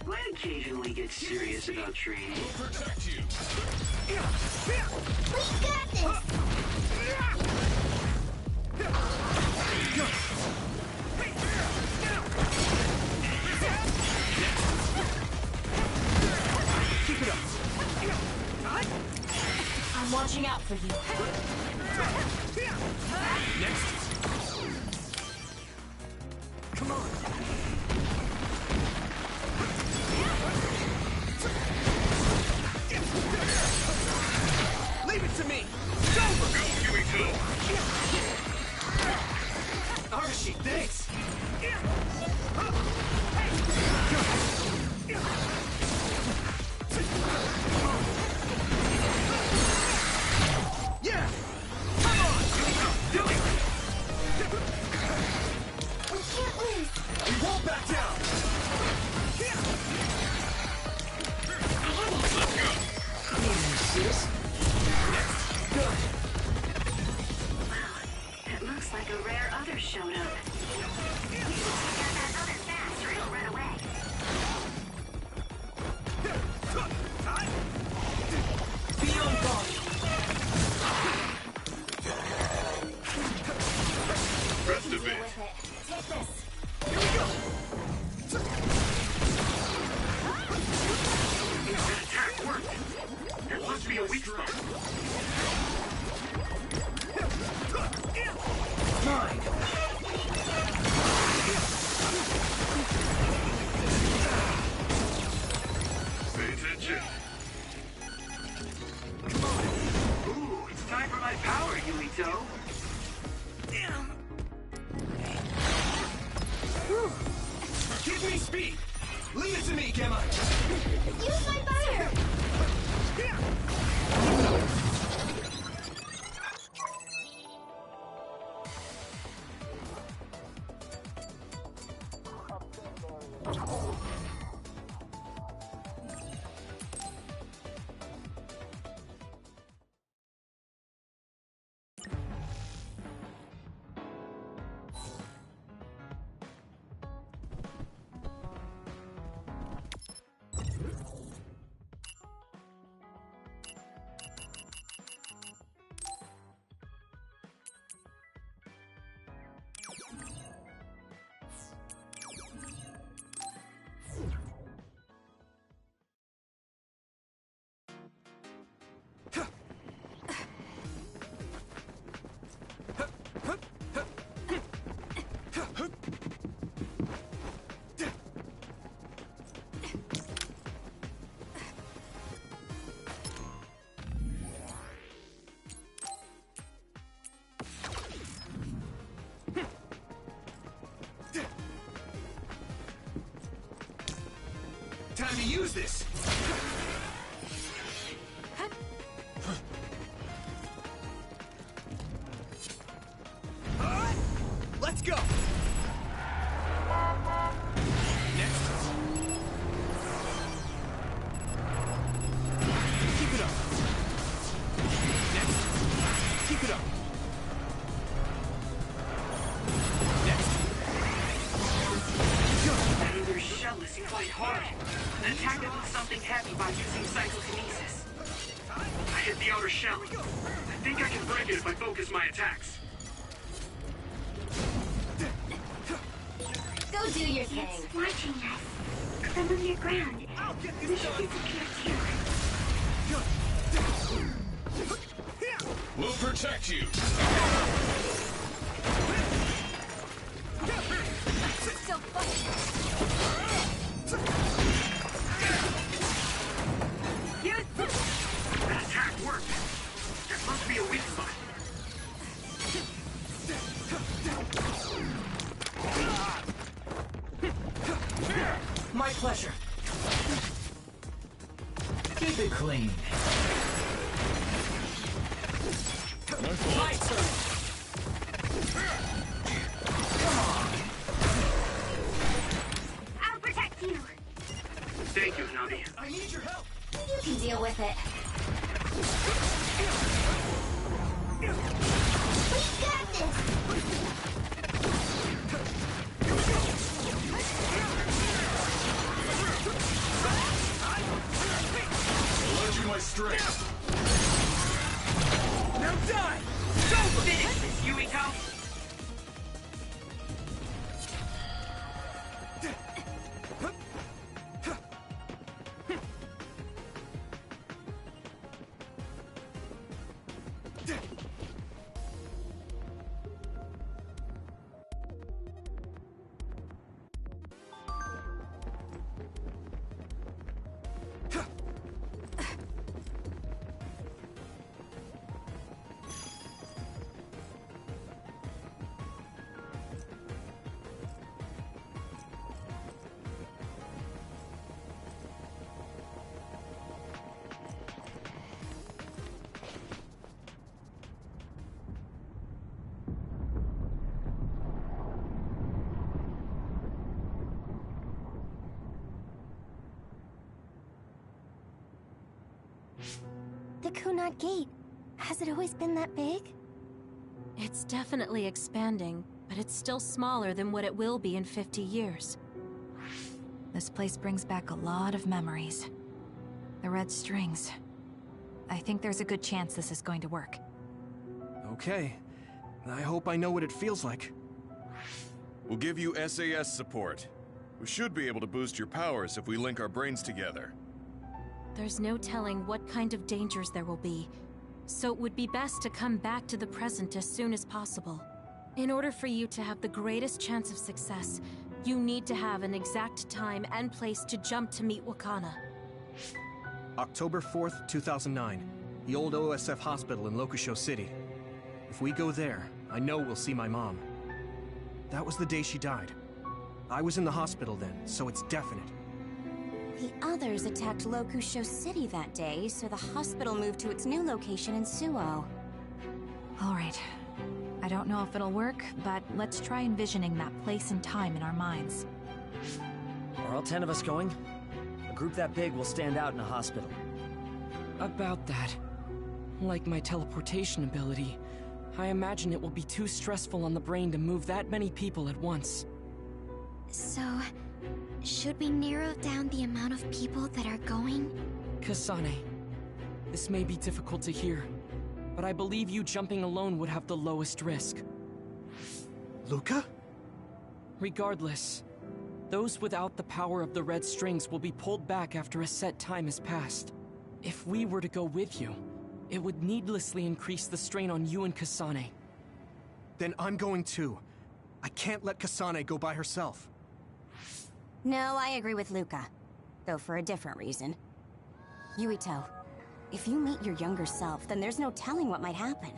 I occasionally get serious about training. We'll protect you. We got this! Keep it up. I'm watching out for you. Next. Come on. Leave it to me. It's over. Go, Huey 2. Archie, thanks. Yeah. Come on. Do it. We can't lose! We won't back down. Let's go. Easy, sis. Next. Good. Wow, it looks like a rare other showed up. You should take out that other fast or it'll run away. Be on guard. Rest a Deal bit. with it. Take this. Here we go. That attack worked. There must be a weak spot. Mine. Pay attention. Ooh, it's time for my power, Yumito. Give me speed. Leave it to me, Gemma. Use my fire! Time to use this. Let's go. Next. Keep it up. Next. Keep it up. Next. That other shell is quite hard. Attack it with something heavy by using psychokinesis. I hit the outer shell. I think I can break it if I focus my attacks. Go do your thing. It's watching us. From underground. I'll get We this should done. disappear too. We'll protect you. Still fighting. That attack worked. There must be a weak spot. My pleasure. Keep it clean. My fault. My turn. Come on. I'll protect you. Thank you, Navi. I need your help. You can deal with it. We got this! Kunat Gate? Has it always been that big? It's definitely expanding, but it's still smaller than what it will be in 50 years. This place brings back a lot of memories. The red strings. I think there's a good chance this is going to work. Okay. I hope I know what it feels like. We'll give you SAS support. We should be able to boost your powers if we link our brains together. There's no telling what kind of dangers there will be, so it would be best to come back to the present as soon as possible. In order for you to have the greatest chance of success, you need to have an exact time and place to jump to meet Wakana. October 4th, 2009. The old OSF hospital in Lokusho City. If we go there, I know we'll see my mom. That was the day she died. I was in the hospital then, so it's definite. The others attacked Lokusho City that day, so the hospital moved to its new location in Suo. Alright. I don't know if it'll work, but let's try envisioning that place and time in our minds. Are all 10 of us going? A group that big will stand out in a hospital. About that. Like my teleportation ability, I imagine it will be too stressful on the brain to move that many people at once. So, should we narrow down the amount of people that are going? Kasane, this may be difficult to hear, but I believe you jumping alone would have the lowest risk. Luca? Regardless, those without the power of the red strings will be pulled back after a set time has passed. If we were to go with you, it would needlessly increase the strain on you and Kasane. Then I'm going too. I can't let Kasane go by herself. No, I agree with Luca. Though for a different reason. Yuito, if you meet your younger self, then there's no telling what might happen.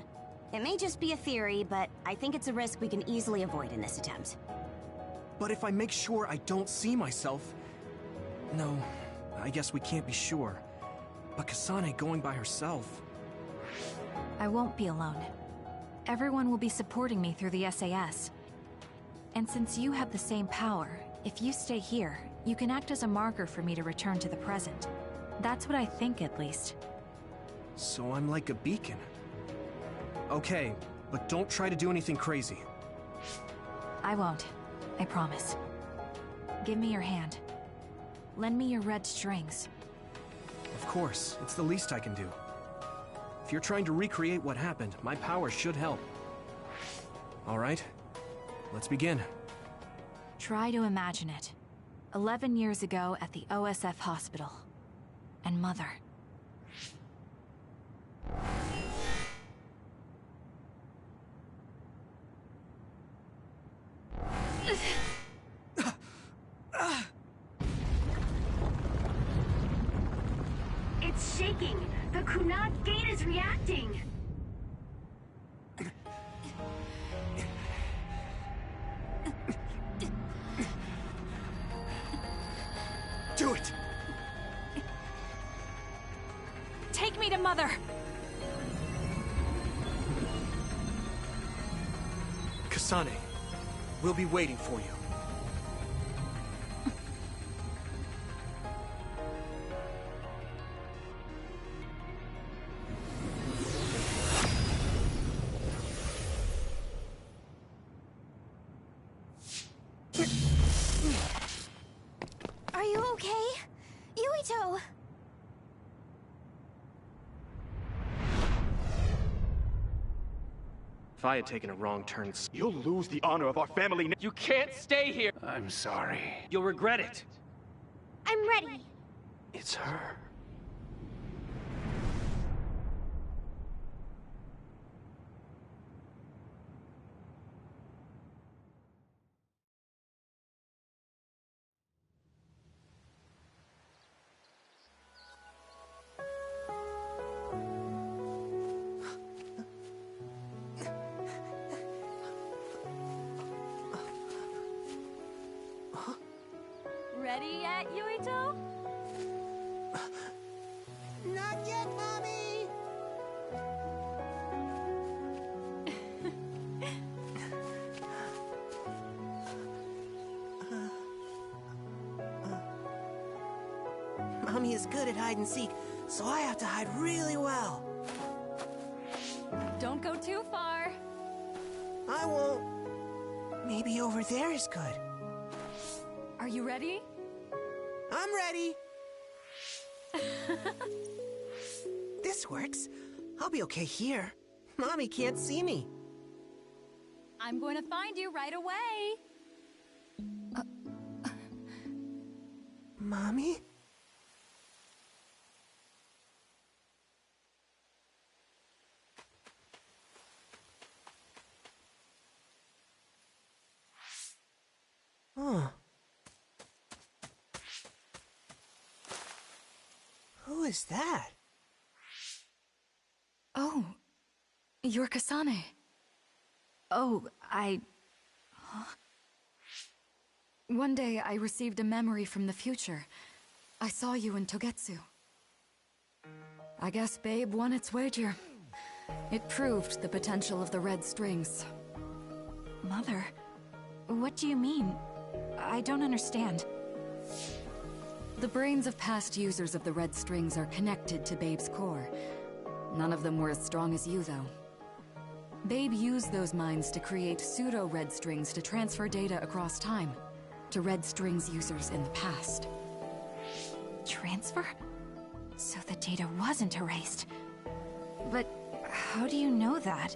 It may just be a theory, but I think it's a risk we can easily avoid in this attempt. But if I make sure I don't see myself... No, I guess we can't be sure. But Kasane going by herself... I won't be alone. Everyone will be supporting me through the SAS. And since you have the same power, if you stay here, you can act as a marker for me to return to the present. That's what I think, at least. So I'm like a beacon. Okay, but don't try to do anything crazy. I won't. I promise. Give me your hand. Lend me your red strings. Of course, it's the least I can do. If you're trying to recreate what happened, my power should help. All right, let's begin. Try to imagine it. 11 years ago at the OSF hospital. And Mother. It's shaking. The Kunat Gate is reacting. Do it! Take me to Mother! Kasane, we'll be waiting for you. Are you okay? Yuito! If I had taken a wrong turn... You'll lose the honor of our family. You can't stay here! I'm sorry. You'll regret it. I'm ready. It's her. Ready yet, Yuito? Not yet, Mommy! Mommy is good at hide and seek, so I have to hide really well. Maybe over there is good. Are you ready? I'm ready. This works. I'll be okay here. Mommy can't see me. I'm going to find you right away. Mommy? Huh. Who is that? Oh, you're Kasane. Oh, One day I received a memory from the future. I saw you in Togetsu. I guess Babe won its wager. It proved the potential of the red strings. Mother, what do you mean? I don't understand. The brains of past users of the red strings are connected to Babe's core. None of them were as strong as you, though. Babe used those minds to create pseudo-red strings to transfer data across time to red strings users in the past. Transfer? So the data wasn't erased. But how do you know that?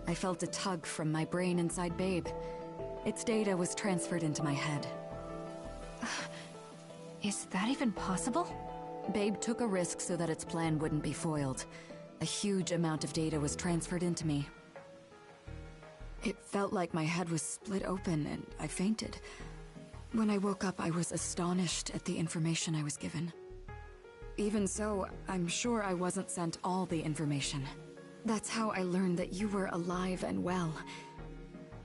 I felt a tug from my brain inside Babe. Its data was transferred into my head. Is that even possible? Babe took a risk so that its plan wouldn't be foiled. A huge amount of data was transferred into me. It felt like my head was split open and I fainted. When I woke up, I was astonished at the information I was given. Even so, I'm sure I wasn't sent all the information. That's how I learned that you were alive and well.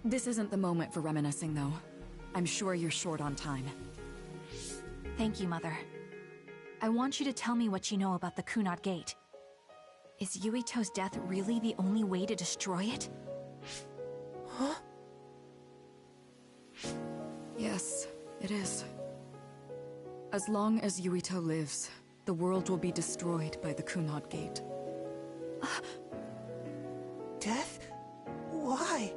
This isn't the moment for reminiscing, though. I'm sure you're short on time. Thank you, Mother. I want you to tell me what you know about the Kunat Gate. Is Yuito's death really the only way to destroy it? Huh? Yes, it is. As long as Yuito lives, the world will be destroyed by the Kunat Gate. Death? Why?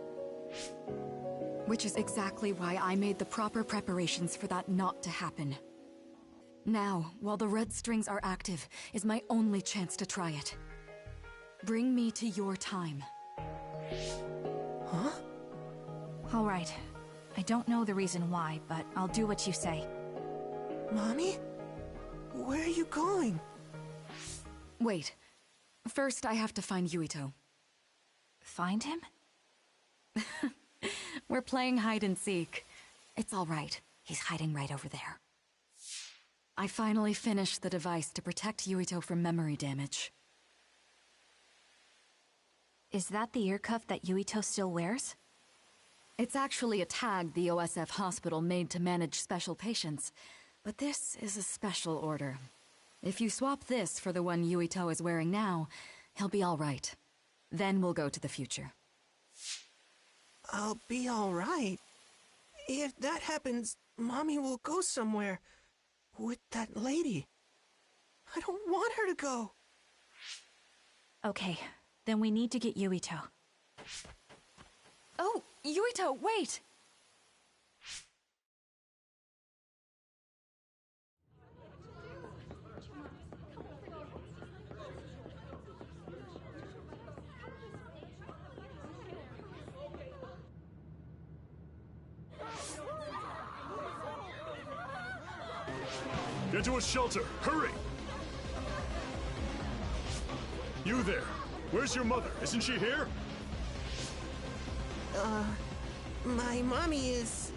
Which is exactly why I made the proper preparations for that not to happen. Now, while the red strings are active, is my only chance to try it. Bring me to your time. Huh? All right. I don't know the reason why, but I'll do what you say. Mommy? Where are you going? Wait. First, I have to find Yuito. Find him? We're playing hide and seek. It's all right. He's hiding right over there. I finally finished the device to protect Yuito from memory damage. Is that the ear cuff that Yuito still wears? It's actually a tag the OSF hospital made to manage special patients. But this is a special order. If you swap this for the one Yuito is wearing now, he'll be all right. Then we'll go to the future. I'll be all right. If that happens, Mommy will go somewhere. With that lady. I don't want her to go. Okay, then we need to get Yuito. Oh, Yuito, wait! Get to a shelter! Hurry! You there! Where's your mother? Isn't she here? My mommy is...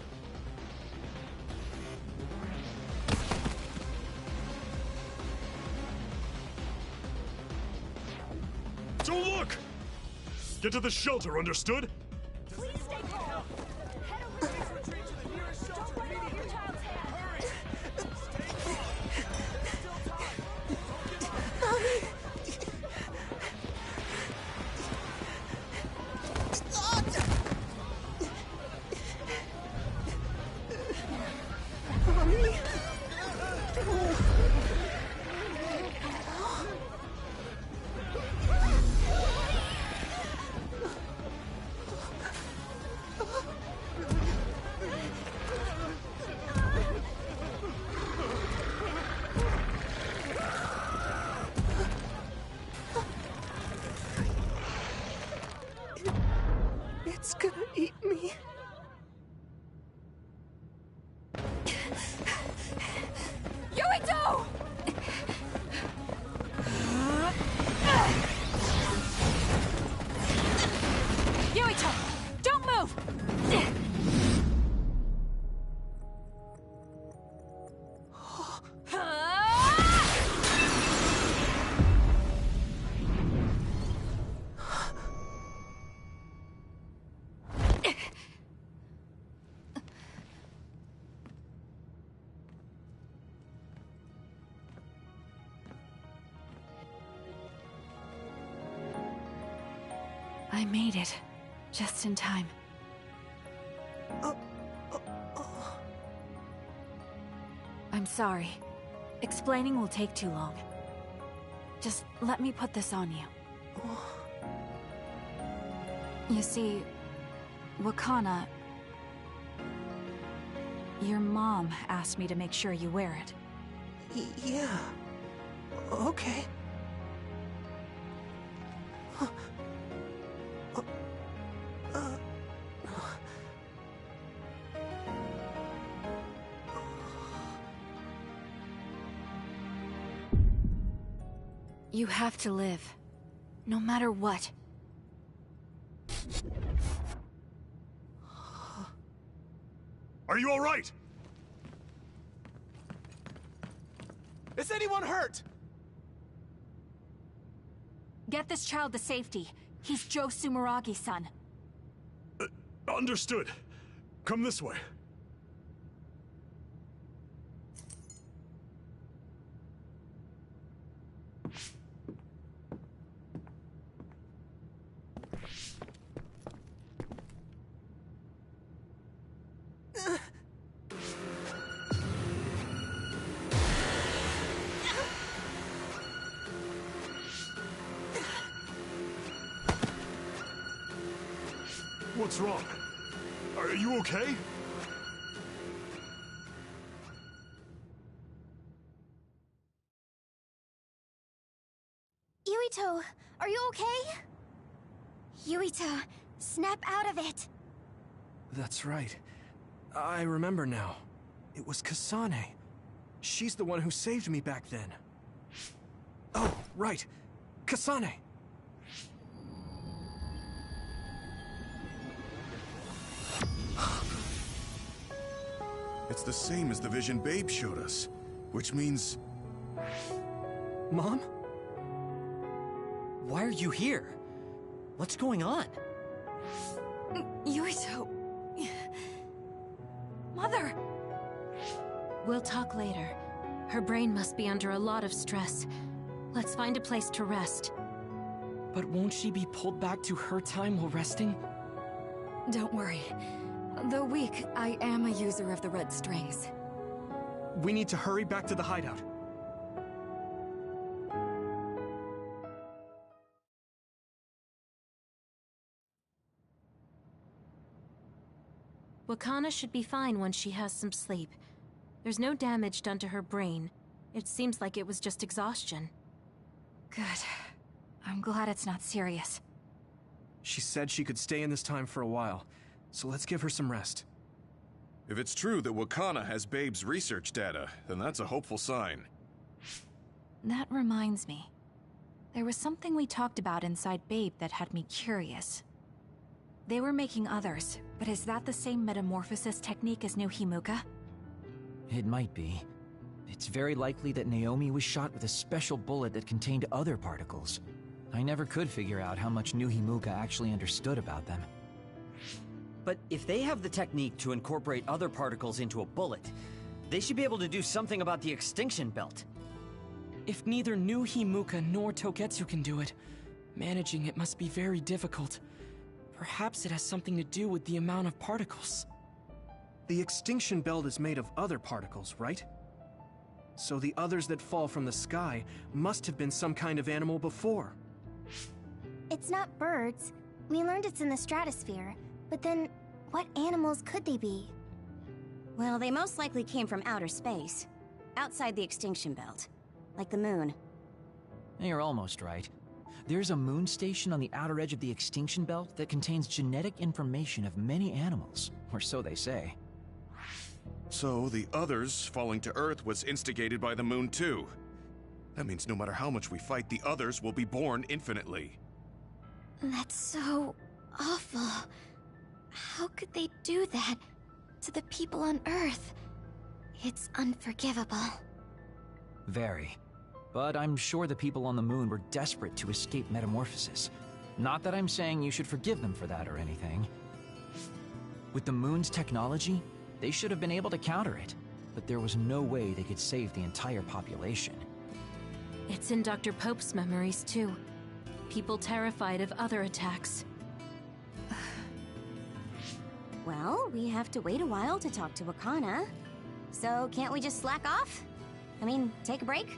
Don't look! Get to the shelter, understood? Please stay calm. Head over there. Retreat to the nearest shelter. Don't let off your child's hand. Mommy! Mommy? I made it. Just in time. I'm sorry. Explaining will take too long. Just let me put this on you. You see, Wakana... Your mom asked me to make sure you wear it. Yeah. Okay. You have to live. No matter what. Are you all right? Is anyone hurt? Get this child to safety. He's Joe Sumeragi's son. Understood. Come this way. What's wrong? Are you okay? Yuito, are you okay? Yuito, snap out of it. That's right. I remember now. It was Kasane. She's the one who saved me back then. Oh, right. Kasane! It's the same as the vision Babe showed us, which means... Mom? Why are you here? What's going on? Yuito... Mother! We'll talk later. Her brain must be under a lot of stress. Let's find a place to rest. But won't she be pulled back to her time while resting? Don't worry. Though weak, I am a user of the red strings. We need to hurry back to the hideout. Wakana should be fine once she has some sleep. There's no damage done to her brain. It seems like it was just exhaustion. Good. I'm glad it's not serious. She said she could stay in this time for a while, so let's give her some rest. If it's true that Wakana has Babe's research data, then that's a hopeful sign. That reminds me. There was something we talked about inside Babe that had me curious. They were making others, but is that the same metamorphosis technique as New Himuka? It might be. It's very likely that Naomi was shot with a special bullet that contained other particles. I never could figure out how much New Himuka actually understood about them. But if they have the technique to incorporate other particles into a bullet, they should be able to do something about the extinction belt. If neither New Himuka nor Togetsu can do it, managing it must be very difficult. Perhaps it has something to do with the amount of particles. The extinction belt is made of other particles, right? So the others that fall from the sky must have been some kind of animal before. It's not birds. We learned it's in the stratosphere. But then, what animals could they be? Well, they most likely came from outer space. Outside the extinction belt. Like the moon. You're almost right. There's a moon station on the outer edge of the extinction belt that contains genetic information of many animals, or so they say. So the others falling to Earth was instigated by the moon too. That means no matter how much we fight, the others will be born infinitely. That's so awful. How could they do that to the people on Earth? It's unforgivable. Very. But I'm sure the people on the moon were desperate to escape metamorphosis. Not that I'm saying you should forgive them for that or anything. With the moon's technology, they should have been able to counter it. But there was no way they could save the entire population. It's in Dr. Pope's memories, too. People terrified of other attacks. Well, we have to wait a while to talk to Wakana. So can't we just slack off? I mean, take a break?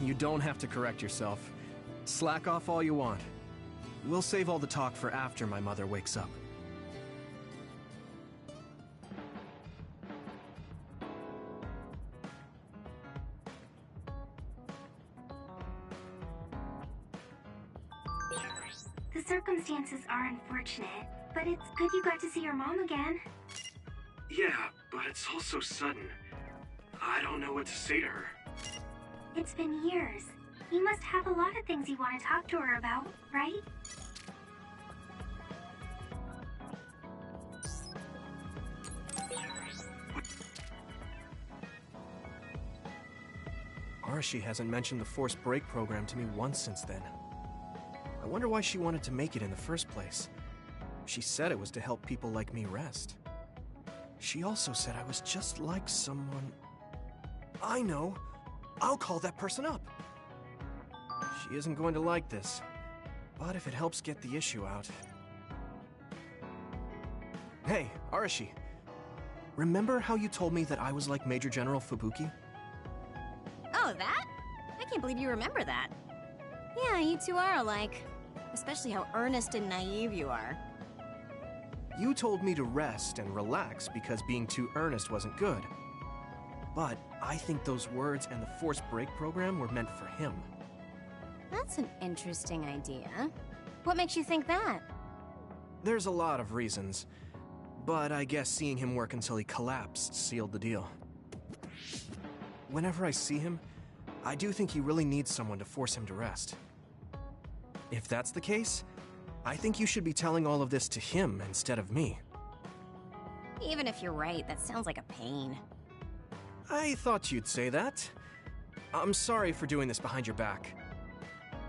You don't have to correct yourself. Slack off all you want. We'll save all the talk for after my mother wakes up. The circumstances are unfortunate, but it's good you got to see your mom again. Yeah, but it's all so sudden. I don't know what to say to her. It's been years. You must have a lot of things you want to talk to her about, right? Arashi hasn't mentioned the forced break program to me once since then. I wonder why she wanted to make it in the first place. She said it was to help people like me rest. She also said I was just like someone... I know! I'll call that person up! She isn't going to like this, but if it helps get the issue out... Hey, Arashi. Remember how you told me that I was like Major General Fubuki? Oh, that? I can't believe you remember that. Yeah, you two are alike. Especially how earnest and naive you are. You told me to rest and relax because being too earnest wasn't good. But I think those words and the forced break program were meant for him. That's an interesting idea. What makes you think that? There's a lot of reasons, but I guess seeing him work until he collapsed sealed the deal. Whenever I see him, I do think he really needs someone to force him to rest. If that's the case, I think you should be telling all of this to him instead of me. Even if you're right, that sounds like a pain. I thought you'd say that. I'm sorry for doing this behind your back.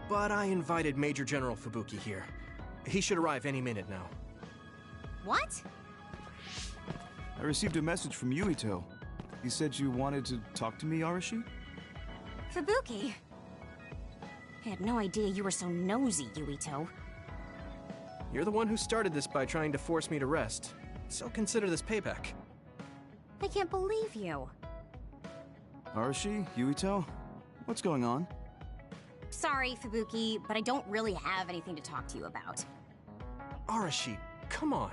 But I invited Major General Fubuki here. He should arrive any minute now. What? I received a message from Yuito. He said you wanted to talk to me, Arashi? Fubuki? I had no idea you were so nosy, Yuito. You're the one who started this by trying to force me to rest, so consider this payback. I can't believe you. Arashi? Yuito? What's going on? Sorry, Fubuki, but I don't really have anything to talk to you about. Arashi, come on.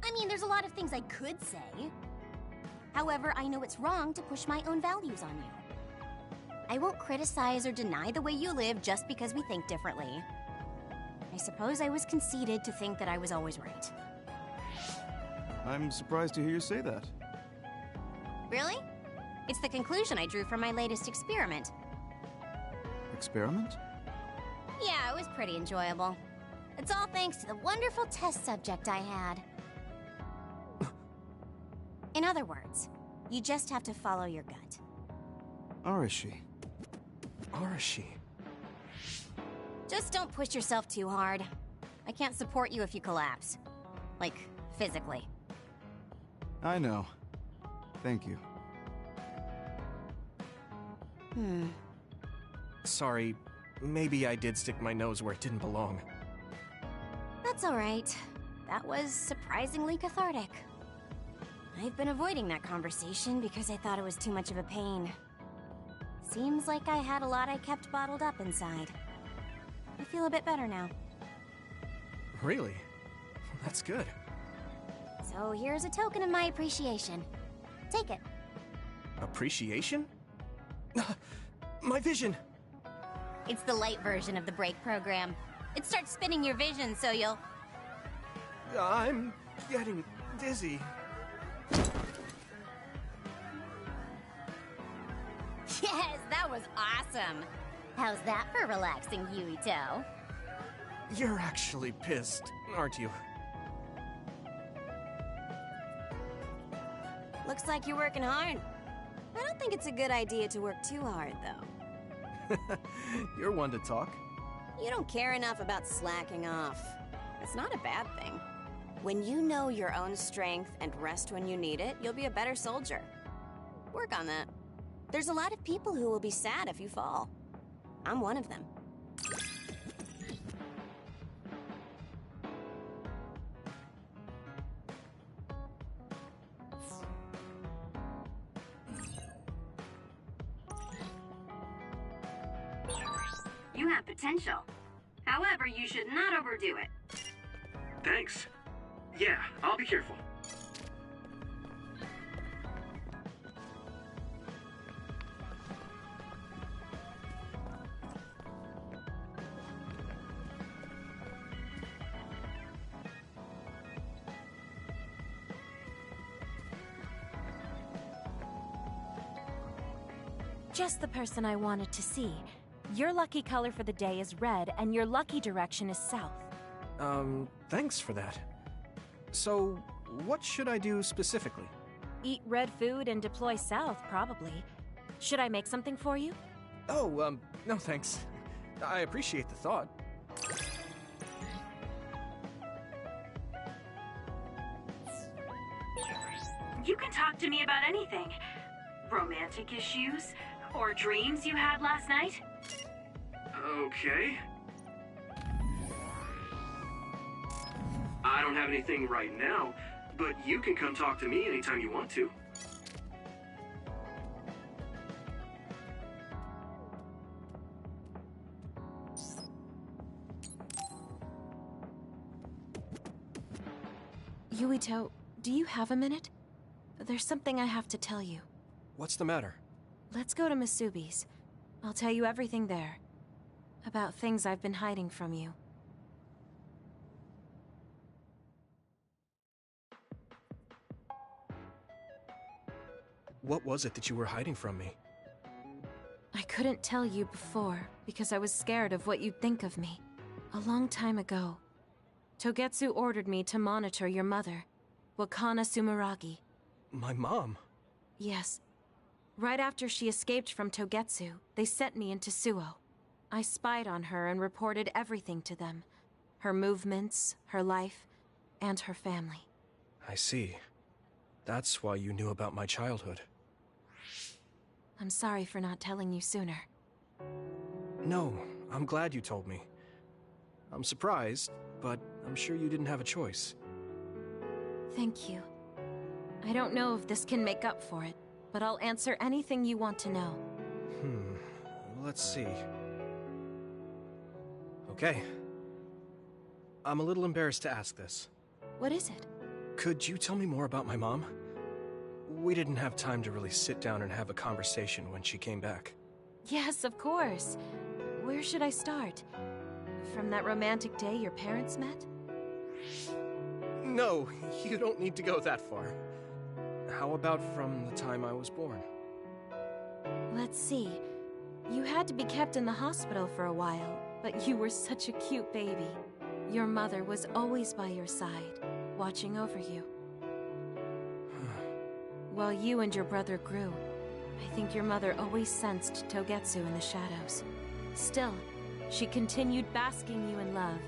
I mean, there's a lot of things I could say. However, I know it's wrong to push my own values on you. I won't criticize or deny the way you live just because we think differently. I suppose I was conceited to think that I was always right. I'm surprised to hear you say that. Really? It's the conclusion I drew from my latest experiment. Experiment? Yeah, it was pretty enjoyable. It's all thanks to the wonderful test subject I had. In other words, you just have to follow your gut. Arashi. Arashi. Just don't push yourself too hard. I can't support you if you collapse. Like, physically. I know. Thank you. Sorry, maybe I did stick my nose where it didn't belong. That's alright. That was surprisingly cathartic. I've been avoiding that conversation because I thought it was too much of a pain. Seems like I had a lot I kept bottled up inside. I feel a bit better now. Really? That's good. So here's a token of my appreciation. Take it. Appreciation? My vision! It's the light version of the break program. It starts spinning your vision, so you'll... I'm getting dizzy. Yes, that was awesome! How's that for relaxing, Yuito? You're actually pissed, aren't you? Looks like you're working hard. I don't think it's a good idea to work too hard, though. You're one to talk. You don't care enough about slacking off. It's not a bad thing. When you know your own strength and rest when you need it, you'll be a better soldier. Work on that. There's a lot of people who will be sad if you fall. I'm one of them. You have potential. However, you should not overdo it. Thanks. Yeah, I'll be careful. Just the person I wanted to see. Your lucky color for the day is red, and your lucky direction is south. Thanks for that. So, what should I do specifically? Eat red food and deploy south, probably. Should I make something for you? Oh, no thanks. I appreciate the thought. You can talk to me about anything. Romantic issues, or dreams you had last night. Okay. I don't have anything right now, but you can come talk to me anytime you want to. Yuito, do you have a minute? There's something I have to tell you. What's the matter? Let's go to Masubi's. I'll tell you everything there. About things I've been hiding from you. What was it that you were hiding from me? I couldn't tell you before, because I was scared of what you'd think of me. A long time ago, Togetsu ordered me to monitor your mother, Wakana Sumeragi. My mom? Yes. Right after she escaped from Togetsu, they sent me into Suo. I spied on her and reported everything to them. Her movements, her life, and her family. I see. That's why you knew about my childhood. I'm sorry for not telling you sooner. No, I'm glad you told me. I'm surprised, but I'm sure you didn't have a choice. Thank you. I don't know if this can make up for it, but I'll answer anything you want to know. Let's see. Okay. I'm a little embarrassed to ask this. What is it? Could you tell me more about my mom? We didn't have time to really sit down and have a conversation when she came back. Yes, of course. Where should I start? From that romantic day your parents met? No, you don't need to go that far. How about from the time I was born? Let's see. You had to be kept in the hospital for a while, but you were such a cute baby. Your mother was always by your side, watching over you. While you and your brother grew, I think your mother always sensed Togetsu in the shadows. Still, she continued basking you in love,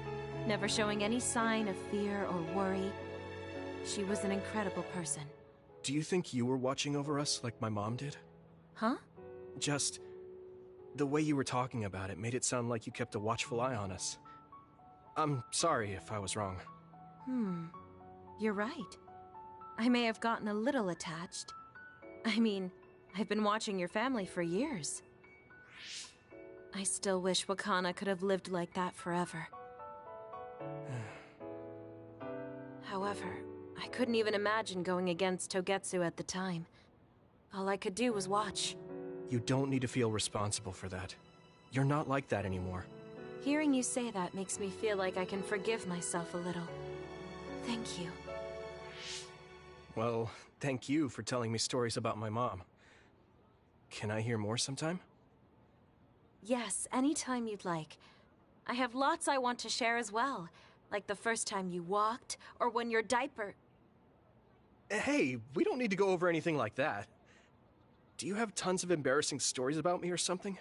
never showing any sign of fear or worry. She was an incredible person. Do you think you were watching over us like my mom did? Huh? Just... the way you were talking about it made it sound like you kept a watchful eye on us. I'm sorry if I was wrong. You're right. I may have gotten a little attached. I mean, I've been watching your family for years. I still wish Wakana could have lived like that forever. However, I couldn't even imagine going against Togetsu at the time. All I could do was watch. You don't need to feel responsible for that. You're not like that anymore. Hearing you say that makes me feel like I can forgive myself a little. Thank you. Well, thank you for telling me stories about my mom. Can I hear more sometime? Yes, anytime you'd like. I have lots I want to share as well, like the first time you walked, or when your diaper... Hey, we don't need to go over anything like that. Do you have tons of embarrassing stories about me or something?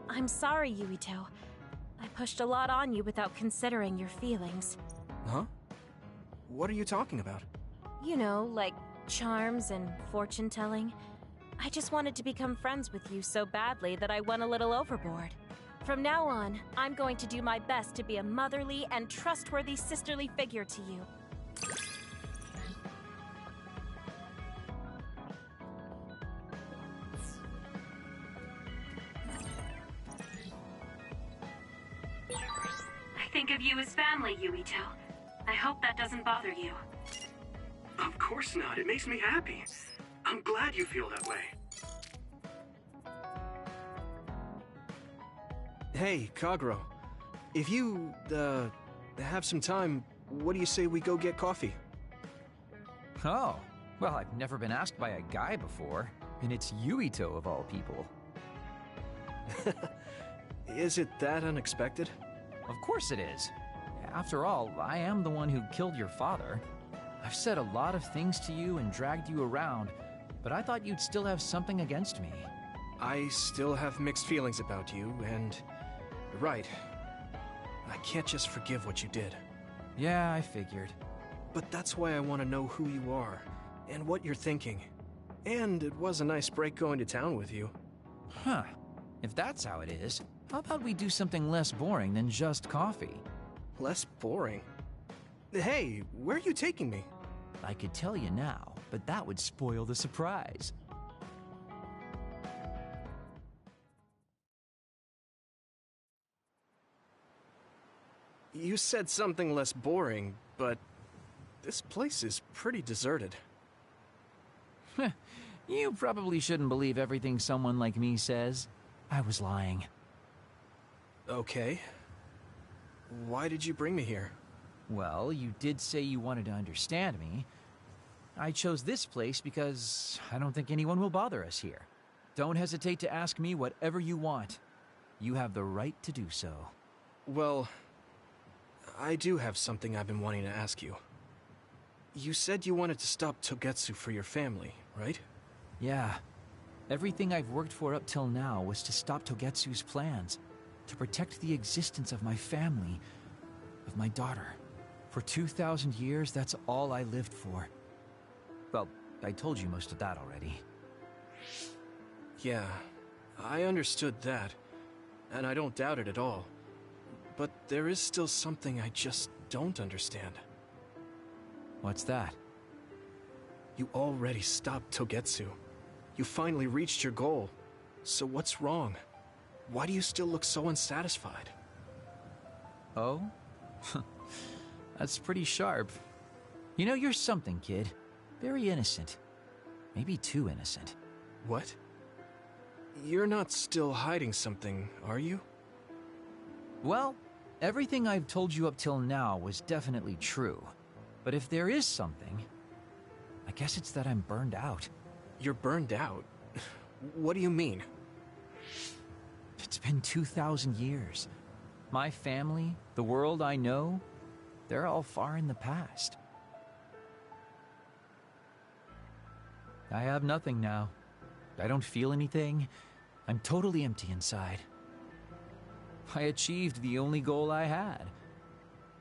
I'm sorry, Yuito. I pushed a lot on you without considering your feelings. Huh? What are you talking about? You know, like charms and fortune-telling. I just wanted to become friends with you so badly that I went a little overboard. From now on, I'm going to do my best to be a motherly and trustworthy sisterly figure to you. I think of you as family, Yuito. I hope that doesn't bother you. Of course not. It makes me happy. I'm glad you feel that way. Hey, Kagero. If you, have some time, what do you say we go get coffee? Oh, well, I've never been asked by a guy before, and it's Yuito of all people. Is it that unexpected? Of course it is. After all, I am the one who killed your father. I've said a lot of things to you and dragged you around, but I thought you'd still have something against me. I still have mixed feelings about you, and you're right. I can't just forgive what you did. Yeah, I figured. But that's why I want to know who you are, and what you're thinking. And it was a nice break going to town with you. Huh. If that's how it is, how about we do something less boring than just coffee? Less boring? Hey, where are you taking me? I could tell you now, but that would spoil the surprise. You said something less boring, but this place is pretty deserted. You probably shouldn't believe everything someone like me says. I was lying. Okay. Why did you bring me here? Well, you did say you wanted to understand me. I chose this place because I don't think anyone will bother us here. Don't hesitate to ask me whatever you want. You have the right to do so. Well, I do have something I've been wanting to ask you. You said you wanted to stop Togetsu for your family, right? Yeah. Everything I've worked for up till now was to stop Togetsu's plans, to protect the existence of my family, of my daughter. For 2,000 years, that's all I lived for. Well, I told you most of that already. Yeah, I understood that, and I don't doubt it at all. But there is still something I just don't understand. What's that? You already stopped Togetsu. You finally reached your goal. So what's wrong? Why do you still look so unsatisfied? Oh? That's pretty sharp. You know, you're something, kid. Very innocent. Maybe too innocent. What? You're not still hiding something, are you? Well, everything I've told you up till now was definitely true. But if there is something, I guess it's that I'm burned out. You're burned out? What do you mean? It's been 2,000 years. My family, the world I know, they're all far in the past. I have nothing now. I don't feel anything. I'm totally empty inside. I achieved the only goal I had.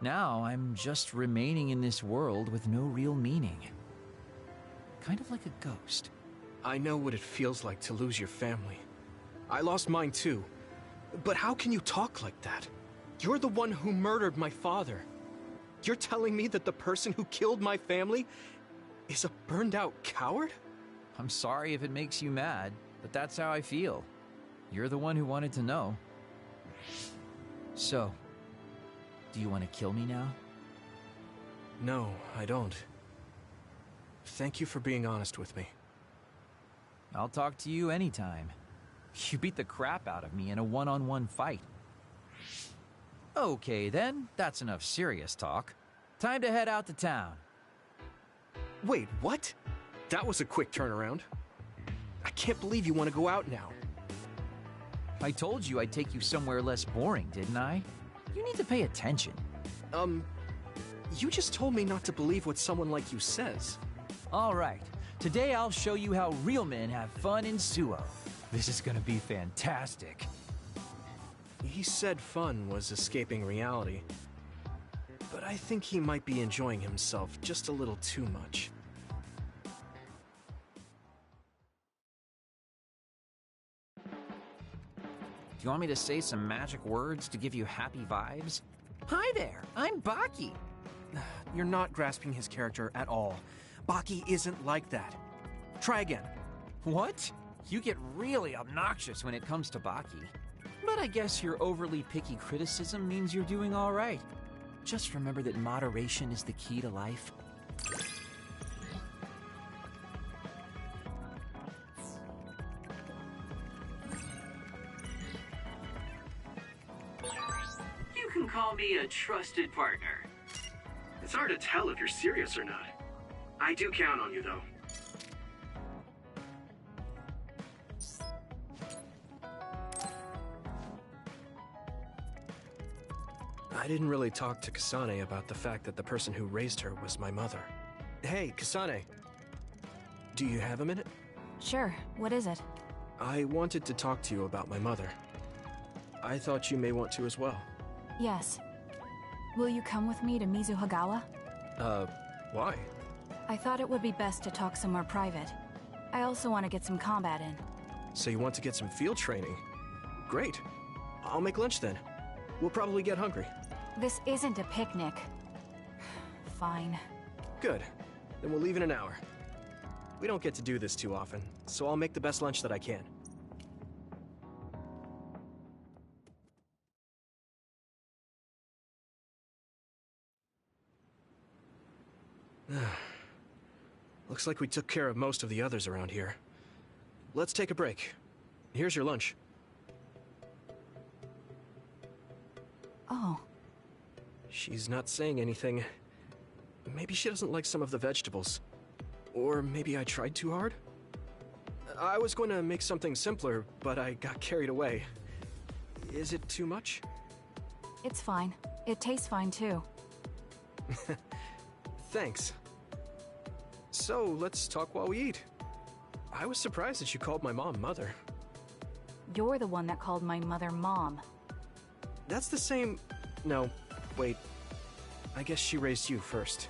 Now I'm just remaining in this world with no real meaning. Kind of like a ghost. I know what it feels like to lose your family. I lost mine too. But how can you talk like that? You're the one who murdered my father. You're telling me that the person who killed my family is a burned-out coward? I'm sorry if it makes you mad, but that's how I feel. You're the one who wanted to know. So, do you want to kill me now? No, I don't. Thank you for being honest with me. I'll talk to you anytime. You beat the crap out of me in a one-on-one fight. Okay then, that's enough serious talk. Time to head out to town. Wait, what? That was a quick turnaround. I can't believe you want to go out now. I told you I'd take you somewhere less boring, didn't I? You need to pay attention. You just told me not to believe what someone like you says. All right. Today I'll show you how real men have fun in Suo. This is gonna be fantastic. He said fun was escaping reality. But I think he might be enjoying himself just a little too much. Do you want me to say some magic words to give you happy vibes? Hi there, I'm Baki. You're not grasping his character at all. Baki isn't like that. Try again. What? You get really obnoxious when it comes to Baki. But I guess your overly picky criticism means you're doing all right. Just remember that moderation is the key to life. You can call me a trusted partner. It's hard to tell if you're serious or not. I do count on you, though. I didn't really talk to Kasane about the fact that the person who raised her was my mother. Hey, Kasane. Do you have a minute? Sure, what is it? I wanted to talk to you about my mother. I thought you may want to as well. Yes. Will you come with me to Mizuhagawa? Why? I thought it would be best to talk somewhere private. I also want to get some combat in. So you want to get some field training? Great. I'll make lunch then. We'll probably get hungry. This isn't a picnic. Fine. Good. Then we'll leave in an hour. We don't get to do this too often, so I'll make the best lunch that I can. Looks like we took care of most of the others around here. Let's take a break. Here's your lunch. Oh. She's not saying anything. Maybe she doesn't like some of the vegetables. Or maybe I tried too hard? I was going to make something simpler, but I got carried away. Is it too much? It's fine. It tastes fine too. Thanks. So, let's talk while we eat. I was surprised that you called my mom Mother. You're the one that called my mother Mom. That's the same... No, wait. I guess she raised you first.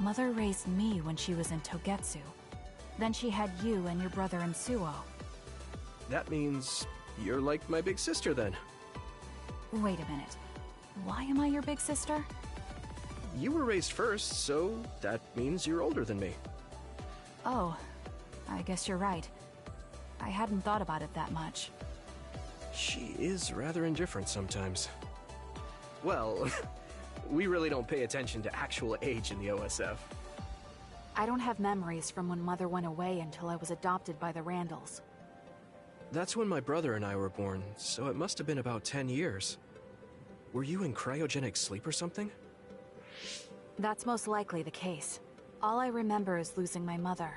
Mother raised me when she was in Togetsu. Then she had you and your brother in Suo. That means you're like my big sister then. Wait a minute. Why am I your big sister? You were raised first, so that means you're older than me. Oh, I guess you're right. I hadn't thought about it that much. She is rather indifferent sometimes. Well, we really don't pay attention to actual age in the OSF. I don't have memories from when Mother went away until I was adopted by the Randalls. That's when my brother and I were born, so it must have been about 10 years. Were you in cryogenic sleep or something? That's most likely the case. All I remember is losing my mother,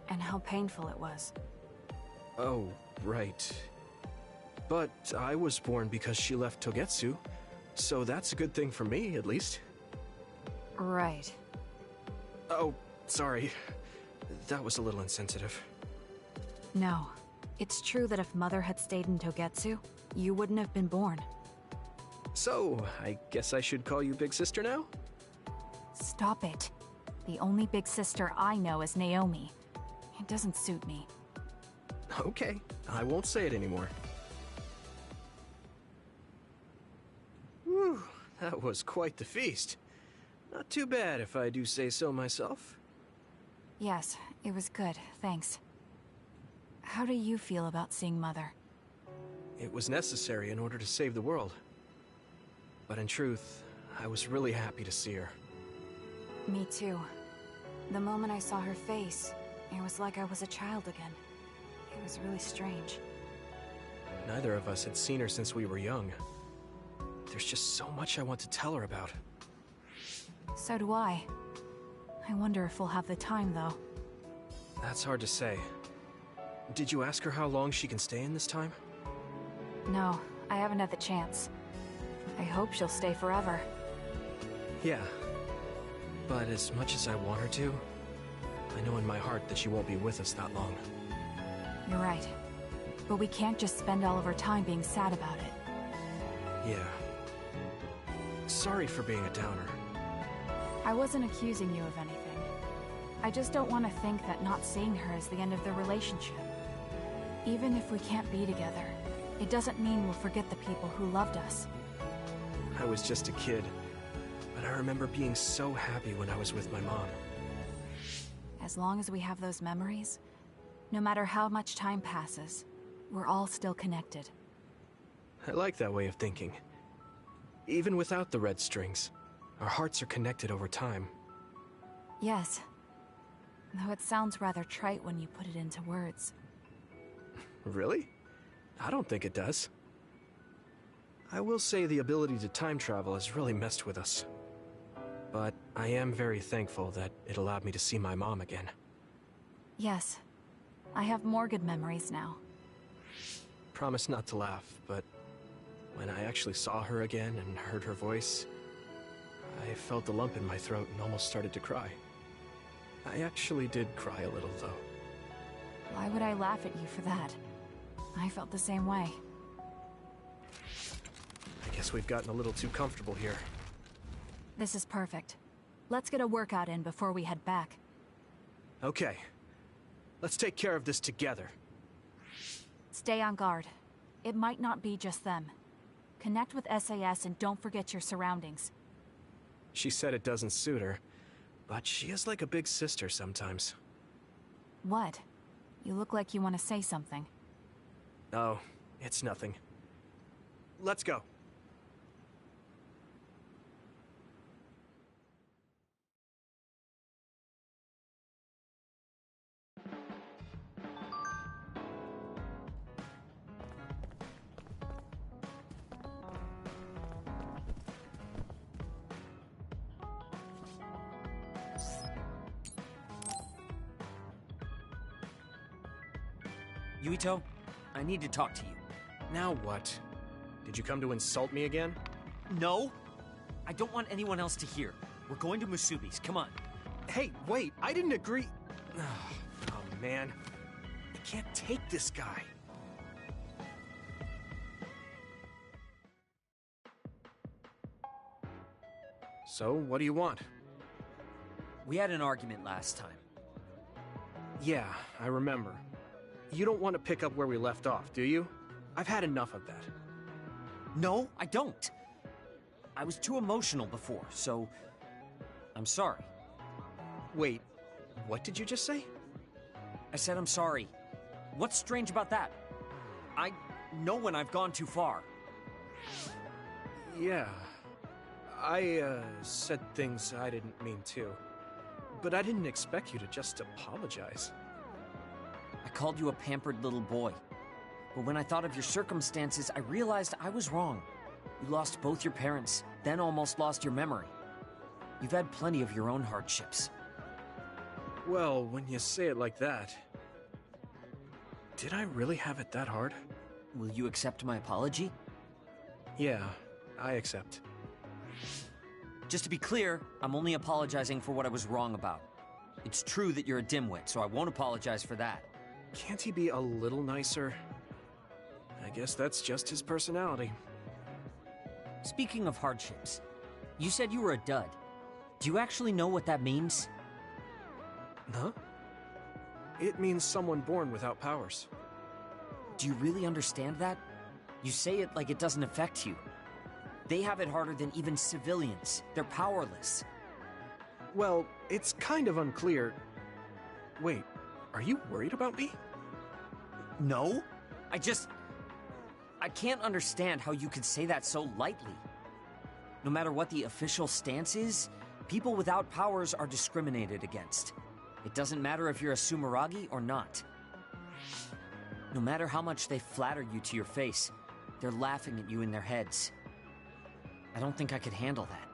and how painful it was. Oh, right. But I was born because she left Togetsu, so that's a good thing for me, at least. Right. Oh, sorry. That was a little insensitive. No. It's true that if Mother had stayed in Togetsu, you wouldn't have been born. So, I guess I should call you Big Sister now? Stop it. The only big sister I know is Naomi. It doesn't suit me. Okay, I won't say it anymore. Whew, that was quite the feast. Not too bad if I do say so myself. Yes, it was good, thanks. How do you feel about seeing Mother? It was necessary in order to save the world. But in truth, I was really happy to see her. Me too. The moment I saw her face, it was like I was a child again. It was really strange. Neither of us had seen her since we were young. There's just so much I want to tell her about. So do I. I wonder if we'll have the time, though. That's hard to say. Did you ask her how long she can stay in this time? No, I haven't had the chance. I hope she'll stay forever. Yeah. But as much as I want her to, I know in my heart that she won't be with us that long. You're right. But we can't just spend all of our time being sad about it. Yeah. Sorry for being a downer. I wasn't accusing you of anything. I just don't want to think that not seeing her is the end of the relationship. Even if we can't be together, it doesn't mean we'll forget the people who loved us. I was just a kid, but I remember being so happy when I was with my mom. As long as we have those memories, no matter how much time passes, we're all still connected. I like that way of thinking. Even without the red strings, our hearts are connected over time. Yes. Though it sounds rather trite when you put it into words. Really? I don't think it does. I will say the ability to time travel has really messed with us. But I am very thankful that it allowed me to see my mom again. Yes. I have more good memories now. Promise not to laugh, but when I actually saw her again and heard her voice, I felt a lump in my throat and almost started to cry. I actually did cry a little, though. Why would I laugh at you for that? I felt the same way. I guess we've gotten a little too comfortable here. This is perfect. Let's get a workout in before we head back. Okay. Let's take care of this together. Stay on guard. It might not be just them. Connect with SAS and don't forget your surroundings. She said it doesn't suit her, but she is like a big sister sometimes. What? You look like you want to say something. Oh, it's nothing. Let's go. Yuito, I need to talk to you. Now what? Did you come to insult me again? No! I don't want anyone else to hear. We're going to Musubi's, come on. Hey, wait, I didn't agree. Oh, man. I can't take this guy. So, what do you want? We had an argument last time. Yeah, I remember. You don't want to pick up where we left off, do you? I've had enough of that. No, I don't. I was too emotional before, so I'm sorry. Wait, what did you just say? I said I'm sorry. What's strange about that? I know when I've gone too far. Yeah. I said things I didn't mean to. But I didn't expect you to just apologize. I called you a pampered little boy. But when I thought of your circumstances, I realized I was wrong. You lost both your parents, then almost lost your memory. You've had plenty of your own hardships. Well, when you say it like that... Did I really have it that hard? Will you accept my apology? Yeah, I accept. Just to be clear, I'm only apologizing for what I was wrong about. It's true that you're a dimwit, so I won't apologize for that. Can't he be a little nicer? I guess that's just his personality. Speaking of hardships, you said you were a dud. Do you actually know what that means? Huh? It means someone born without powers. Do you really understand that? You say it like it doesn't affect you. They have it harder than even civilians. They're powerless. Well, it's kind of unclear. Wait, are you worried about me? No. I can't understand how you could say that so lightly. No matter what the official stance is, people without powers are discriminated against. It doesn't matter if you're a Sumeragi or not. No matter how much they flatter you to your face, they're laughing at you in their heads. I don't think I could handle that.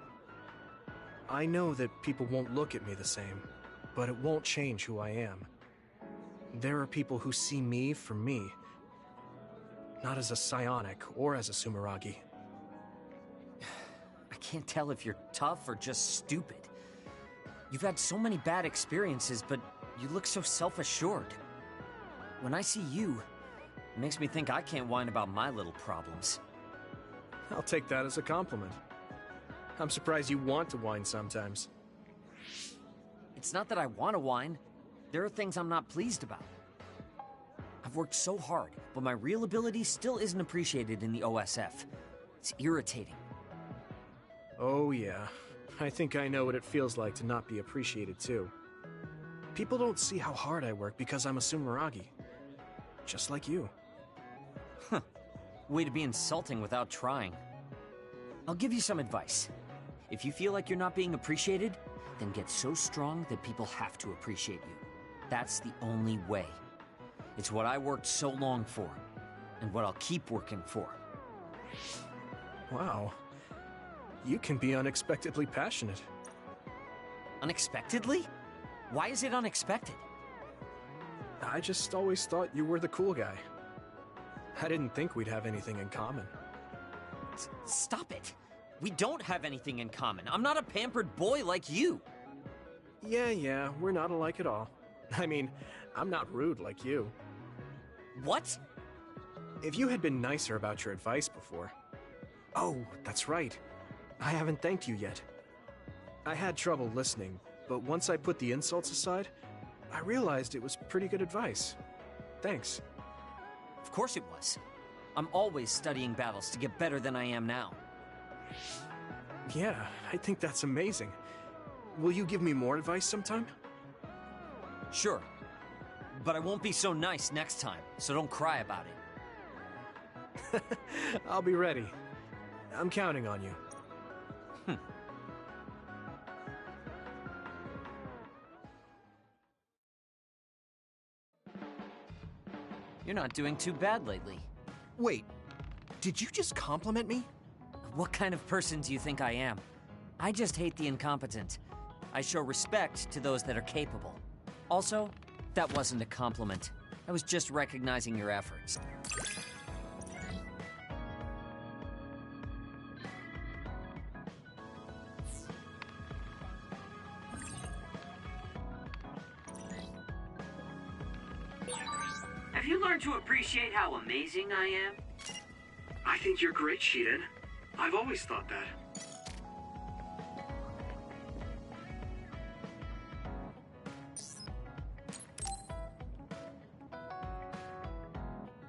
I know that people won't look at me the same, but it won't change who I am. There are people who see me for me, Not as a psionic or as a Sumeragi. I can't tell if you're tough or just stupid. You've had so many bad experiences, but you look so self-assured. When I see you, it makes me think I can't whine about my little problems. I'll take that as a compliment. I'm surprised you want to whine sometimes. It's not that I want to whine. There are things I'm not pleased about. I've worked so hard, but my real ability still isn't appreciated in the OSF. It's irritating. Oh yeah, I think I know what it feels like to not be appreciated too. People don't see how hard I work because I'm a Sumeragi. Just like you. Huh. Way to be insulting without trying. I'll give you some advice. If you feel like you're not being appreciated, then get so strong that people have to appreciate you. That's the only way. It's what I worked so long for, and what I'll keep working for. Wow. You can be unexpectedly passionate. Unexpectedly? Why is it unexpected? I just always thought you were the cool guy. I didn't think we'd have anything in common. Stop it! We don't have anything in common. I'm not a pampered boy like you. Yeah, we're not alike at all. I mean, I'm not rude like you. What? If you had been nicer about your advice before... Oh, that's right. I haven't thanked you yet. I had trouble listening, but once I put the insults aside, I realized it was pretty good advice. Thanks. Of course it was. I'm always studying battles to get better than I am now. Yeah, I think that's amazing. Will you give me more advice sometime? Sure. But I won't be so nice next time, so don't cry about it. I'll be ready. I'm counting on you. You're not doing too bad lately. Wait, did you just compliment me? What kind of person do you think I am? I just hate the incompetent. I show respect to those that are capable. Also, that wasn't a compliment. I was just recognizing your efforts. Have you learned to appreciate how amazing I am? I think you're great, Shiden. I've always thought that.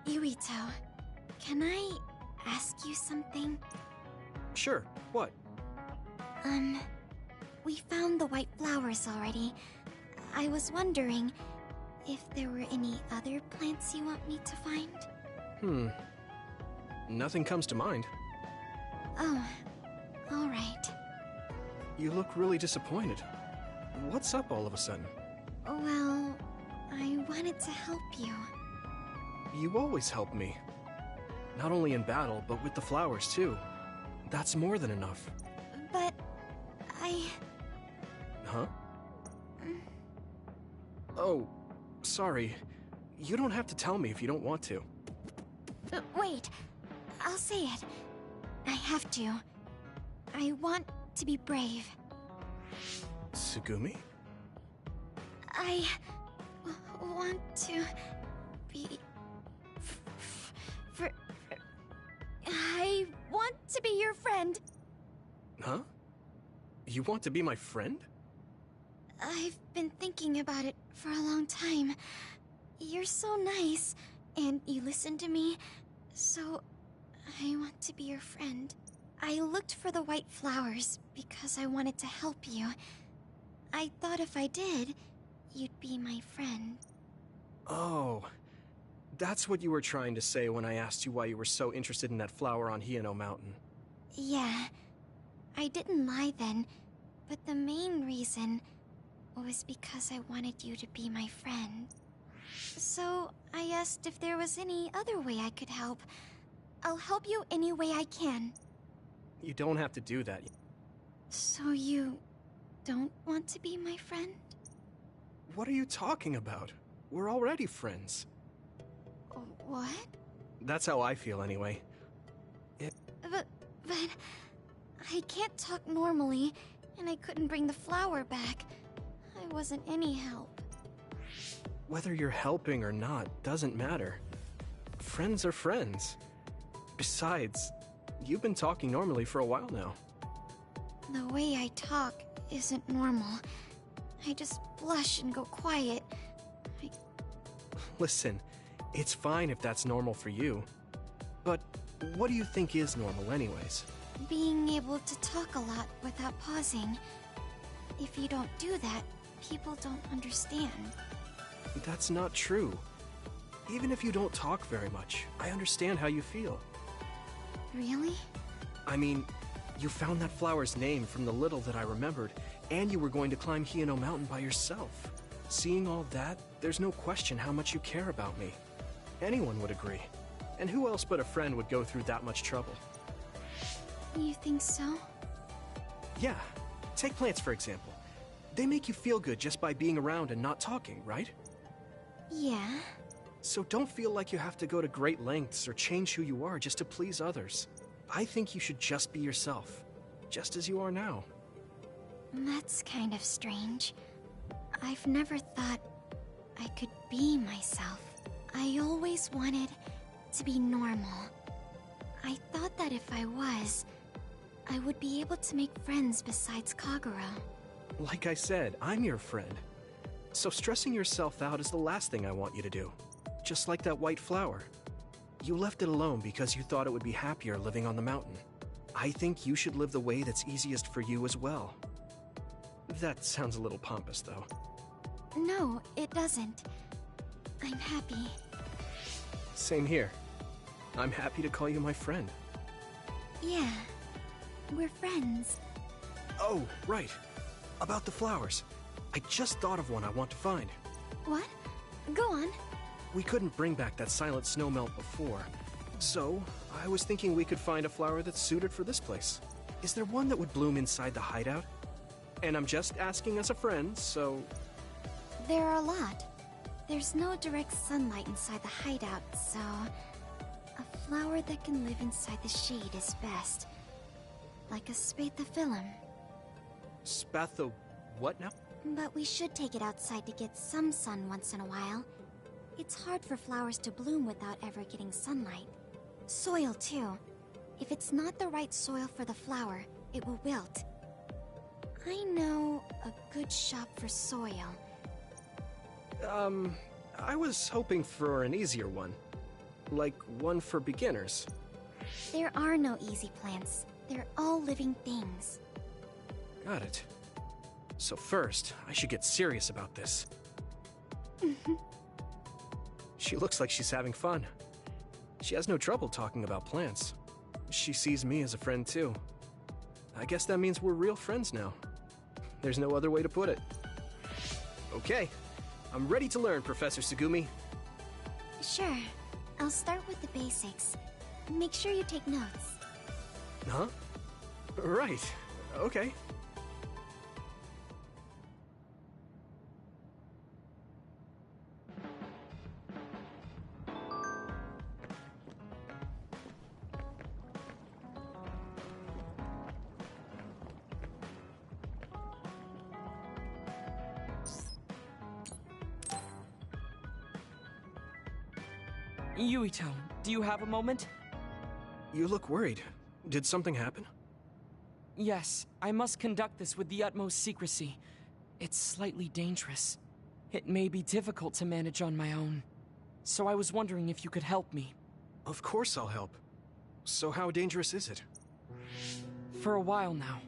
Yuito, can I ask you something? Sure, what? We found the white flowers already. I was wondering if there were any other plants you want me to find? Nothing comes to mind. Oh, alright. You look really disappointed. What's up all of a sudden? Well, I wanted to help you. You always help me. Not only in battle, but with the flowers too. That's more than enough. But I... Huh? Oh, sorry. You don't have to tell me if you don't want to. Wait, I'll say it. I have to. I want to be brave. Tsugumi? I want to be... I want to be your friend. Huh? You want to be my friend? I've been thinking about it for a long time. You're so nice, and you listen to me, so I want to be your friend. I looked for the white flowers because I wanted to help you. I thought if I did, you'd be my friend. Oh, that's what you were trying to say when I asked you why you were so interested in that flower on Hiyano Mountain. Yeah, I didn't lie then, but the main reason was because I wanted you to be my friend. So I asked if there was any other way I could help. I'll help you any way I can. You don't have to do that. So you don't want to be my friend? What are you talking about? We're already friends. What? That's how I feel anyway. But I can't talk normally, and I couldn't bring the flower back. I wasn't any help. Whether you're helping or not doesn't matter. Friends are friends. Besides, you've been talking normally for a while now. The way I talk isn't normal. I just blush and go quiet. Listen, it's fine if that's normal for you. But what do you think is normal anyways? Being able to talk a lot without pausing. If you don't do that, people don't understand. That's not true. Even if you don't talk very much, I understand how you feel. Really? I mean, you found that flower's name from the little that I remembered, and you were going to climb Hino Mountain by yourself. Seeing all that, there's no question how much you care about me. Anyone would agree. And who else but a friend would go through that much trouble? You think so? Yeah. Take plants, for example. They make you feel good just by being around and not talking, right? Yeah. So don't feel like you have to go to great lengths or change who you are just to please others. I think you should just be yourself, just as you are now. That's kind of strange. I've never thought I could be myself. I always wanted to be normal. I thought that if I was, I would be able to make friends besides Kagura. Like I said, I'm your friend. So stressing yourself out is the last thing I want you to do. Just like that white flower. You left it alone because you thought it would be happier living on the mountain. I think you should live the way that's easiest for you as well. That sounds a little pompous, though. No, it doesn't. I'm happy. Same here. I'm happy to call you my friend. Yeah, we're friends. Oh, right. About the flowers. I just thought of one I want to find. What? Go on. We couldn't bring back that silent snowmelt before, so I was thinking we could find a flower that's suited for this place. Is there one that would bloom inside the hideout? And I'm just asking as a friend, so... There are a lot. There's no direct sunlight inside the hideout, so... A flower that can live inside the shade is best. Like a spathiphyllum. Spatho... what now? But we should take it outside to get some sun once in a while. It's hard for flowers to bloom without ever getting sunlight. Soil, too. If it's not the right soil for the flower, it will wilt. I know a good shop for soil. I was hoping for an easier one. Like one for beginners. There are no easy plants. They're all living things. Got it. So first, I should get serious about this. She looks like she's having fun. She has no trouble talking about plants. She sees me as a friend too. I guess that means we're real friends now. There's no other way to put it. Okay, I'm ready to learn, Professor Sugumi. Sure. I'll start with the basics. Make sure you take notes. Huh? Right. Okay. Yuito, do you have a moment? You look worried. Did something happen? Yes, I must conduct this with the utmost secrecy. It's slightly dangerous. It may be difficult to manage on my own. So I was wondering if you could help me. Of course I'll help. So how dangerous is it? For a while now,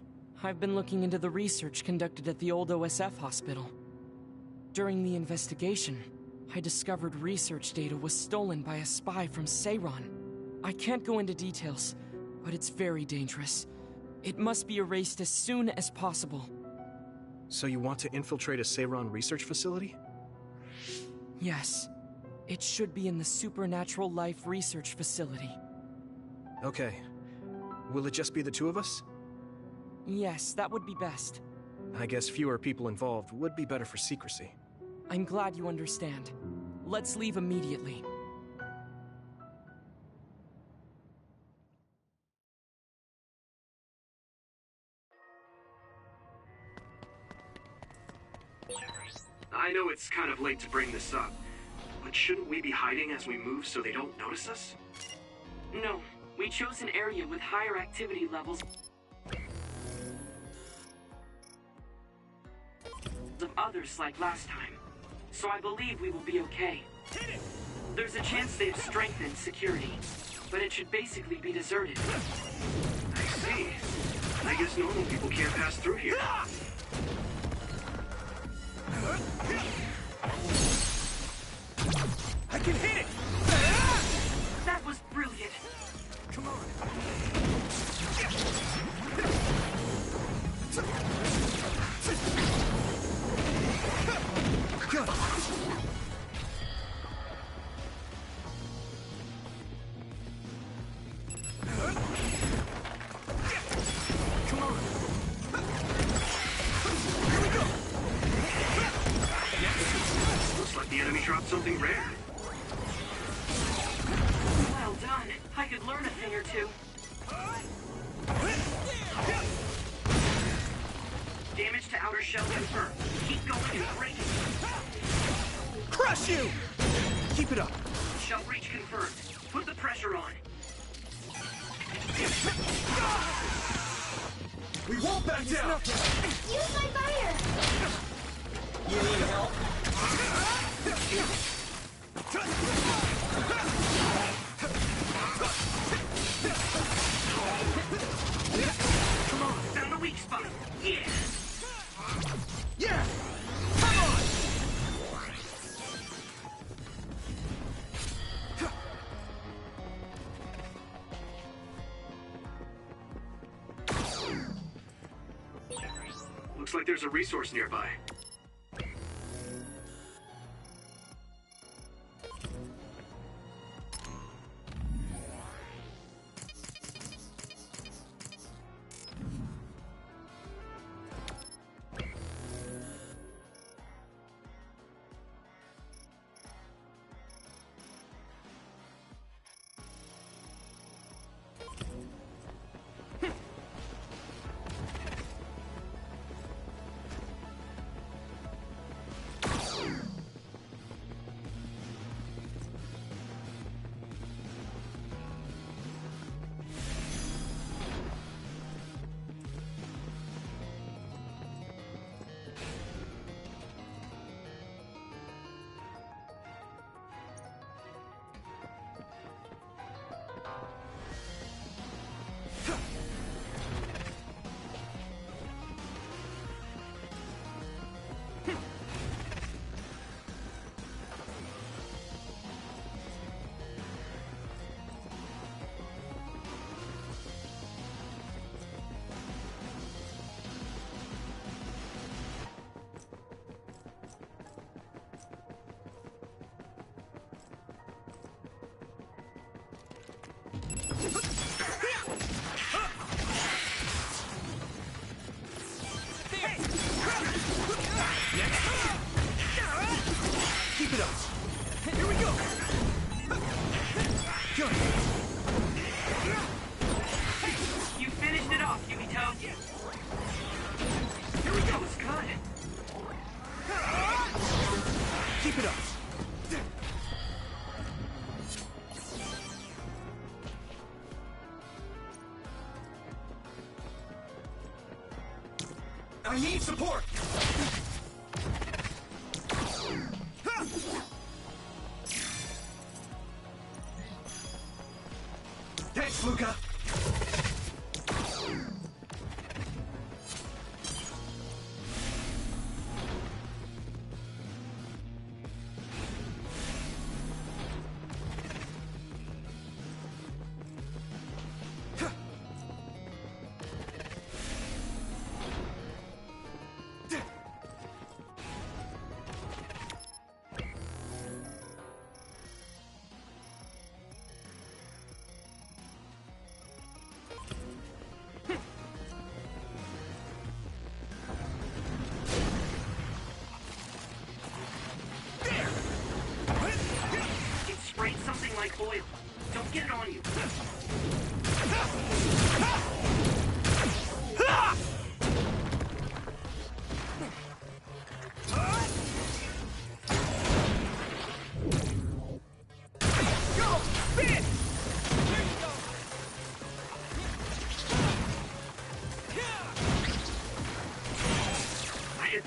I've been looking into the research conducted at the old OSF hospital. During the investigation, I discovered research data was stolen by a spy from Seiron. I can't go into details, but it's very dangerous. It must be erased as soon as possible. So you want to infiltrate a Seiron research facility? Yes. It should be in the Supernatural Life Research Facility. Okay. Will it just be the two of us? Yes, that would be best. I guess fewer people involved would be better for secrecy. I'm glad you understand. Let's leave immediately. I know it's kind of late to bring this up, but shouldn't we be hiding as we move so they don't notice us? No, we chose an area with higher activity levels of others like last time, so I believe we will be okay. There's a chance they've strengthened security, but it should basically be deserted. I see. I guess normal people can't pass through here. I can hit it! That was brilliant. Come on. Good. Come on. Here we go. Looks like the enemy dropped something rare. Well done. I could learn a thing or two. Damage to outer shell confirmed. Keep going and break it. Crush you! Keep it up. Shell breach confirmed. Put the pressure on. We won't back down! Use my fire! You need help? Come on, found the weak spot. Yeah. Yeah! Come on! Looks like there's a resource nearby. Keep it up. Here we go. Good. You finished it off, Yumito. Here we go. It's good. Keep it up. I need support. Thanks, Luca. like oil. Don't get it on you.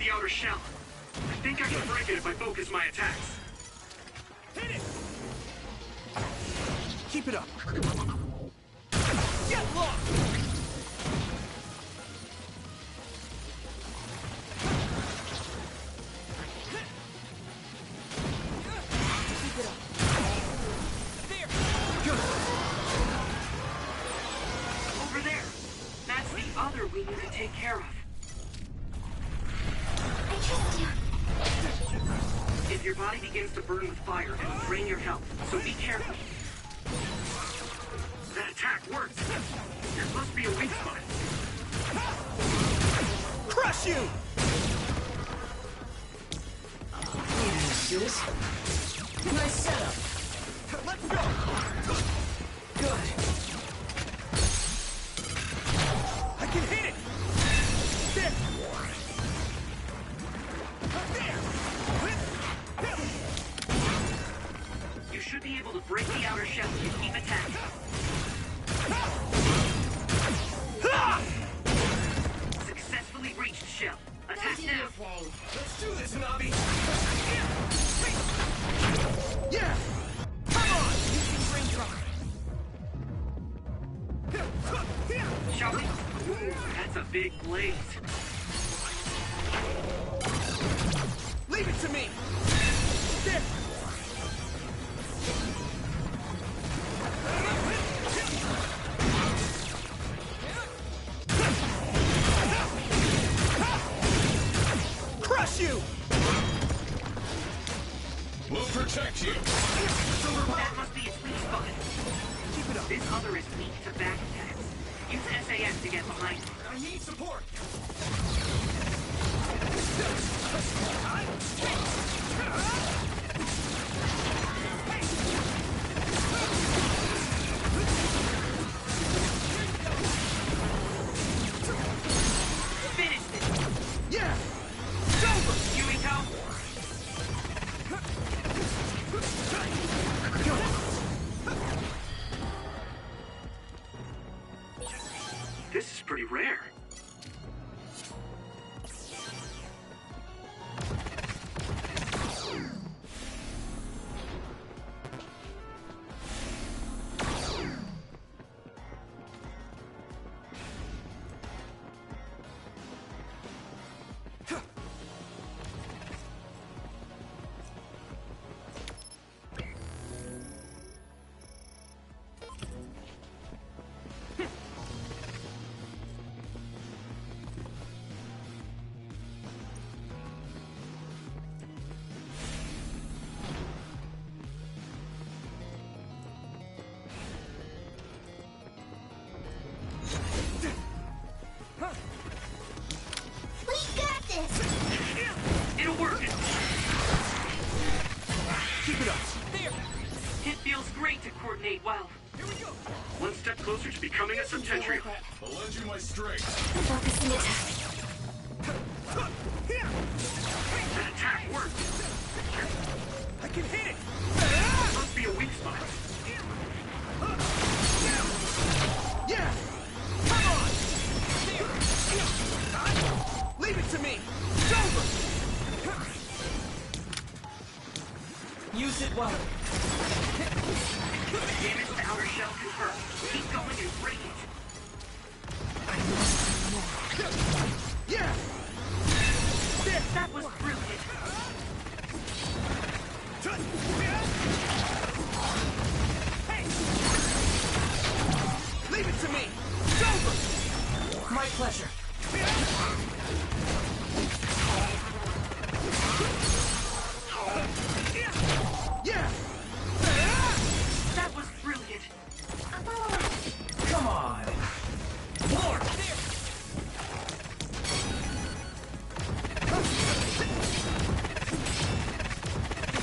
the outer shell. I think I can break it if I focus my attacks. Hit it! Keep it up. Get lost! Keep it up. There! Good! Over there! That's the other we need to take care of. I trust you. If your body begins to burn with fire, it'll drain your health, so be careful. That attack worked! There must be a weak spot. Crush you! Sis. Nice setup. Let's go! Good. I can hit it! There! You should be able to break the outer shell if you keep attacking. Successfully reached shell. Attack now. Let's do this, Nabi! Yeah! Come on! Using raindrop! Shall we? Ooh, that's a big blaze. Leave it to me! There! Crush you! We'll protect you. That must be its weak spot. Keep it up. This other is weak to back attacks. Use SAS to get behind it. I need support! Finish it! Yeah! It's over! Yuito! This is pretty rare. We got this! It'll work! Keep it up! There! It feels great to coordinate well. Here we go! One step closer to becoming a subtentrial. I'll lend you my strength. Focusing attack. That attack worked. I can hit it! Must be a weak spot. Yeah! Come on! Leave it to me! It's over! Use it well. Damage to outer shell confirmed. Keep going and break it. Yeah! There! That was brilliant. Hey! Leave it to me! It's over! My pleasure. Yeah! That was brilliant. Come on. Lord!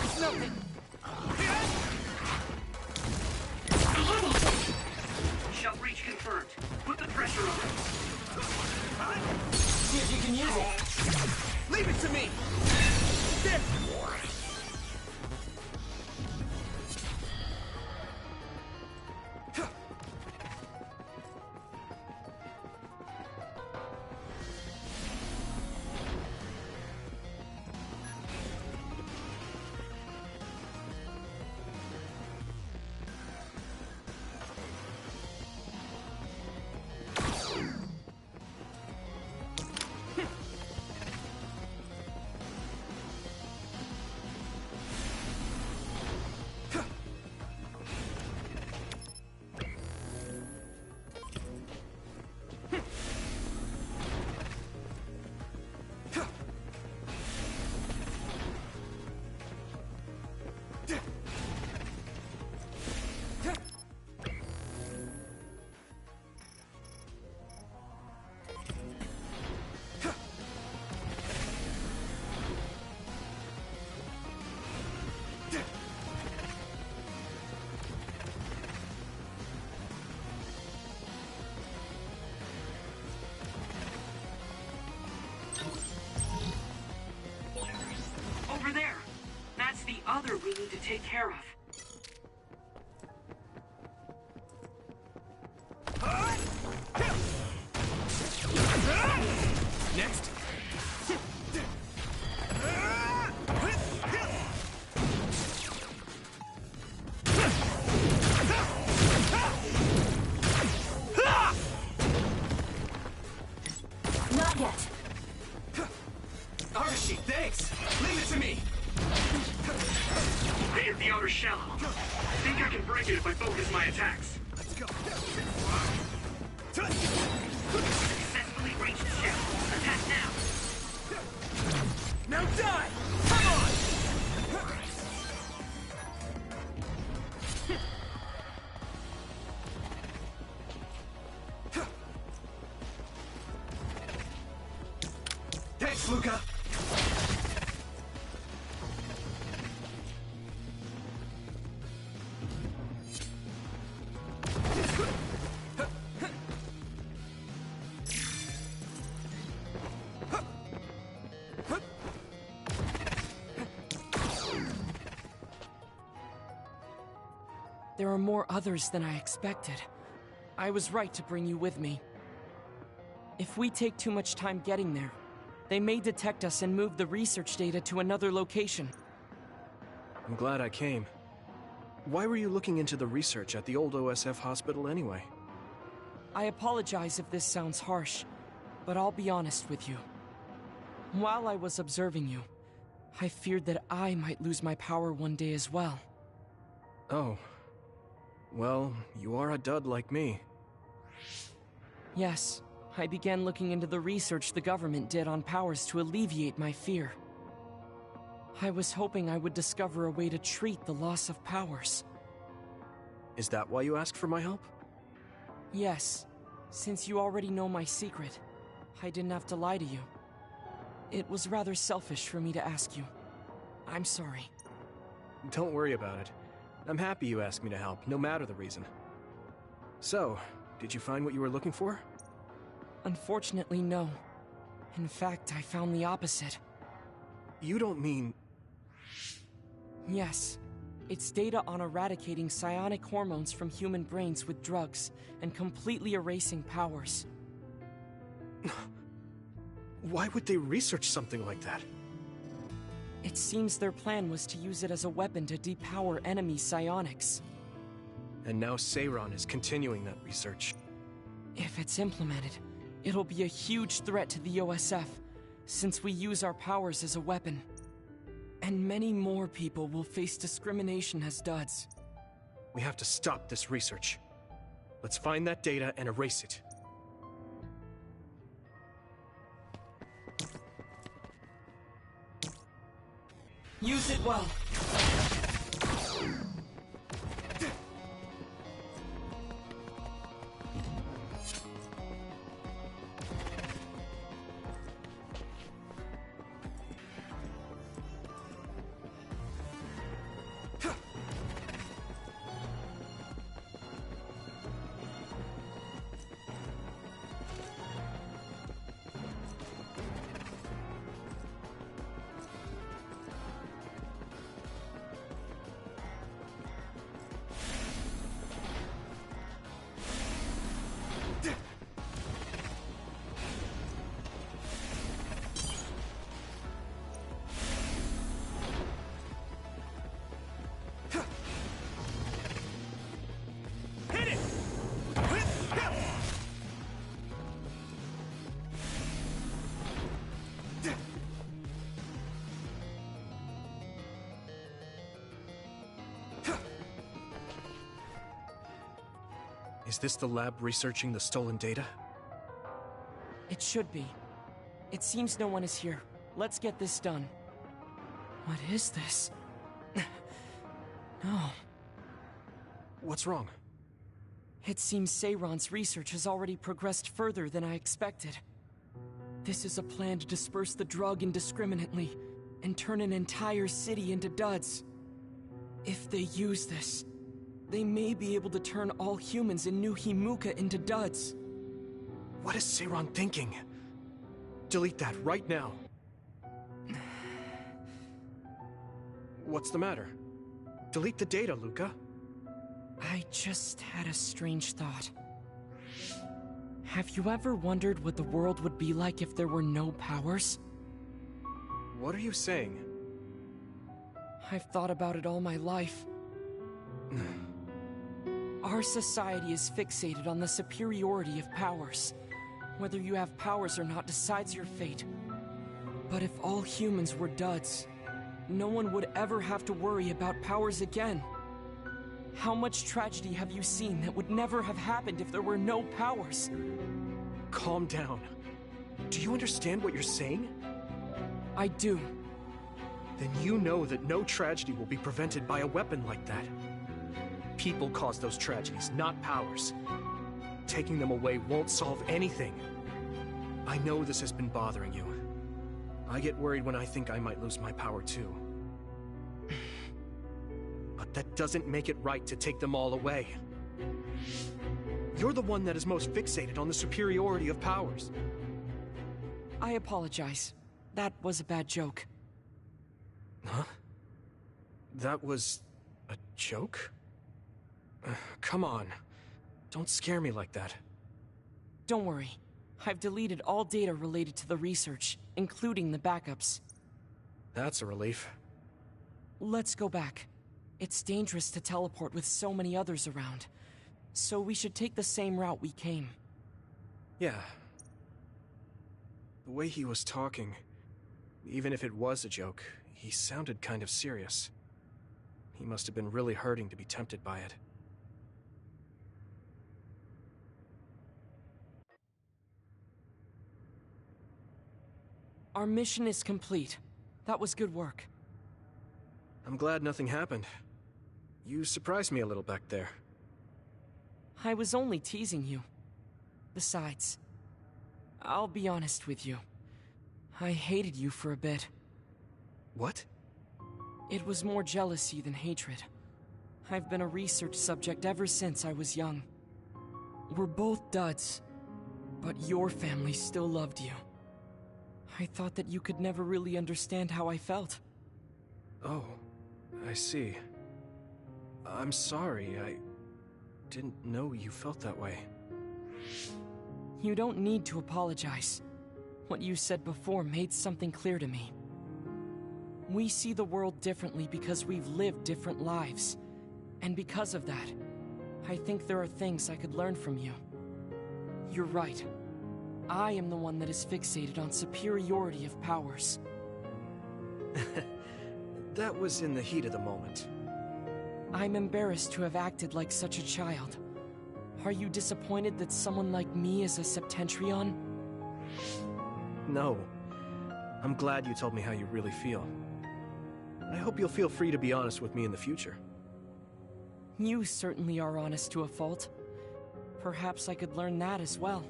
It's nothing! Shell breach confirmed. Put the pressure on. See if you can use it. Leave it to me! There! take care of. Next. Not yet. Arashi, thanks. Leave it to me. They hit the outer shell. I think I can break it if I focus my attacks. Let's go. Successfully reached shell. Attack now. Now die! Come on! Thanks, Luca. There are more others than I expected. I was right to bring you with me. If we take too much time getting there, they may detect us and move the research data to another location. I'm glad I came. Why were you looking into the research at the old OSF hospital anyway? I apologize if this sounds harsh, but I'll be honest with you. While I was observing you, I feared that I might lose my power one day as well. Oh. Well, you are a dud like me. Yes, I began looking into the research the government did on powers to alleviate my fear. I was hoping I would discover a way to treat the loss of powers. Is that why you asked for my help? Yes, since you already know my secret, I didn't have to lie to you. It was rather selfish for me to ask you. I'm sorry. Don't worry about it. I'm happy you asked me to help, no matter the reason. So, did you find what you were looking for? Unfortunately, no. In fact, I found the opposite. You don't mean... Yes. It's data on eradicating psionic hormones from human brains with drugs, and completely erasing powers. Why would they research something like that? It seems their plan was to use it as a weapon to depower enemy psionics. And now Seiron is continuing that research. If it's implemented, it'll be a huge threat to the OSF, since we use our powers as a weapon. And many more people will face discrimination as duds. We have to stop this research. Let's find that data and erase it. Use it well. Is this the lab researching the stolen data? It should be. It seems no one is here. Let's get this done. What is this? No. What's wrong? It seems Seiron's research has already progressed further than I expected. This is a plan to disperse the drug indiscriminately and turn an entire city into duds. If they use this, they may be able to turn all humans in New Himuka into duds. What is Seiron thinking? Delete that right now. What's the matter? Delete the data, Luca. I just had a strange thought. Have you ever wondered what the world would be like if there were no powers? What are you saying? I've thought about it all my life. Our society is fixated on the superiority of powers. Whether you have powers or not decides your fate. But if all humans were duds, no one would ever have to worry about powers again. How much tragedy have you seen that would never have happened if there were no powers? Calm down. Do you understand what you're saying? I do. Then you know that no tragedy will be prevented by a weapon like that. People cause those tragedies, not powers. Taking them away won't solve anything. I know this has been bothering you. I get worried when I think I might lose my power too. But that doesn't make it right to take them all away. You're the one that is most fixated on the superiority of powers. I apologize. That was a bad joke. Huh? That was a joke? Come on. Don't scare me like that. Don't worry. I've deleted all data related to the research, including the backups. That's a relief. Let's go back. It's dangerous to teleport with so many others around. So we should take the same route we came. Yeah. The way he was talking, even if it was a joke, he sounded kind of serious. He must have been really hurting to be tempted by it. Our mission is complete. That was good work. I'm glad nothing happened. You surprised me a little back there. I was only teasing you. Besides, I'll be honest with you. I hated you for a bit. What? It was more jealousy than hatred. I've been a research subject ever since I was young. We're both duds, but your family still loved you. I thought that you could never really understand how I felt. Oh, I see. I'm sorry, I didn't know you felt that way. You don't need to apologize. What you said before made something clear to me. We see the world differently because we've lived different lives. And because of that, I think there are things I could learn from you. You're right. I am the one that is fixated on superiority of powers. That was in the heat of the moment. I'm embarrassed to have acted like such a child. Are you disappointed that someone like me is a Septentrion? No. I'm glad you told me how you really feel. I hope you'll feel free to be honest with me in the future. You certainly are honest to a fault. Perhaps I could learn that as well.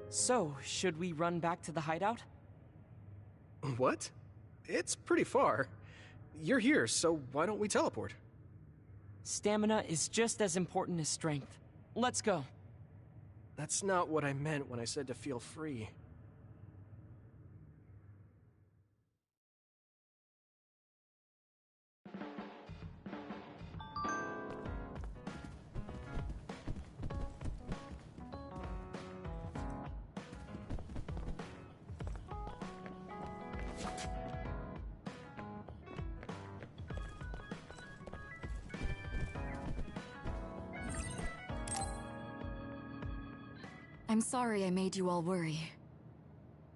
So, should we run back to the hideout? What? It's pretty far. You're here, so why don't we teleport? Stamina is just as important as strength. Let's go. That's not what I meant when I said to feel free. I'm sorry I made you all worry.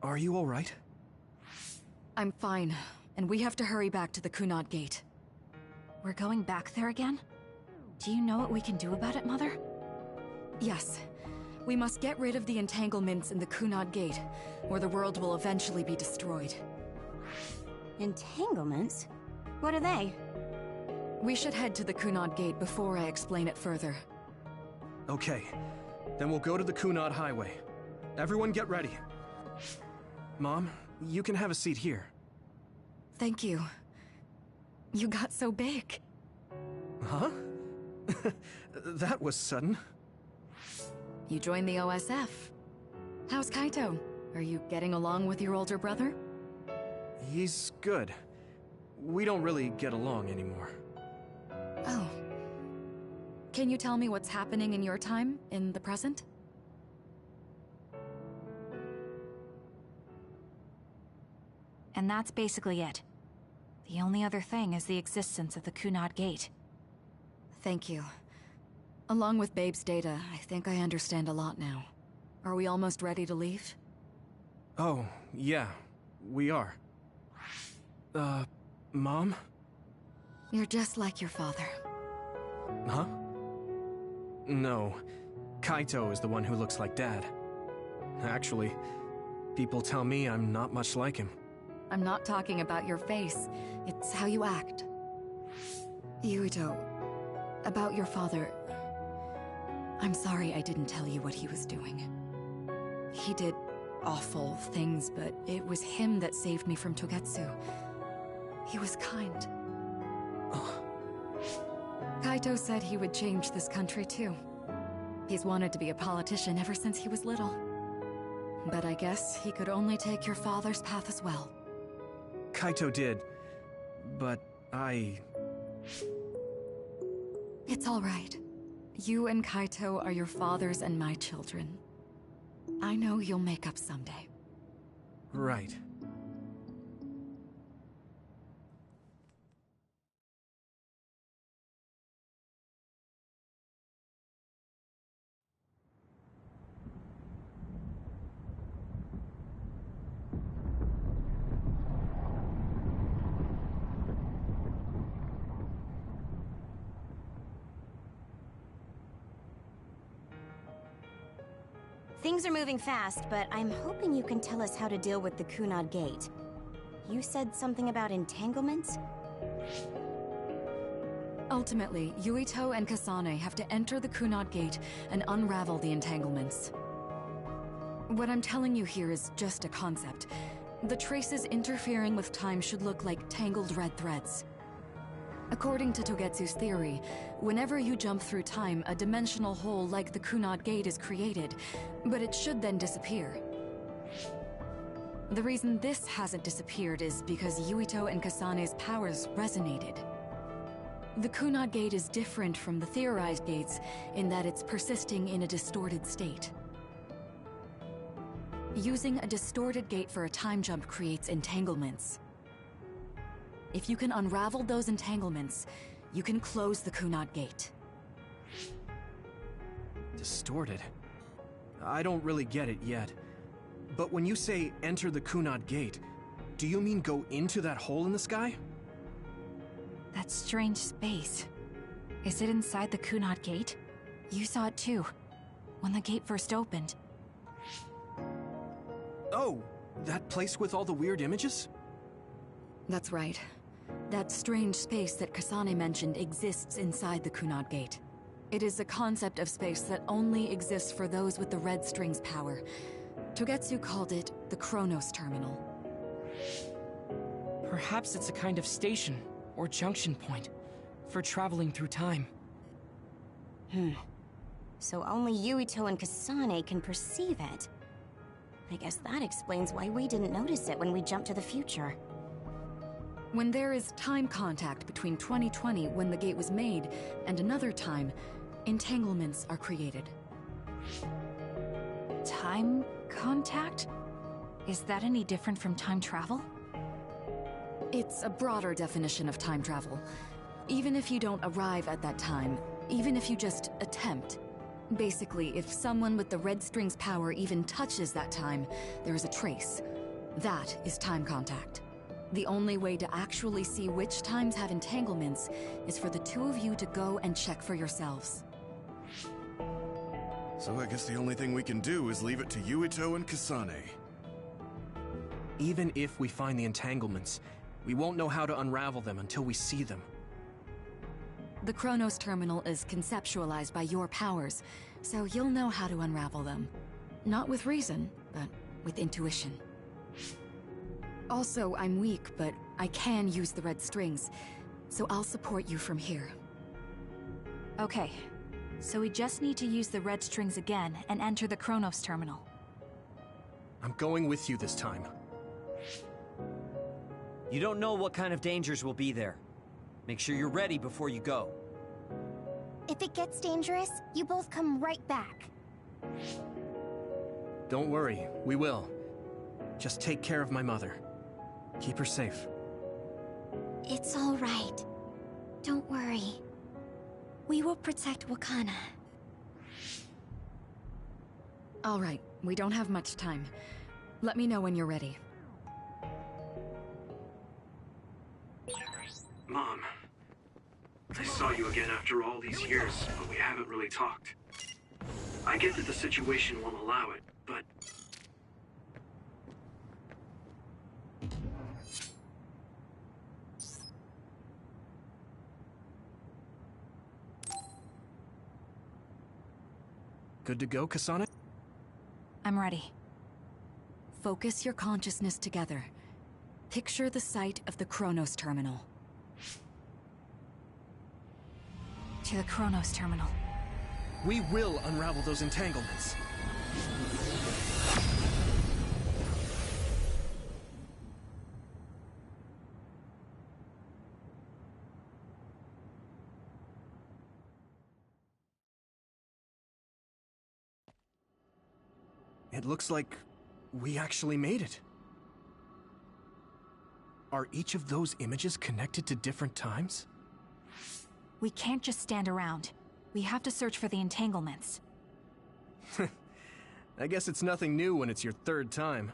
Are you all right? I'm fine, and we have to hurry back to the Kunad Gate. We're going back there again? Do you know what we can do about it, Mother? Yes. We must get rid of the entanglements in the Kunad Gate, or the world will eventually be destroyed. Entanglements? What are they? We should head to the Kunad Gate before I explain it further. Okay. Then we'll go to the Kunad Highway. Everyone get ready. Mom, you can have a seat here. Thank you. You got so big. Huh? That was sudden. You joined the OSF. How's Kaito? Are you getting along with your older brother? He's good. We don't really get along anymore. Can you tell me what's happening in your time, in the present? And that's basically it. The only other thing is the existence of the Kunad Gate. Thank you. Along with Babe's data, I think I understand a lot now. Are we almost ready to leave? Oh, yeah, we are. Mom? You're just like your father. Huh? No, Kaito is the one who looks like Dad. Actually, people tell me I'm not much like him. I'm not talking about your face. It's how you act. Yuito, about your father... I'm sorry I didn't tell you what he was doing. He did awful things, but it was him that saved me from Togetsu. He was kind. Kaito said he would change this country too. He's wanted to be a politician ever since he was little. But I guess he could only take your father's path as well. Kaito did, but It's all right. You and Kaito are your father's and my children. I know you'll make up someday. Right. Things are moving fast, but I'm hoping you can tell us how to deal with the Kunad Gate. You said something about entanglements? Ultimately, Yuito and Kasane have to enter the Kunad Gate and unravel the entanglements. What I'm telling you here is just a concept. The traces interfering with time should look like tangled red threads. According to Togetsu's theory, whenever you jump through time, a dimensional hole like the Kunad Gate is created, but it should then disappear. The reason this hasn't disappeared is because Yuito and Kasane's powers resonated. The Kunad Gate is different from the theorized gates in that it's persisting in a distorted state. Using a distorted gate for a time jump creates entanglements. If you can unravel those entanglements, you can close the Kunad Gate. Distorted? I don't really get it yet. But when you say enter the Kunad Gate, do you mean go into that hole in the sky? That strange space. Is it inside the Kunad Gate? You saw it too, when the gate first opened. Oh, that place with all the weird images? That's right. That strange space that Kasane mentioned exists inside the Kunad Gate. It is a concept of space that only exists for those with the red string's power. Togetsu called it the Chronos Terminal. Perhaps it's a kind of station, or junction point, for traveling through time. So only Yuito and Kasane can perceive it. I guess that explains why we didn't notice it when we jumped to the future. When there is time contact between 2020, when the gate was made, and another time, entanglements are created. Time contact? Is that any different from time travel? It's a broader definition of time travel. Even if you don't arrive at that time, even if you just attempt. Basically, if someone with the red string's power even touches that time, there is a trace. That is time contact. The only way to actually see which times have entanglements is for the two of you to go and check for yourselves. So I guess the only thing we can do is leave it to Yuito and Kasane. Even if we find the entanglements, we won't know how to unravel them until we see them. The Chronos Terminal is conceptualized by your powers, so you'll know how to unravel them. Not with reason, but with intuition. Also, I'm weak, but I can use the red strings, so I'll support you from here. Okay, so we just need to use the red strings again and enter the Chronos Terminal. I'm going with you this time. You don't know what kind of dangers will be there. Make sure you're ready before you go. If it gets dangerous, you both come right back. Don't worry, we will. Just take care of my mother. Keep her safe. It's all right. Don't worry. We will protect Wakana. All right, we don't have much time. Let me know when you're ready. Mom, I saw you again after all these years, but we haven't really talked. I get that the situation won't allow it, but... Good to go, Kasane? I'm ready. Focus your consciousness together. Picture the site of the Chronos Terminal. To the Chronos Terminal. We will unravel those entanglements. It looks like we actually made it. Are each of those images connected to different times? We can't just stand around. We have to search for the entanglements. I guess it's nothing new when it's your third time.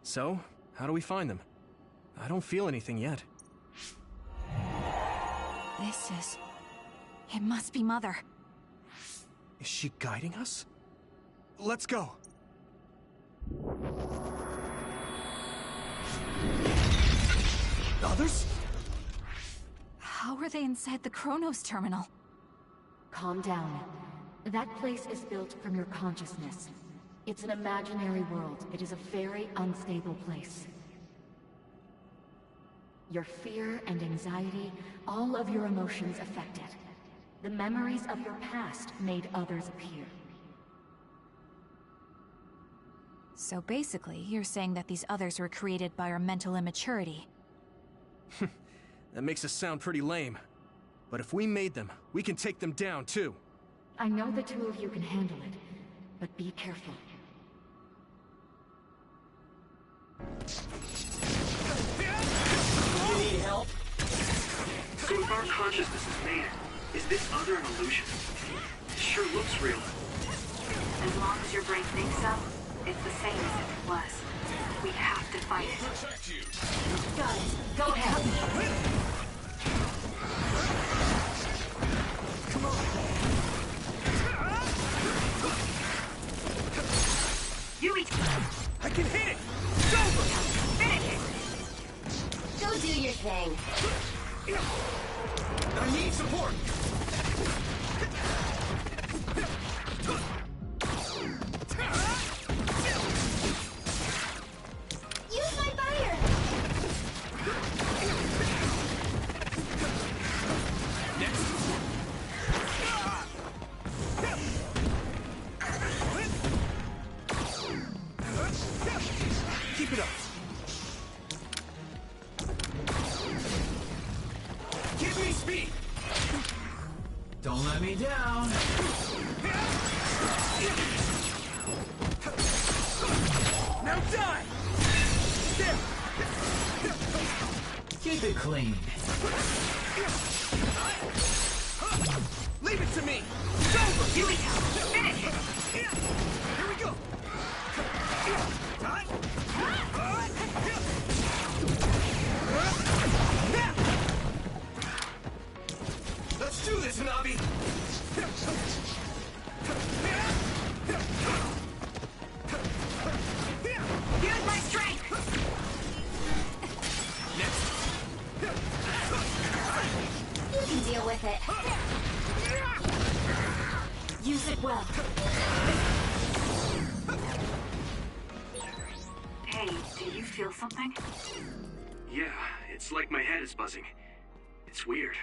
So, how do we find them? I don't feel anything yet. This is... It must be Mother. Is she guiding us? Let's go! Others? How are they inside the Chronos Terminal? Calm down. That place is built from your consciousness. It's an imaginary world. It is a very unstable place. Your fear and anxiety, all of your emotions affected. The memories of your past made others appear. So basically, you're saying that these others were created by our mental immaturity. That makes us sound pretty lame. But if we made them, we can take them down, too. I know the two of you can handle it, but be careful. You need help? So if our consciousness is made, is this other an illusion? It sure looks real. As long as your brain thinks so, it's the same as if it was. We have to fight it. Protect you. Guys, go ahead. Come on. Yui! I can hit it! It's over! Finish it! Go do your thing. I need support! Use my fire! Next! Keep it up. Give me speed! Don't let me down. Now die! There! Keep it clean. Leave it to me! It's over! Yui, finish it! Here we go! Time! Now! Let's do this, Hanabi! Use my strength! You can deal with it. Use it well. Hey, do you feel something? Yeah, it's like my head is buzzing. It's weird.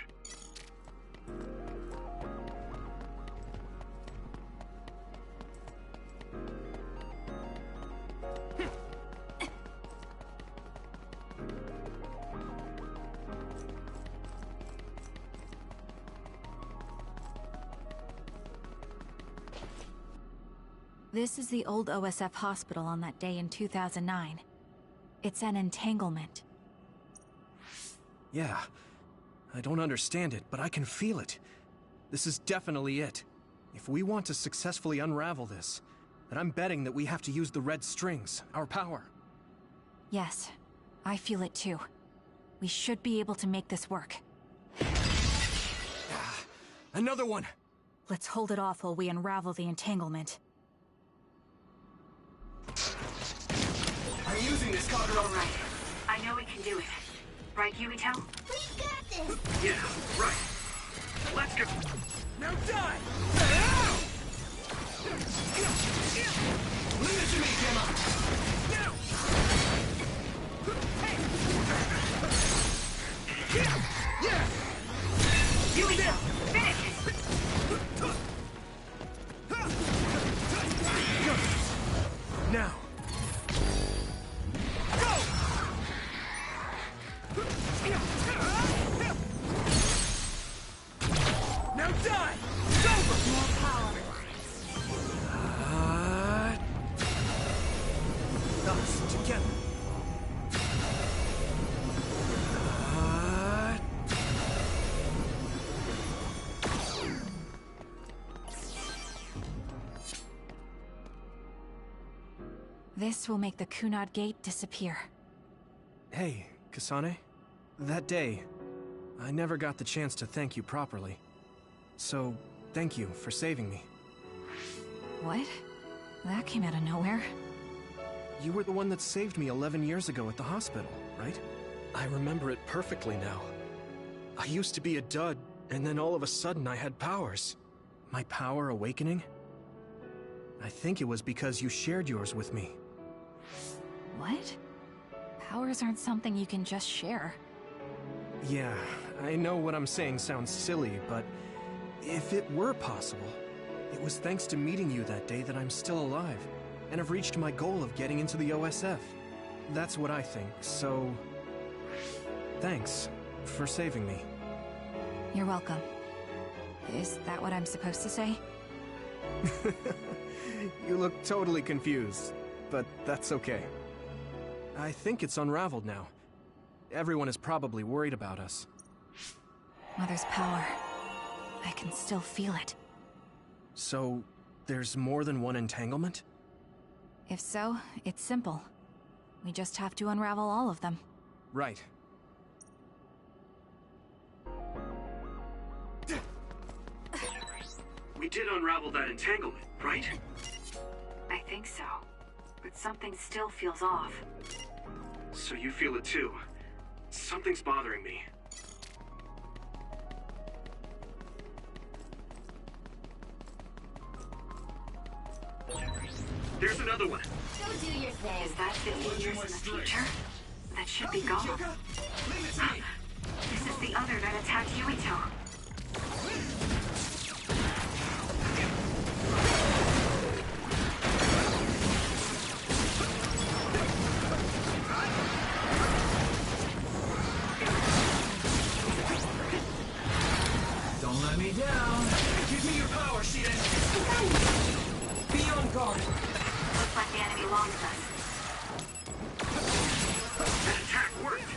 This is the old OSF hospital on that day in 2009. It's an entanglement. Yeah. I don't understand it, but I can feel it. This is definitely it. If we want to successfully unravel this, then I'm betting that we have to use the red strings, our power. Yes, I feel it too. We should be able to make this work. Another one! Let's hold it off while we unravel the entanglement. I'm using this counter. All right. I know we can do it. Right, Yuito? We got this! Yeah, right. Let's go. Now die! Leave it to me, Gemma! Now! Yeah! Yuito, finish it! Now! Go! Now die! It's over! More power. Us together. This will make the Kunad Gate disappear. Hey, Kasane. That day, I never got the chance to thank you properly. So, thank you for saving me. What? That came out of nowhere. You were the one that saved me 11 years ago at the hospital, right? I remember it perfectly now. I used to be a dud, and then all of a sudden I had powers. My power awakening? I think it was because you shared yours with me. What? Powers aren't something you can just share. Yeah, I know what I'm saying sounds silly, but if it were possible, it was thanks to meeting you that day that I'm still alive, and have reached my goal of getting into the OSF. That's what I think, so... thanks for saving me. You're welcome. Is that what I'm supposed to say? You look totally confused, but that's okay. I think it's unraveled now. Everyone is probably worried about us. Mother's power. I can still feel it. So, there's more than one entanglement? If so, it's simple. We just have to unravel all of them. Right. We did unravel that entanglement, right? I think so. But something still feels off. So you feel it too. Something's bothering me. There's another one. Go do your thing. Is that 15 years in the future? That should be gone. This is the other that attacked Yuito. Don't let me down. Give me your power, Shiden. Be on guard. Looks like the enemy lost us. That attack worked.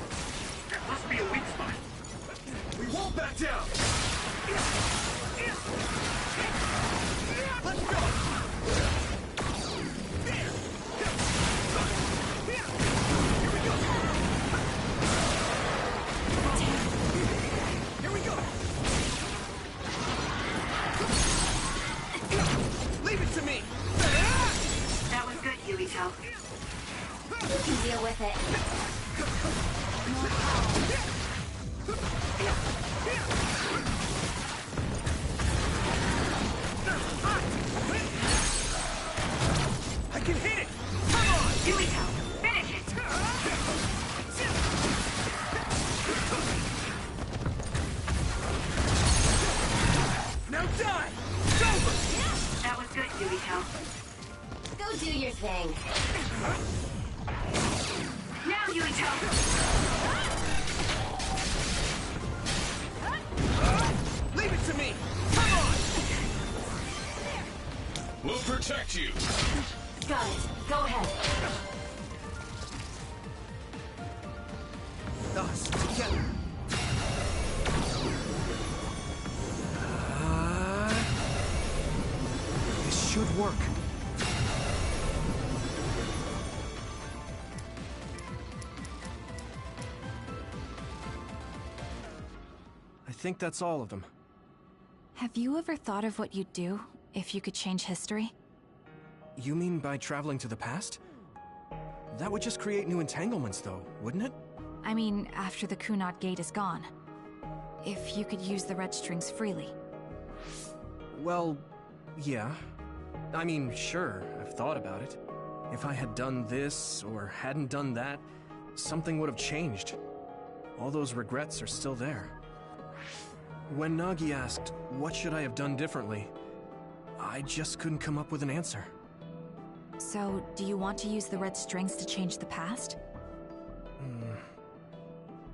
That must be a weak spot. We won't back down. Let's go. Here we go. Leave it to me. That was good, Yuito. You can deal with it. More I can hit it. Come on, Yuito, finish it. Now die. It's over. That was good, Yuito. Go do your thing. Now, Yuito. Leave it to me. Come on. We'll protect you. work. I think that's all of them. Have you ever thought of what you'd do if you could change history? You mean by traveling to the past? That would just create new entanglements, though, wouldn't it? I mean, after the Kunad Gate is gone. If you could use the red strings freely. Well, yeah. I mean, sure, I've thought about it. If I had done this, or hadn't done that, something would have changed. All those regrets are still there. When Nagi asked, what should I have done differently, I just couldn't come up with an answer. So, do you want to use the red strings to change the past?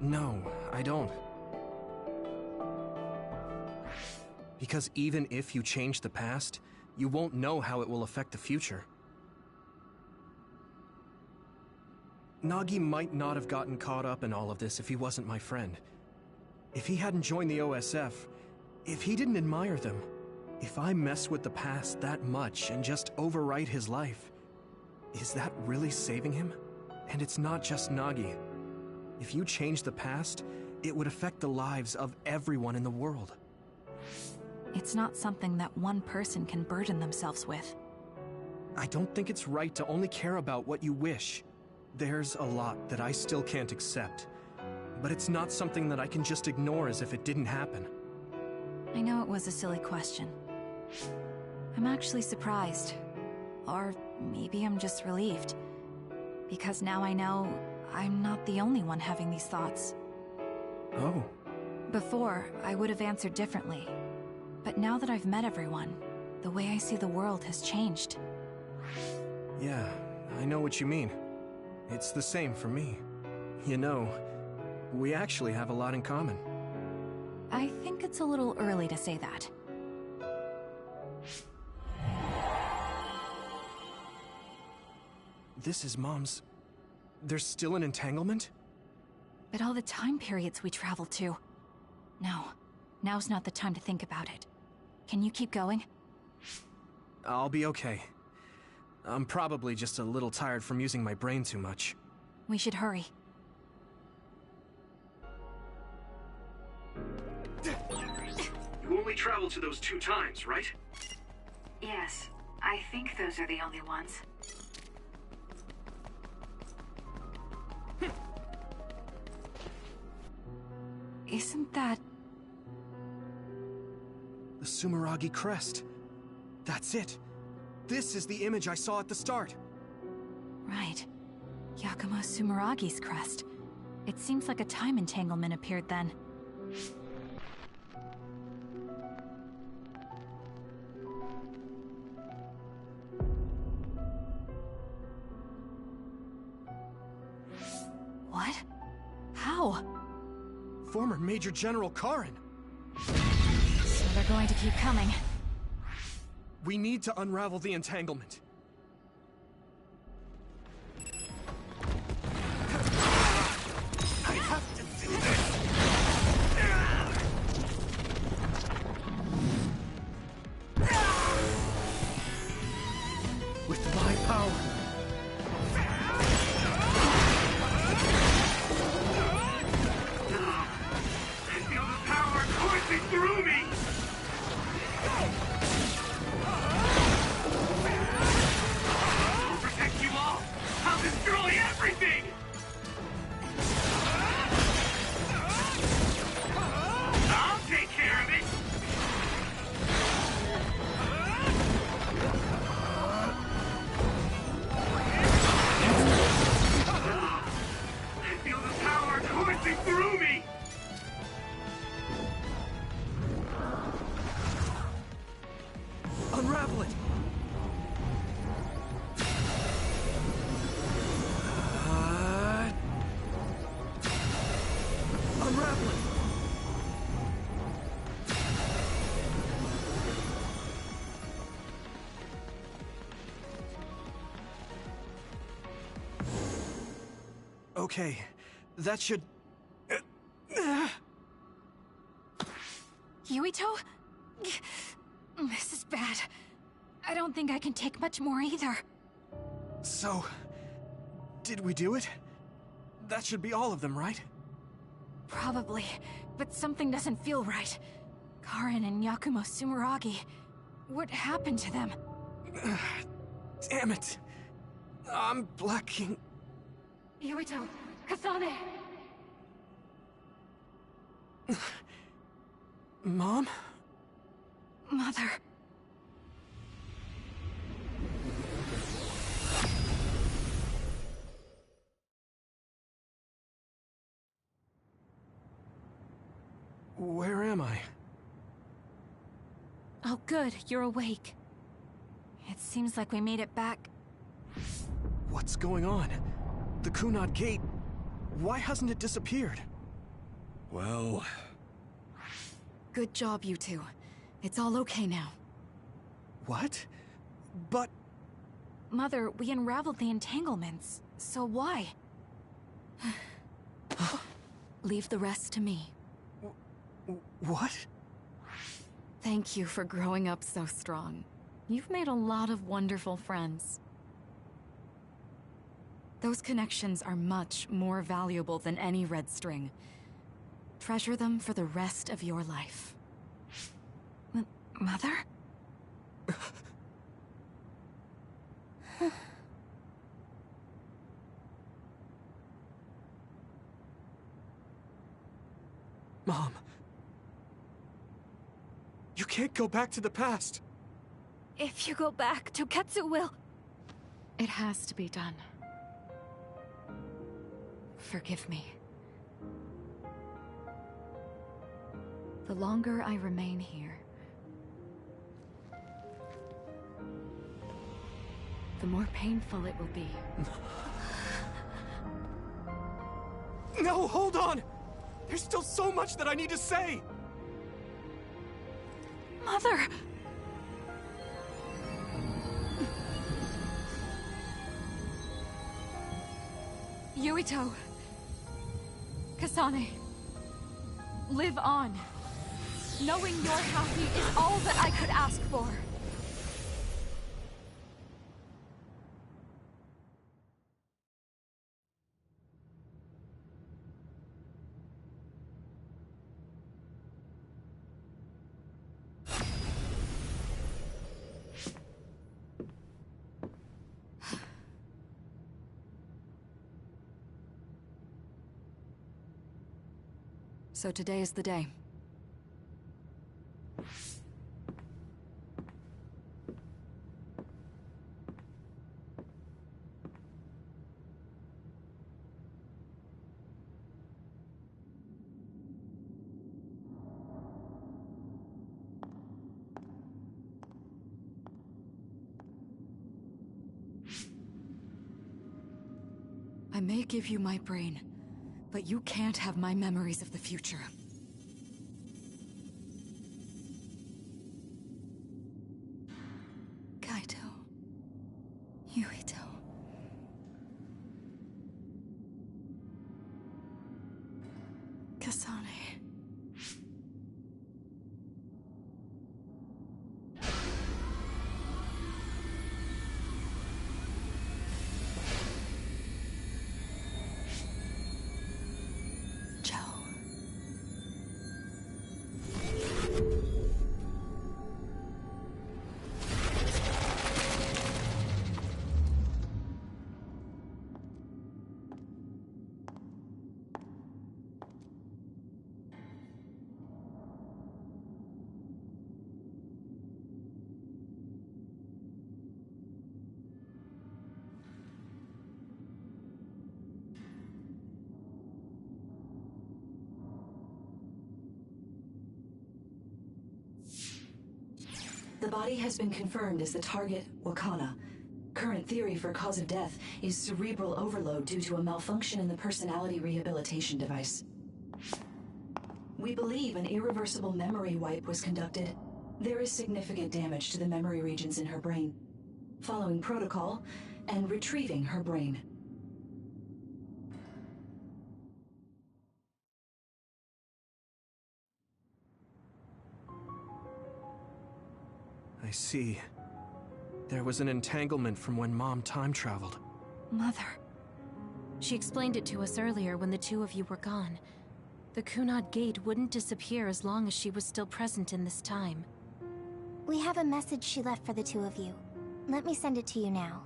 No, I don't. Because even if you change the past, you won't know how it will affect the future. Nagi might not have gotten caught up in all of this if he wasn't my friend. If he hadn't joined the OSF, if he didn't admire them, if I mess with the past that much and just overwrite his life, is that really saving him? And it's not just Nagi. If you change the past, it would affect the lives of everyone in the world. It's not something that one person can burden themselves with. I don't think it's right to only care about what you wish. There's a lot that I still can't accept. But it's not something that I can just ignore as if it didn't happen. I know it was a silly question. I'm actually surprised. Or maybe I'm just relieved. Because now I know I'm not the only one having these thoughts. Oh. Before, I would have answered differently. But now that I've met everyone, the way I see the world has changed. Yeah, I know what you mean. It's the same for me. You know, we actually have a lot in common. I think it's a little early to say that. This is Mom's... There's still an entanglement? But all the time periods we traveled to. No, now's not the time to think about it. Can you keep going? I'll be okay. I'm probably just a little tired from using my brain too much. We should hurry. You only traveled to those 2 times, right? Yes, I think those are the only ones. Isn't that... The Sumeragi crest. That's it. This is the image I saw at the start. Right. Yakumo Sumeragi's crest. It seems like a time entanglement appeared then. What? How? Former Major General Karin. So they're going to keep coming. We need to unravel the entanglement. I have to do this! With my power. I feel the power coursing through me! I'll protect you all! I'll destroy everything! I'll take care of it! I feel the power coursing through me! Unravel it! Unravel it! Okay, that should... Yuito? This is bad. I don't think I can take much more either. So, did we do it? That should be all of them, right? Probably, but something doesn't feel right. Karin and Yakumo Sumeragi. What happened to them? Damn it. I'm blacking. Yuito, Kasane! Mom? Mother. Where am I? Oh good, you're awake. It seems like we made it back. What's going on? The Kunad Gate... Why hasn't it disappeared? Well... Good job, you two. It's all okay now. What? But... Mother, we unraveled the entanglements, so why? Leave the rest to me. What? Thank you for growing up so strong. You've made a lot of wonderful friends. Those connections are much more valuable than any red string. Treasure them for the rest of your life. Mother? Mom. You can't go back to the past. If you go back, Toketsu will... It has to be done. Forgive me. The longer I remain here, the more painful it will be. No, hold on! There's still so much that I need to say! Mother! Yuito. Kasane. Live on. Knowing you're happy is all that I could ask for. So today is the day. I may give you my brain, but you can't have my memories of the future. Kaito. Yuito. Kasane. The body has been confirmed as the target, Wakana. Current theory for cause of death is cerebral overload due to a malfunction in the personality rehabilitation device. We believe an irreversible memory wipe was conducted. There is significant damage to the memory regions in her brain. Following protocol and retrieving her brain. I see. There was an entanglement from when Mom time traveled. Mother. She explained it to us earlier when the two of you were gone. The Kunad Gate wouldn't disappear as long as she was still present in this time. We have a message she left for the two of you. Let me send it to you now.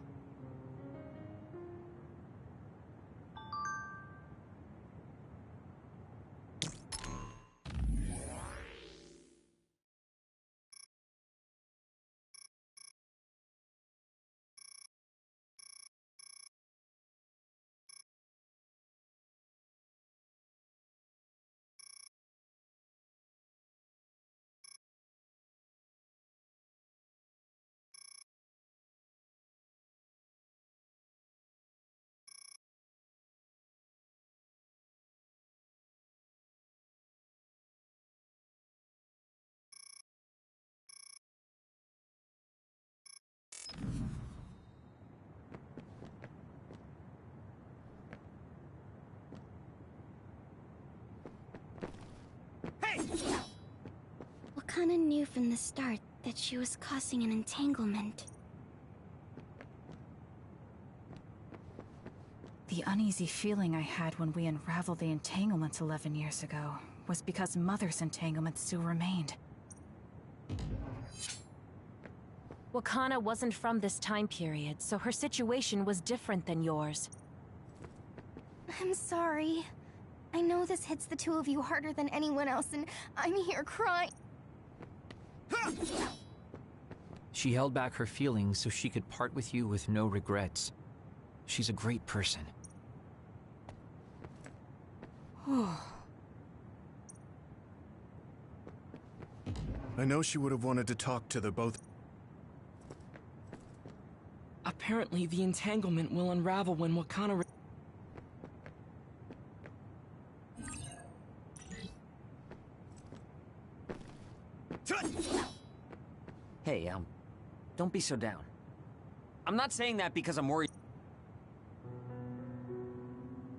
Wakana knew from the start that she was causing an entanglement. The uneasy feeling I had when we unraveled the entanglements 11 years ago was because Mother's entanglement still remained. Wakana wasn't from this time period, so her situation was different than yours. I'm sorry. I know this hits the two of you harder than anyone else, and I'm here crying. She held back her feelings so she could part with you with no regrets. She's a great person. I know she would have wanted to talk to the both. Apparently, the entanglement will unravel when Wakana... Hey, don't be so down. I'm not saying that because I'm worried.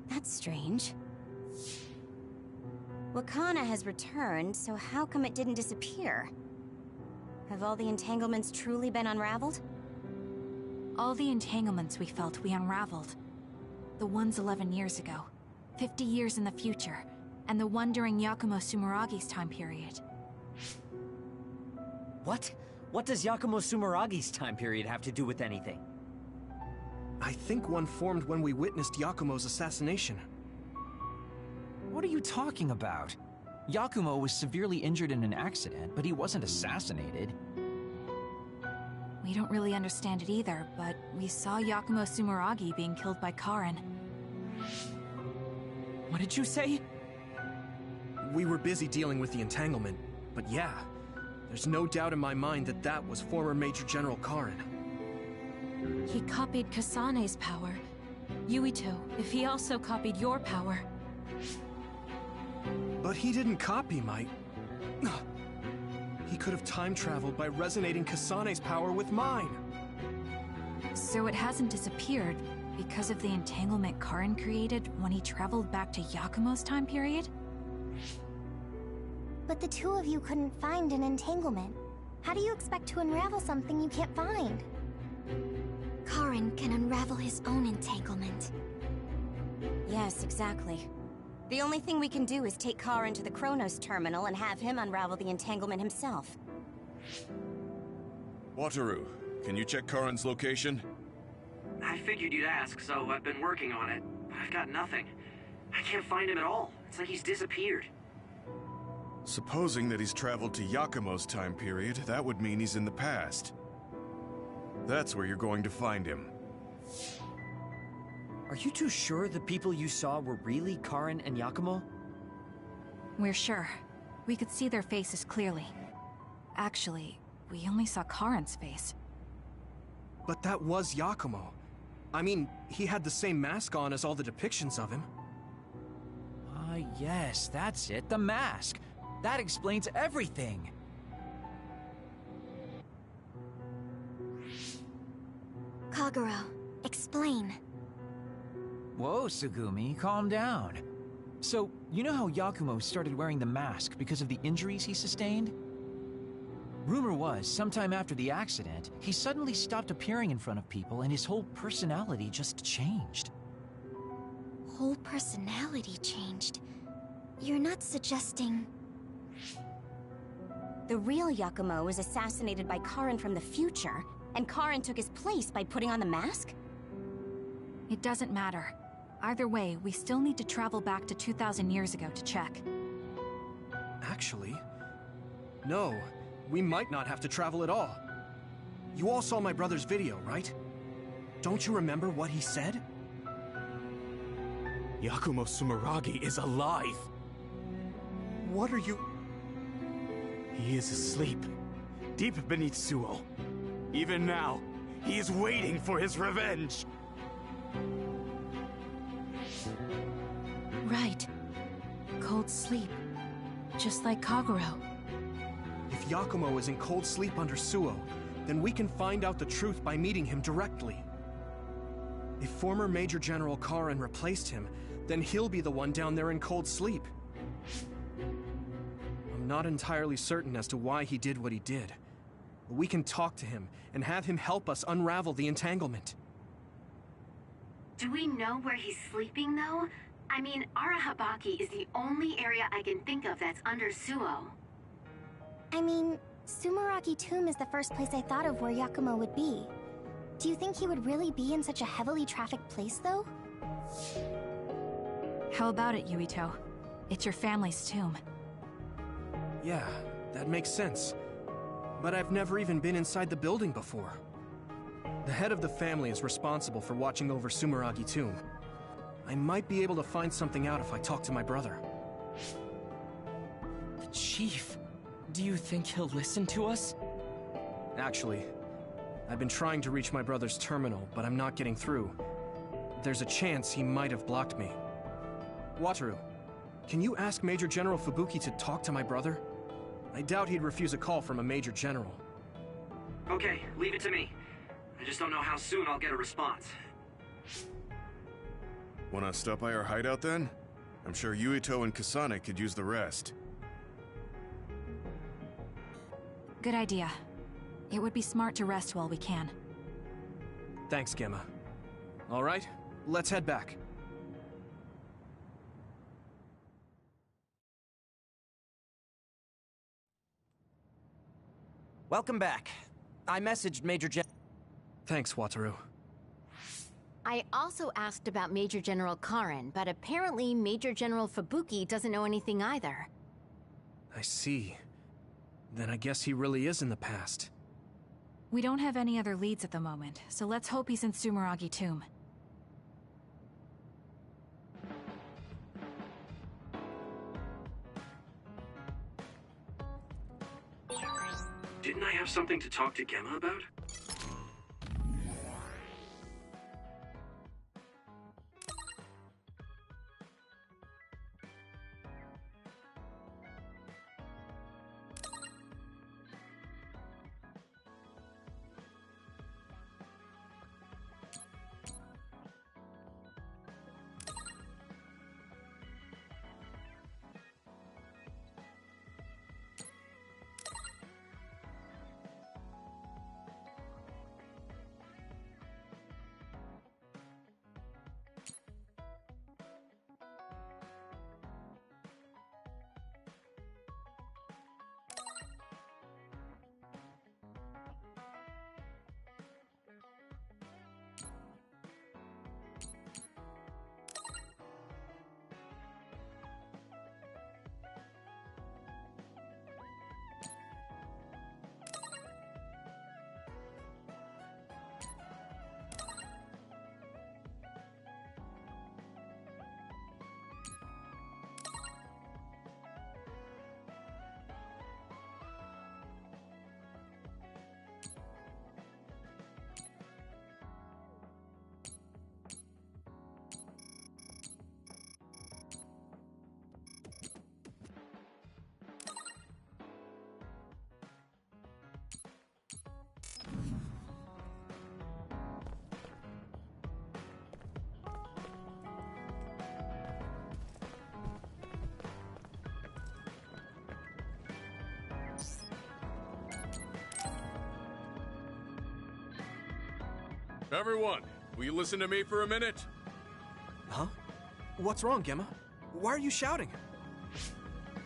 That's strange. Wakana has returned, so how come it didn't disappear? Have all the entanglements truly been unraveled? All the entanglements we felt we unraveled. The ones 11 years ago, 50 years in the future, and the one during Yakumo Sumeragi's time period. What? What does Yakumo Sumeragi's time period have to do with anything? I think one formed when we witnessed Yakumo's assassination. What are you talking about? Yakumo was severely injured in an accident, but he wasn't assassinated. We don't really understand it either, but we saw Yakumo Sumeragi being killed by Karin. What did you say? We were busy dealing with the entanglement, but yeah, there's no doubt in my mind that that was former Major General Karin. He copied Kasane's power. Yuito, if he also copied your power. But he didn't copy my... He could have time-traveled by resonating Kasane's power with mine. So it hasn't disappeared because of the entanglement Karin created when he traveled back to Yakumo's time period? But the two of you couldn't find an entanglement. How do you expect to unravel something you can't find? Karin can unravel his own entanglement. Yes, exactly. The only thing we can do is take Karin to the Chronos terminal and have him unravel the entanglement himself. Wataru, can you check Karin's location? I figured you'd ask, so I've been working on it. I've got nothing. I can't find him at all. It's like he's disappeared. Supposing that he's traveled to Yakumo's time period, that would mean he's in the past. That's where you're going to find him. Are you too sure the people you saw were really Karin and Yakumo? We're sure. We could see their faces clearly. Actually, we only saw Karin's face. But that was Yakumo. I mean, he had the same mask on as all the depictions of him. Ah, yes, that's it, the mask. That explains everything. Kagero, explain. Whoa, Tsugumi, calm down. So, you know how Yakumo started wearing the mask because of the injuries he sustained? Rumor was, sometime after the accident, he suddenly stopped appearing in front of people and his whole personality just changed. Whole personality changed? You're not suggesting... The real Yakumo was assassinated by Karin from the future, and Karin took his place by putting on the mask? It doesn't matter. Either way, we still need to travel back to 2,000 years ago to check. Actually, no. We might not have to travel at all. You all saw my brother's video, right? Don't you remember what he said? Yakumo Sumeragi is alive! What are you... He is asleep, deep beneath Suo. Even now, he is waiting for his revenge! Right. Cold sleep. Just like Kagero. If Yakumo is in cold sleep under Suo, then we can find out the truth by meeting him directly. If former Major General Karin replaced him, then he'll be the one down there in cold sleep. I'm not entirely certain as to why he did what he did. But we can talk to him and have him help us unravel the entanglement. Do we know where he's sleeping, though? I mean, Arahabaki is the only area I can think of that's under Suo. I mean, Sumeragi Tomb is the first place I thought of where Yakumo would be. Do you think he would really be in such a heavily trafficked place, though? How about it, Yuito? It's your family's tomb. Yeah, that makes sense. But I've never even been inside the building before. The head of the family is responsible for watching over Sumeragi Tomb. I might be able to find something out if I talk to my brother. The chief. Do you think he'll listen to us? Actually, I've been trying to reach my brother's terminal, but I'm not getting through. There's a chance he might have blocked me. Wataru, can you ask Major General Fubuki to talk to my brother? I doubt he'd refuse a call from a Major General. Okay, leave it to me. I just don't know how soon I'll get a response. Wanna stop by our hideout then? I'm sure Yuito and Kasane could use the rest. Good idea. It would be smart to rest while we can. Thanks, Gemma. All right, let's head back. Welcome back. I messaged Major Gen... Thanks, Wataru. I also asked about Major General Karin, but apparently Major General Fubuki doesn't know anything either. I see. Then I guess he really is in the past. We don't have any other leads at the moment, so let's hope he's in Sumeragi Tomb. Didn't I have something to talk to Gemma about? Everyone, will you listen to me for a minute? Huh? What's wrong, Gemma? Why are you shouting?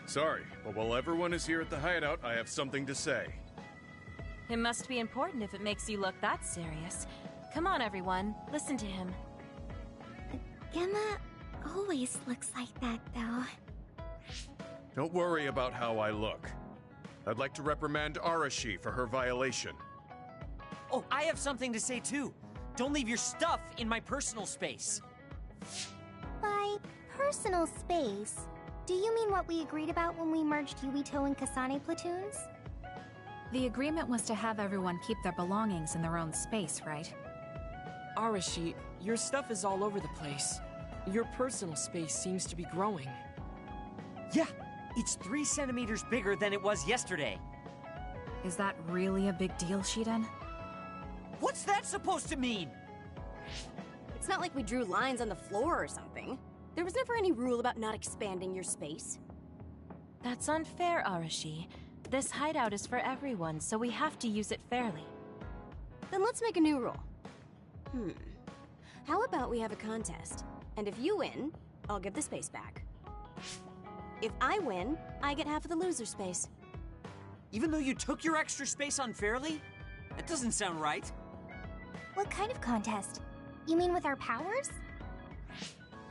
Sorry, but while everyone is here at the hideout, I have something to say. It must be important if it makes you look that serious. Come on, everyone. Listen to him. Gemma always looks like that, though. Don't worry about how I look. I'd like to reprimand Arashi for her violation. Oh, I have something to say too. Don't leave your stuff in my personal space. By personal space, do you mean what we agreed about when we merged Yuito and Kasane platoons? The agreement was to have everyone keep their belongings in their own space, right? Arashi, your stuff is all over the place. Your personal space seems to be growing. Yeah, it's 3 centimeters bigger than it was yesterday. Is that really a big deal, Shiden? What's that supposed to mean? It's not like we drew lines on the floor or something. There was never any rule about not expanding your space. That's unfair, Arashi. This hideout is for everyone, so we have to use it fairly. Then let's make a new rule. How about we have a contest? And if you win, I'll give the space back. If I win, I get half of the loser space. Even though you took your extra space unfairly? That doesn't sound right. What kind of contest? You mean with our powers?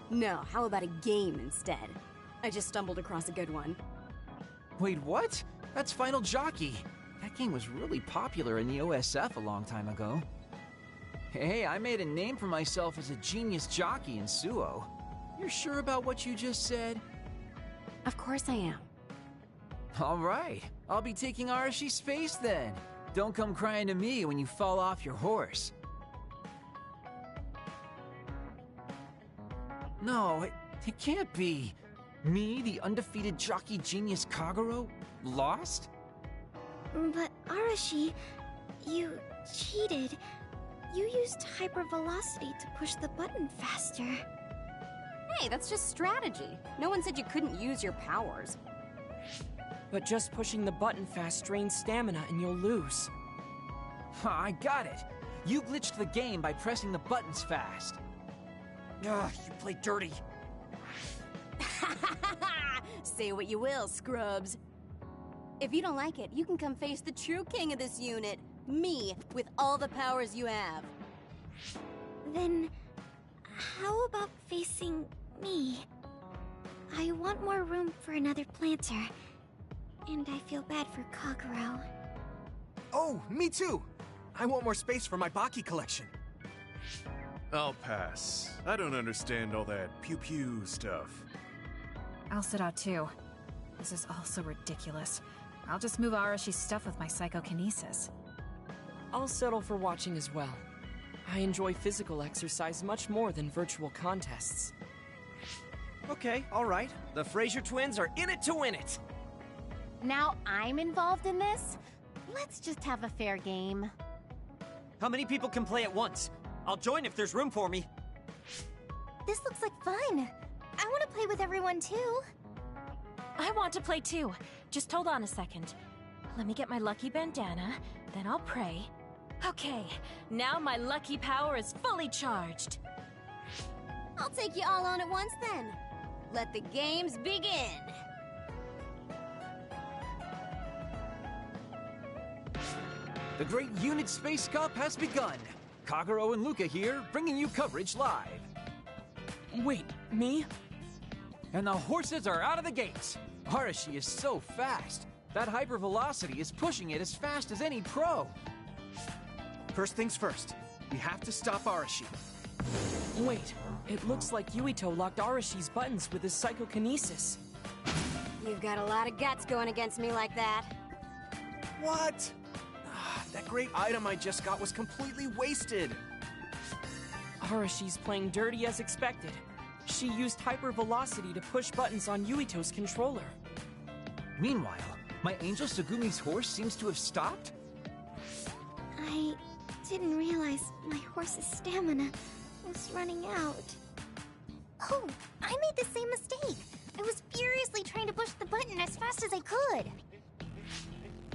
No, how about a game instead? I just stumbled across a good one. Wait, what? That's Final Jockey. That game was really popular in the OSF a long time ago. Hey, I made a name for myself as a genius jockey in Suo. You're sure about what you just said? Of course I am. All right, I'll be taking Arashi's space then. Don't come crying to me when you fall off your horse. No, it can't be. Me, the undefeated jockey genius Kagero, lost? But Arashi, you cheated. You used hypervelocity to push the button faster. Hey, that's just strategy. No one said you couldn't use your powers. But just pushing the button fast drains stamina and you'll lose. I got it. You glitched the game by pressing the buttons fast. Ugh, you play dirty. Say what you will, scrubs. If you don't like it, you can come face the true king of this unit. Me, with all the powers you have. Then, how about facing me? I want more room for another planter. And I feel bad for Kagero. Oh, me too! I want more space for my Baki collection. I'll pass. I don't understand all that pew-pew stuff. I'll sit out too. This is all so ridiculous. I'll just move Arashi's stuff with my psychokinesis. I'll settle for watching as well. I enjoy physical exercise much more than virtual contests. Okay, all right. The Fraser twins are in it to win it. Now I'm involved in this? Let's just have a fair game. How many people can play at once? I'll join if there's room for me. This looks like fun. I want to play with everyone too. I want to play too. Just hold on a second. Let me get my lucky bandana, then I'll pray. Okay, now my lucky power is fully charged. I'll take you all on at once then. Let the games begin. The Great Unit Space Cup has begun. Kagero and Luca here, bringing you coverage live. Wait, me? And the horses are out of the gates. Arashi is so fast. That hypervelocity is pushing it as fast as any pro. First things first, we have to stop Arashi. Wait, it looks like Yuito locked Arashi's buttons with his psychokinesis. You've got a lot of guts going against me like that. What? That great item I just got was completely wasted. Arashi's playing dirty as expected. She used hypervelocity to push buttons on Yuito's controller. Meanwhile, my angel Sugumi's horse seems to have stopped? I didn't realize my horse's stamina was running out. Oh, I made the same mistake. I was furiously trying to push the button as fast as I could.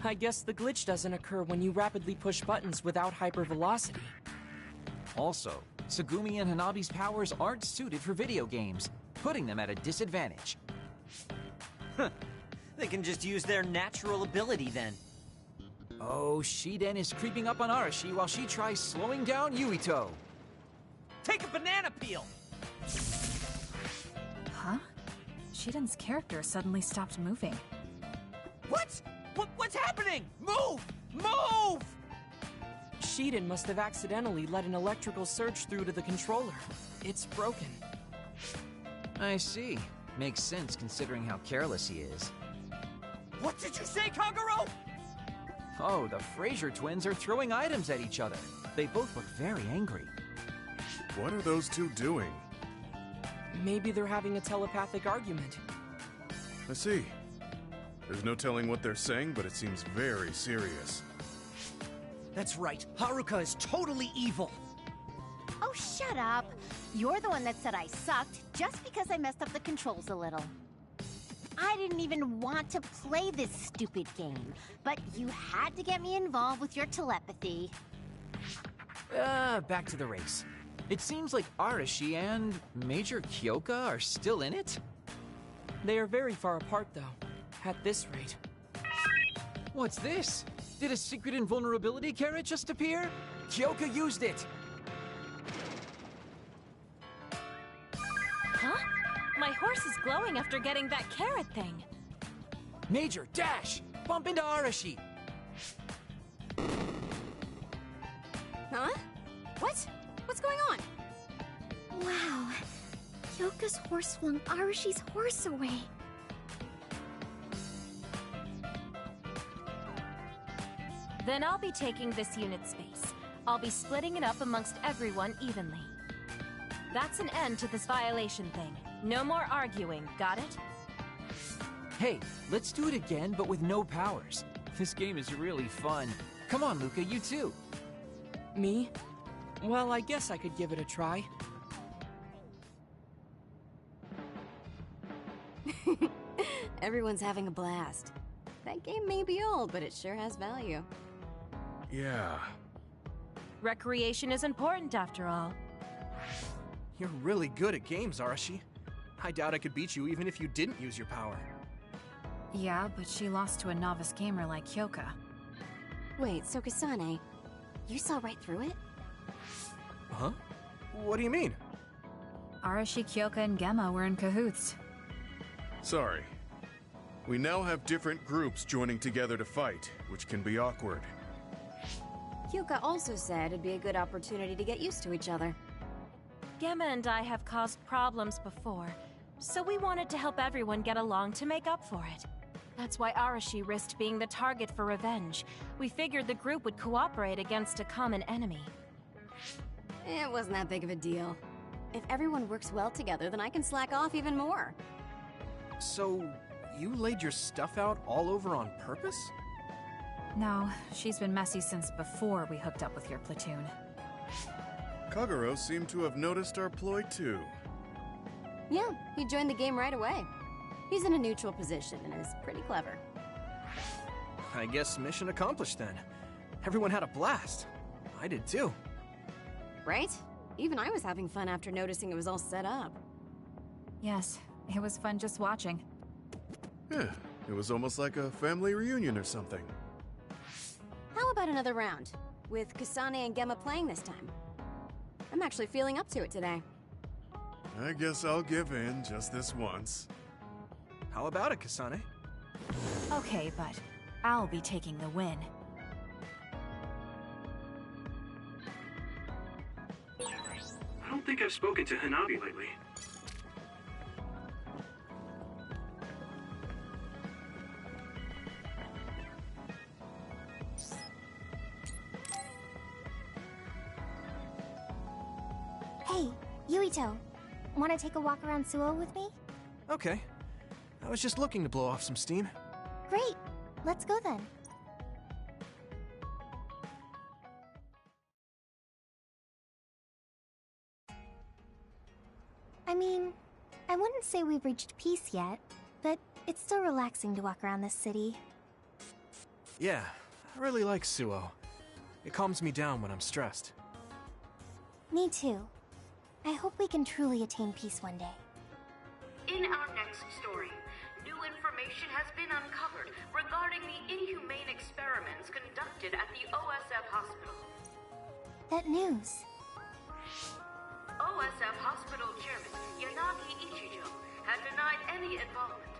I guess the glitch doesn't occur when you rapidly push buttons without hypervelocity. Also, Tsugumi and Hanabi's powers aren't suited for video games, putting them at a disadvantage. They can just use their natural ability then. Oh, Shiden is creeping up on Arashi while she tries slowing down Yuito. Take a banana peel! Huh? Shiden's character suddenly stopped moving. What? What's happening? Move! Move! Shiden must have accidentally let an electrical surge through to the controller. It's broken. I see. Makes sense considering how careless he is. What did you say, Kagero? Oh, the Fraser twins are throwing items at each other. They both look very angry. What are those two doing? Maybe they're having a telepathic argument. I see. There's no telling what they're saying, but it seems very serious. That's right. Haruka is totally evil. Oh, shut up. You're the one that said I sucked just because I messed up the controls a little. I didn't even want to play this stupid game, but you had to get me involved with your telepathy. Back to the race. It seems like Arashi and Major Kyoka are still in it? They are very far apart, though. At this rate. What's this? Did a secret invulnerability carrot just appear? Kyoka used it! Huh? My horse is glowing after getting that carrot thing. Major, dash! Bump into Arashi! Huh? What? What's going on? Wow. Kyoka's horse flung Arashi's horse away. Then I'll be taking this unit space. I'll be splitting it up amongst everyone evenly. That's an end to this violation thing. No more arguing, got it? Hey, let's do it again, but with no powers. This game is really fun. Come on, Luca, you too. Me? Well, I guess I could give it a try. Everyone's having a blast. That game may be old, but it sure has value. Yeah. Recreation is important after all. You're really good at games, Arashi. I doubt I could beat you even if you didn't use your power. Yeah, but she lost to a novice gamer like Kyoka. Wait, so Kasane, you saw right through it? Huh? What do you mean? Arashi, Kyoka, and Gemma were in cahoots. Sorry. We now have different groups joining together to fight, which can be awkward. Kyoka also said it'd be a good opportunity to get used to each other. Gemma and I have caused problems before, so we wanted to help everyone get along to make up for it. That's why Arashi risked being the target for revenge. We figured the group would cooperate against a common enemy. It wasn't that big of a deal. If everyone works well together, then I can slack off even more. So, you laid your stuff out all over on purpose? No, she's been messy since before we hooked up with your platoon. Kagero seemed to have noticed our ploy too. Yeah, he joined the game right away. He's in a neutral position and is pretty clever. I guess mission accomplished then. Everyone had a blast. I did too. Right? Even I was having fun after noticing it was all set up. Yes, it was fun just watching. Yeah, it was almost like a family reunion or something. How about another round? With Kasane and Gemma playing this time. I'm actually feeling up to it today. I guess I'll give in just this once. How about it, Kasane? Okay, but I'll be taking the win. I don't think I've spoken to Hanabi lately. Hey, Yuito. Want to take a walk around Suo with me? Okay. I was just looking to blow off some steam. Great. Let's go then. I mean, I wouldn't say we've reached peace yet, but it's still relaxing to walk around this city. Yeah, I really like Suo. It calms me down when I'm stressed. Me too. I hope we can truly attain peace one day. In our next story, new information has been uncovered regarding the inhumane experiments conducted at the OSF hospital. That news. OSF hospital chairman Yanagi Ichijo had denied any involvement.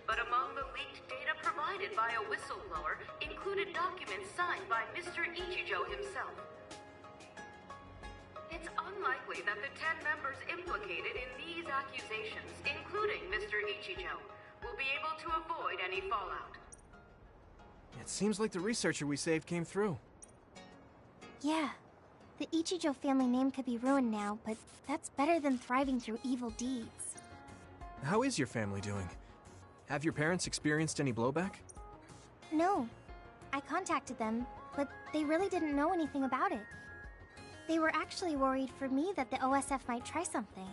But among the leaked data provided by a whistleblower included documents signed by Mr. Ichijo himself. It's unlikely that the 10 members implicated in these accusations, including Mr. Ichijo, will be able to avoid any fallout. It seems like the researcher we saved came through. Yeah. The Ichijo family name could be ruined now, but that's better than thriving through evil deeds. How is your family doing? Have your parents experienced any blowback? No. I contacted them, but they really didn't know anything about it. They were actually worried for me that the OSF might try something.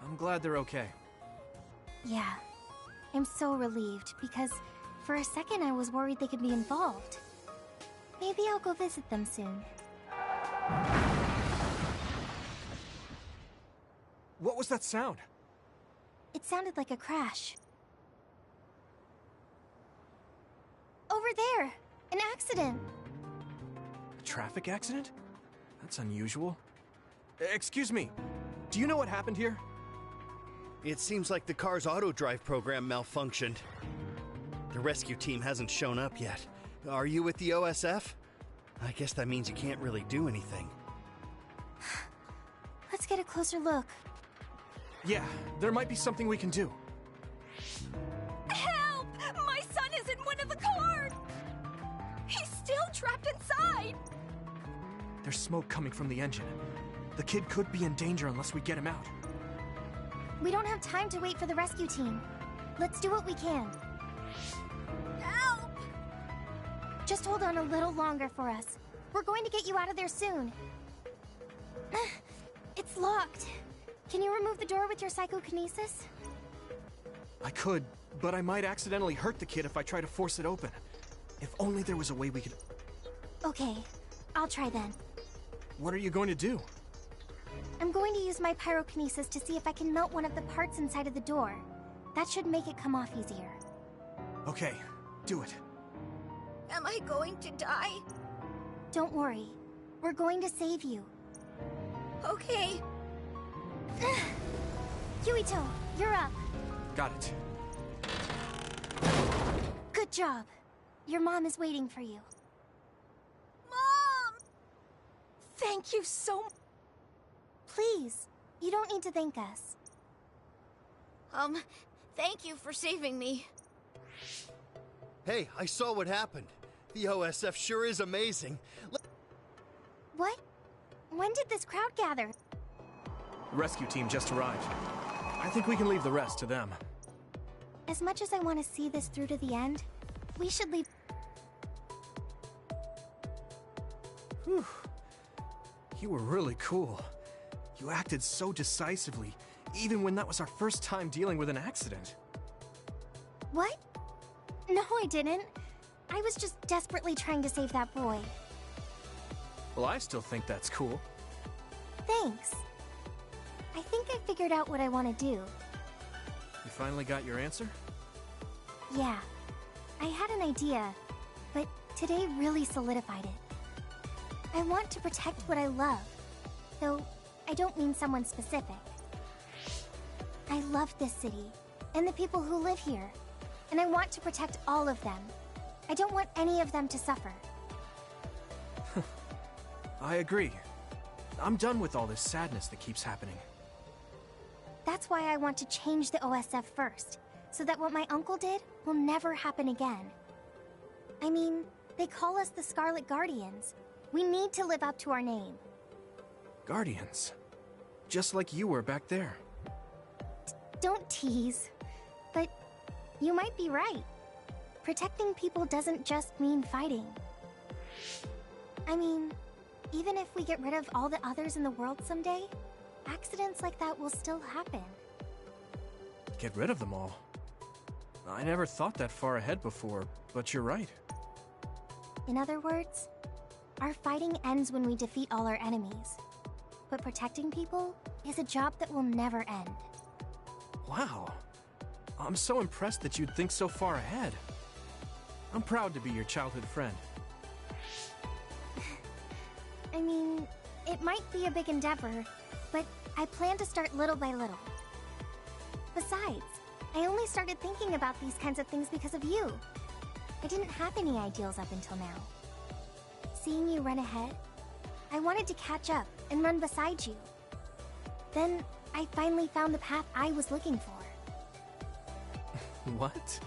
I'm glad they're okay. Yeah. I'm so relieved, because for a second I was worried they could be involved. Maybe I'll go visit them soon. What was that sound? It sounded like a crash. Over there! An accident! A traffic accident? That's unusual. Excuse me, do you know what happened here? It seems like the car's auto-drive program malfunctioned. The rescue team hasn't shown up yet. Are you with the OSF? I guess that means you can't really do anything. Let's get a closer look. Yeah, there might be something we can do. Help! My son is in one of the cars! He's still trapped inside! There's smoke coming from the engine. The kid could be in danger unless we get him out. We don't have time to wait for the rescue team. Let's do what we can. Help! Just hold on a little longer for us. We're going to get you out of there soon. It's locked. Can you remove the door with your psychokinesis? I could, but I might accidentally hurt the kid if I try to force it open. If only there was a way we could... Okay, I'll try then. What are you going to do? I'm going to use my pyrokinesis to see if I can melt one of the parts inside of the door. That should make it come off easier. Okay, do it. Am I going to die? Don't worry. We're going to save you. Okay. Yuito, you're up. Got it. Good job. Your mom is waiting for you. Mom! Thank you so much. Please, you don't need to thank us. Thank you for saving me. Hey, I saw what happened. The OSF sure is amazing. What? When did this crowd gather? The rescue team just arrived. I think we can leave the rest to them. As much as I want to see this through to the end, we should leave... Whew. You were really cool. You acted so decisively, even when that was our first time dealing with an accident. What? No, I didn't. I was just desperately trying to save that boy. Well, I still think that's cool. Thanks. I think I figured out what I want to do. You finally got your answer? Yeah. I had an idea, but today really solidified it. I want to protect what I love, though I don't mean someone specific. I love this city, and the people who live here, and I want to protect all of them. I don't want any of them to suffer. I agree. I'm done with all this sadness that keeps happening. That's why I want to change the OSF first, so that what my uncle did will never happen again. I mean, they call us the Scarlet Guardians. We need to live up to our name. Guardians? Just like you were back there. Don't tease. But you might be right. Protecting people doesn't just mean fighting. I mean, even if we get rid of all the others in the world someday, accidents like that will still happen. Get rid of them all? I never thought that far ahead before, but you're right. In other words, Our fighting ends when we defeat all our enemies. But protecting people is a job that will never end. Wow. I'm so impressed that you'd think so far ahead. I'm proud to be your childhood friend. I mean, it might be a big endeavor, but I plan to start little by little. Besides, I only started thinking about these kinds of things because of you. I didn't have any ideals up until now. Seeing you run ahead, I wanted to catch up and run beside you. Then, I finally found the path I was looking for. What?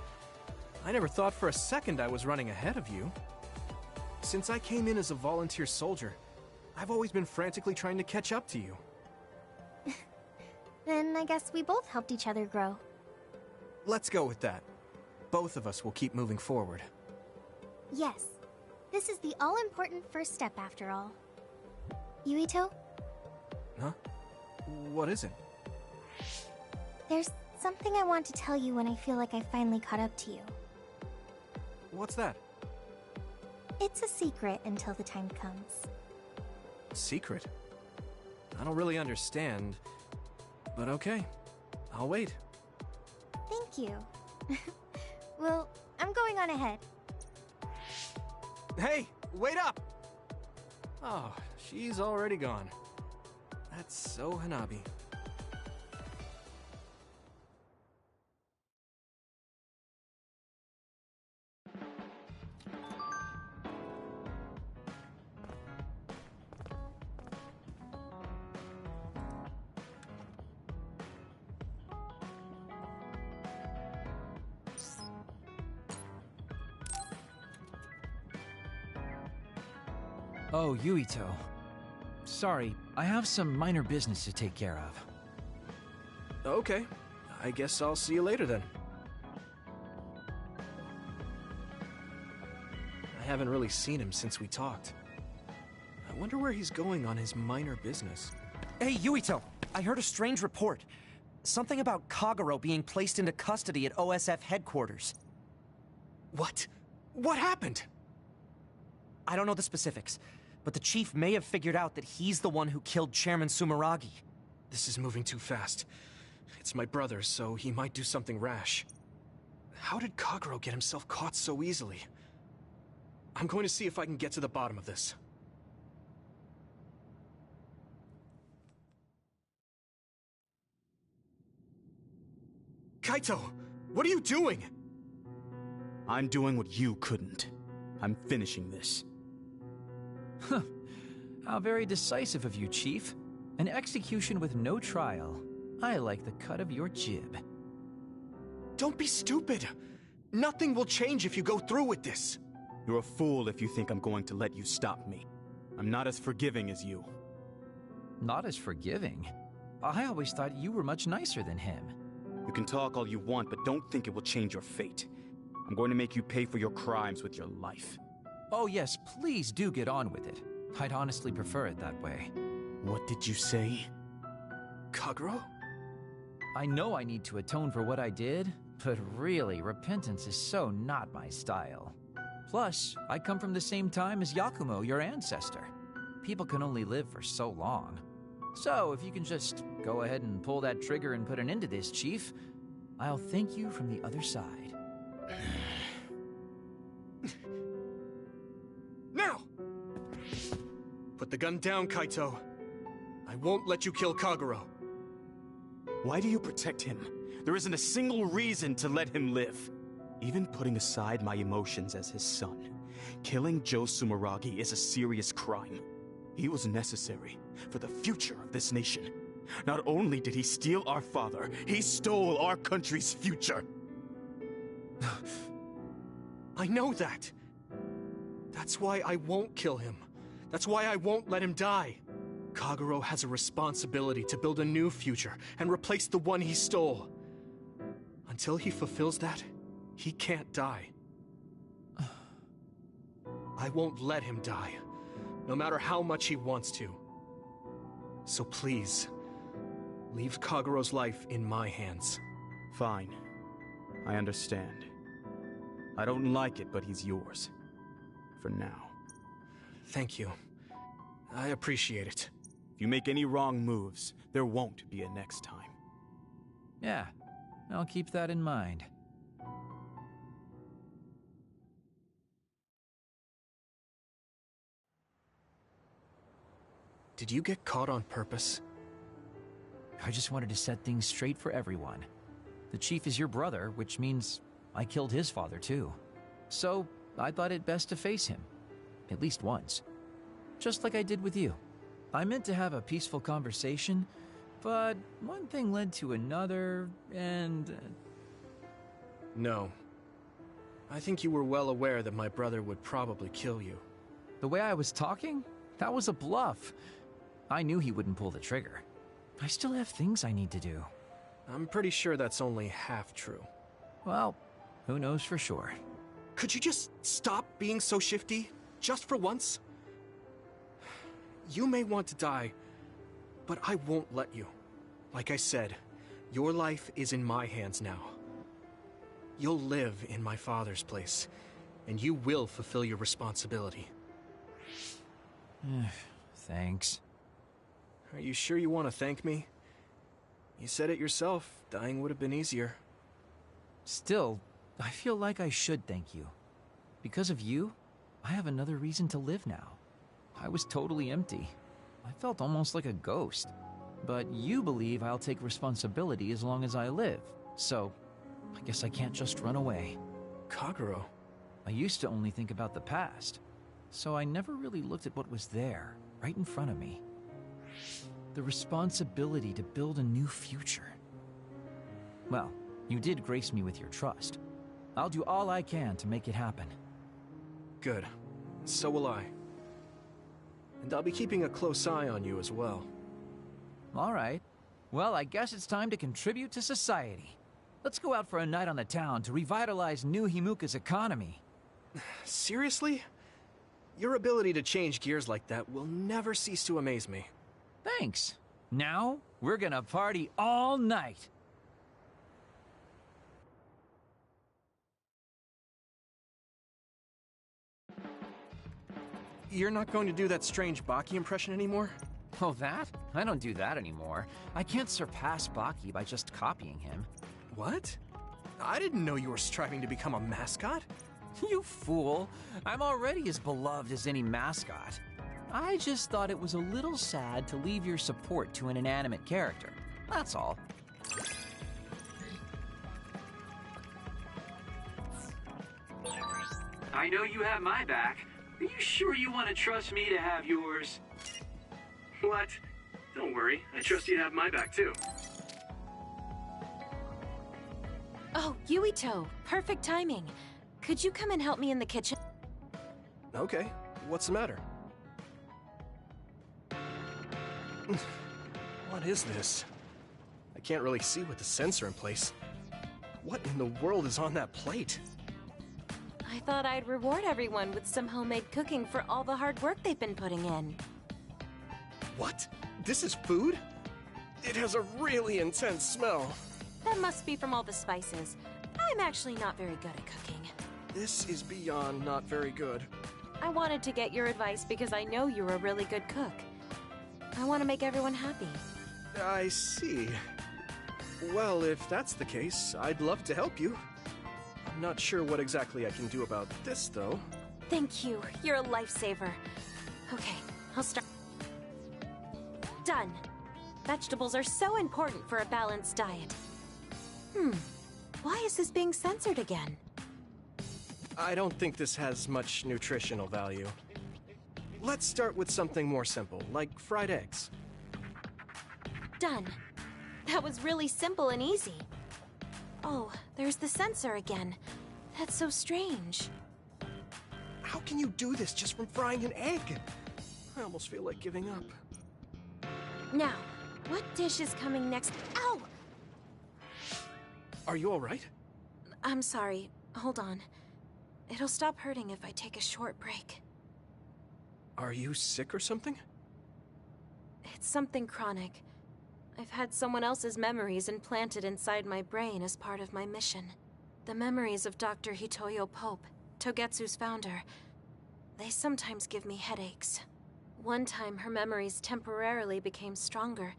I never thought for a second I was running ahead of you. Since I came in as a volunteer soldier, I've always been frantically trying to catch up to you. Then I guess we both helped each other grow. Let's go with that. Both of us will keep moving forward. Yes. This is the all-important first step after all. Yuito? Huh? What is it? There's something I want to tell you when I feel like I finally caught up to you. What's that? It's a secret until the time comes. Secret? I don't really understand, but okay. I'll wait. Thank you. Well, I'm going on ahead. Hey, wait up! Oh, she's already gone. That's so Hanabi. Oh, Yuito. Sorry, I have some minor business to take care of. Okay, I guess I'll see you later then. I haven't really seen him since we talked. I wonder where he's going on his minor business. Hey, Yuito! I heard a strange report. Something about Kagero being placed into custody at OSF headquarters. What? What happened? I don't know the specifics, but the chief may have figured out that he's the one who killed Chairman Sumeragi. This is moving too fast. It's my brother, so he might do something rash. How did Kagero get himself caught so easily? I'm going to see if I can get to the bottom of this. Kaito! What are you doing? I'm doing what you couldn't. I'm finishing this. Huh. How very decisive of you, Chief. An execution with no trial. I like the cut of your jib. Don't be stupid! Nothing will change if you go through with this. You're a fool if you think I'm going to let you stop me. I'm not as forgiving as you. Not as forgiving? I always thought you were much nicer than him. You can talk all you want, but don't think it will change your fate. I'm going to make you pay for your crimes with your life. Oh yes, please do get on with it. I'd honestly prefer it that way. What did you say? Kagero? I know I need to atone for what I did, but really, repentance is so not my style. Plus, I come from the same time as Yakumo, your ancestor. People can only live for so long. So, if you can just go ahead and pull that trigger and put an end to this, Chief, I'll thank you from the other side. Now! Put the gun down, Kaito. I won't let you kill Kagero. Why do you protect him? There isn't a single reason to let him live. Even putting aside my emotions as his son, killing Joe Sumeragi is a serious crime. He was necessary for the future of this nation. Not only did he steal our father, he stole our country's future. I know that. That's why I won't kill him. That's why I won't let him die. Kagero has a responsibility to build a new future and replace the one he stole. Until he fulfills that, he can't die. I won't let him die, no matter how much he wants to. So please, leave Kagero's life in my hands. Fine. I understand. I don't like it, but he's yours. For now. Thank you. I appreciate it. If you make any wrong moves, there won't be a next time. Yeah, I'll keep that in mind. Did you get caught on purpose? I just wanted to set things straight for everyone. The chief is your brother, which means I killed his father too. So I thought it best to face him. At least once. Just like I did with you. I meant to have a peaceful conversation, but one thing led to another, and... No. I think you were well aware that my brother would probably kill you. The way I was talking? That was a bluff. I knew he wouldn't pull the trigger. I still have things I need to do. I'm pretty sure that's only half true. Well, who knows for sure. Could you just stop being so shifty? Just for once? You may want to die, but I won't let you. Like I said, your life is in my hands now. You'll live in my father's place, and you will fulfill your responsibility. Thanks. Are you sure you want to thank me? You said it yourself, dying would have been easier. Still, I feel like I should thank you. Because of you, I have another reason to live now. I was totally empty. I felt almost like a ghost. But you believe I'll take responsibility as long as I live, so I guess I can't just run away. Kagero. I used to only think about the past, so I never really looked at what was there, right in front of me. The responsibility to build a new future. Well, you did grace me with your trust. I'll do all I can to make it happen. Good. So will I. And I'll be keeping a close eye on you as well. All right. Well, I guess it's time to contribute to society. Let's go out for a night on the town to revitalize New Himuka's economy. Seriously? Your ability to change gears like that will never cease to amaze me. Thanks. Now, we're gonna party all night. You're not going to do that strange Baki impression anymore? Oh, that? I don't do that anymore. I can't surpass Baki by just copying him. What? I didn't know you were striving to become a mascot. You fool. I'm already as beloved as any mascot. I just thought it was a little sad to leave your support to an inanimate character. That's all. I know you have my back. Are you sure you want to trust me to have yours? What? Don't worry. I trust you to have my back, too. Oh, Yuito. Perfect timing. Could you come and help me in the kitchen? Okay. What's the matter? What is this? I can't really see with the sensor in place. What in the world is on that plate? I thought I'd reward everyone with some homemade cooking for all the hard work they've been putting in. What? This is food? It has a really intense smell. That must be from all the spices. I'm actually not very good at cooking. This is beyond not very good. I wanted to get your advice because I know you're a really good cook. I want to make everyone happy. I see. Well, if that's the case, I'd love to help you. I'm not sure what exactly I can do about this, though. Thank you. You're a lifesaver. Okay, I'll start. Done. Vegetables are so important for a balanced diet. Why is this being censored again? I don't think this has much nutritional value. Let's start with something more simple, like fried eggs. Done. That was really simple and easy. Oh, there's the sensor again. That's so strange. How can you do this just from frying an egg? I almost feel like giving up. Now, what dish is coming next? Ow! Are you alright? I'm sorry. Hold on. It'll stop hurting if I take a short break. Are you sick or something? It's something chronic. I've had someone else's memories implanted inside my brain as part of my mission. The memories of Dr. Hitoyo Pope, Togetsu's founder. They sometimes give me headaches. One time, her memories temporarily became stronger,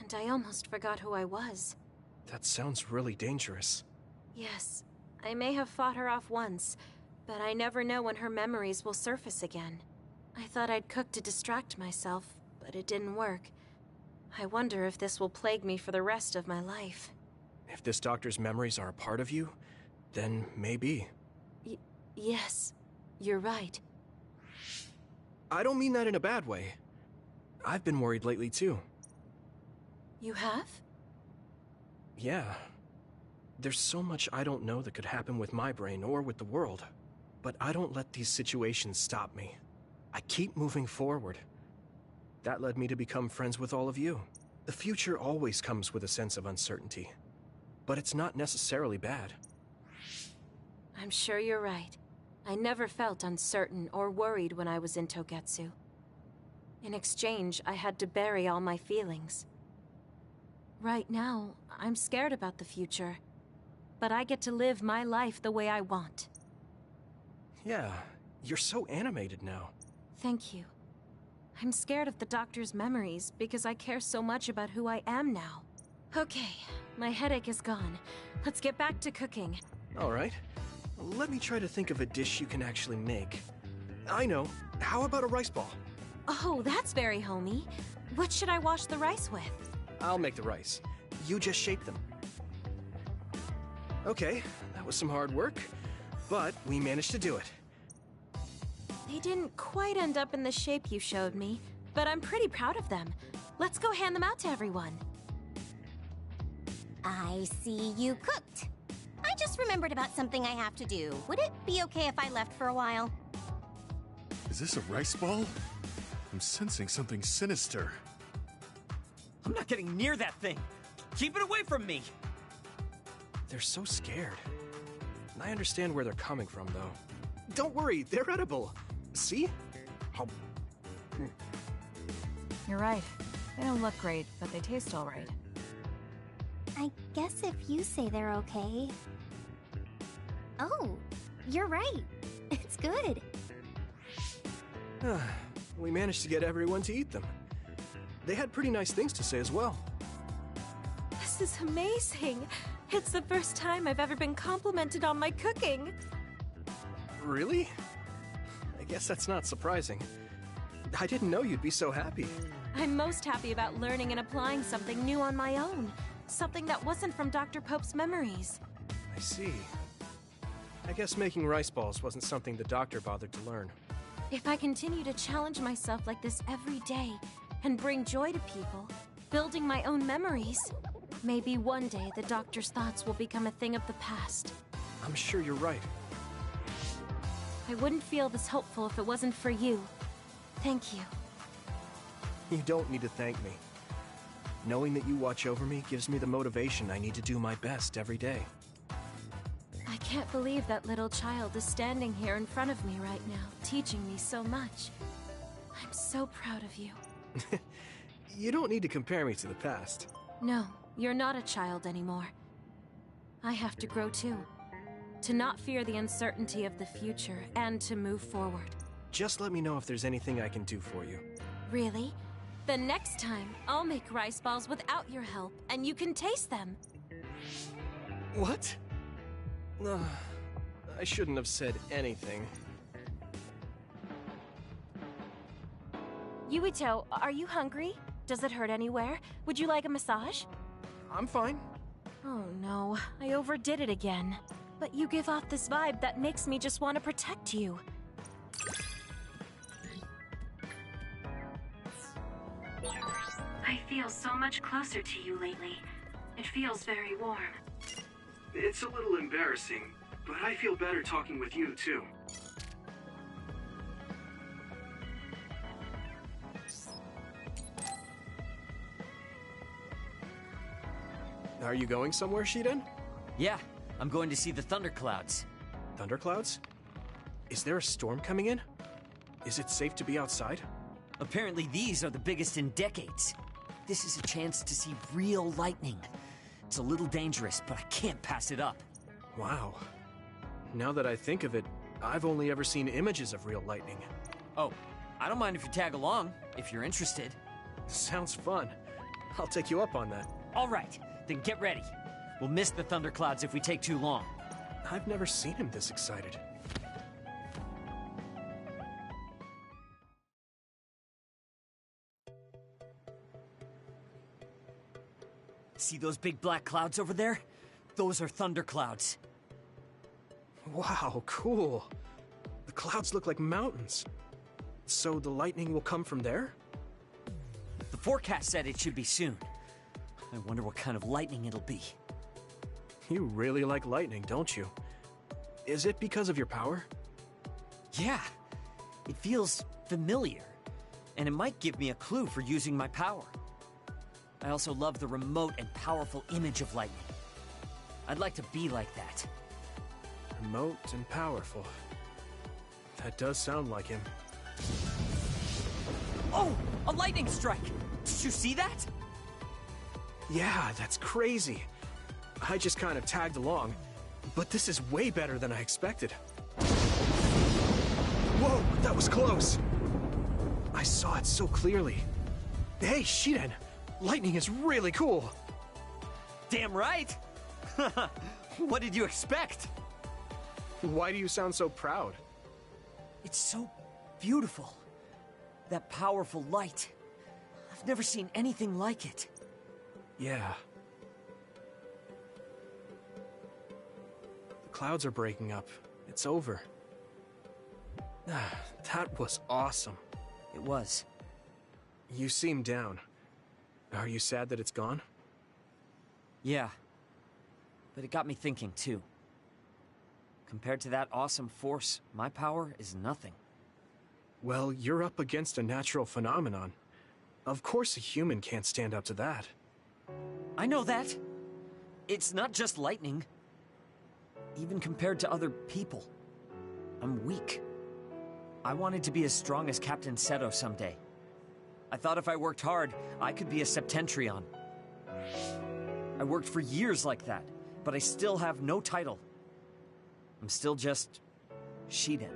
and I almost forgot who I was. That sounds really dangerous. Yes, I may have fought her off once, but I never know when her memories will surface again. I thought I'd cook to distract myself, but it didn't work. I wonder if this will plague me for the rest of my life. If this doctor's memories are a part of you, then maybe. Yes, you're right. I don't mean that in a bad way. I've been worried lately, too. You have? Yeah. There's so much I don't know that could happen with my brain or with the world. But I don't let these situations stop me. I keep moving forward. That led me to become friends with all of you. The future always comes with a sense of uncertainty. But it's not necessarily bad. I'm sure you're right. I never felt uncertain or worried when I was in Togetsu. In exchange, I had to bury all my feelings. Right now, I'm scared about the future. But I get to live my life the way I want. Yeah, you're so animated now. Thank you. I'm scared of the doctor's memories because I care so much about who I am now. Okay, my headache is gone. Let's get back to cooking. All right. Let me try to think of a dish you can actually make. I know. How about a rice ball? Oh, that's very homey. What should I wash the rice with? I'll make the rice. You just shape them. Okay, that was some hard work, but we managed to do it. They didn't quite end up in the shape you showed me, but I'm pretty proud of them. Let's go hand them out to everyone. I see you cooked. I just remembered about something I have to do. Would it be okay if I left for a while? Is this a rice ball? I'm sensing something sinister. I'm not getting near that thing. Keep it away from me. They're so scared. I understand where they're coming from, though. Don't worry, they're edible. See? How... You're right. They don't look great, but they taste all right. I guess if you say they're okay... Oh, you're right. It's good. We managed to get everyone to eat them. They had pretty nice things to say as well. This is amazing. It's the first time I've ever been complimented on my cooking. Really? I guess that's not surprising. I didn't know you'd be so happy. I'm most happy about learning and applying something new on my own. Something that wasn't from Dr. Pope's memories. I see. I guess making rice balls wasn't something the doctor bothered to learn. If I continue to challenge myself like this every day and bring joy to people, building my own memories, maybe one day the doctor's thoughts will become a thing of the past. I'm sure you're right. I wouldn't feel this hopeful if it wasn't for you. Thank you. You don't need to thank me. Knowing that you watch over me gives me the motivation I need to do my best every day. I can't believe that little child is standing here in front of me right now, teaching me so much. I'm so proud of you. You don't need to compare me to the past. No, you're not a child anymore. I have to grow too. To not fear the uncertainty of the future and to move forward. Just let me know if there's anything I can do for you. Really? The next time, I'll make rice balls without your help, and you can taste them. What? I shouldn't have said anything. Yuito, are you hungry? Does it hurt anywhere? Would you like a massage? I'm fine. Oh no, I overdid it again. But you give off this vibe that makes me just want to protect you. I feel so much closer to you lately. It feels very warm. It's a little embarrassing, but I feel better talking with you, too. Are you going somewhere, Shiden? Yeah, I'm going to see the thunderclouds. Thunderclouds? Is there a storm coming in? Is it safe to be outside? Apparently these are the biggest in decades. This is a chance to see real lightning. It's a little dangerous, but I can't pass it up. Wow. Now that I think of it, I've only ever seen images of real lightning. Oh, I don't mind if you tag along, if you're interested. Sounds fun. I'll take you up on that. All right, then get ready. We'll miss the thunderclouds if we take too long. I've never seen him this excited. See those big black clouds over there? Those are thunderclouds. Wow, cool. The clouds look like mountains. So the lightning will come from there? The forecast said it should be soon. I wonder what kind of lightning it'll be. You really like lightning, don't you? Is it because of your power? Yeah, it feels familiar, and it might give me a clue for using my power. I also love the remote and powerful image of lightning. I'd like to be like that. Remote and powerful. That does sound like him. Oh, a lightning strike! Did you see that? Yeah, that's crazy. I just kind of tagged along, but this is way better than I expected. Whoa, that was close. I saw it so clearly. Hey, Shiden, lightning is really cool. Damn right. What did you expect? Why do you sound so proud? It's so beautiful. That powerful light. I've never seen anything like it. Yeah. The clouds are breaking up. It's over. That was awesome. It was. You seem down. Are you sad that it's gone? Yeah. But it got me thinking, too. Compared to that awesome force, my power is nothing. Well, you're up against a natural phenomenon. Of course a human can't stand up to that. I know that. It's not just lightning. Even compared to other people, I'm weak. I wanted to be as strong as Captain Seto someday. I thought if I worked hard, I could be a Septentrion. I worked for years like that, but I still have no title. I'm still just Shiden.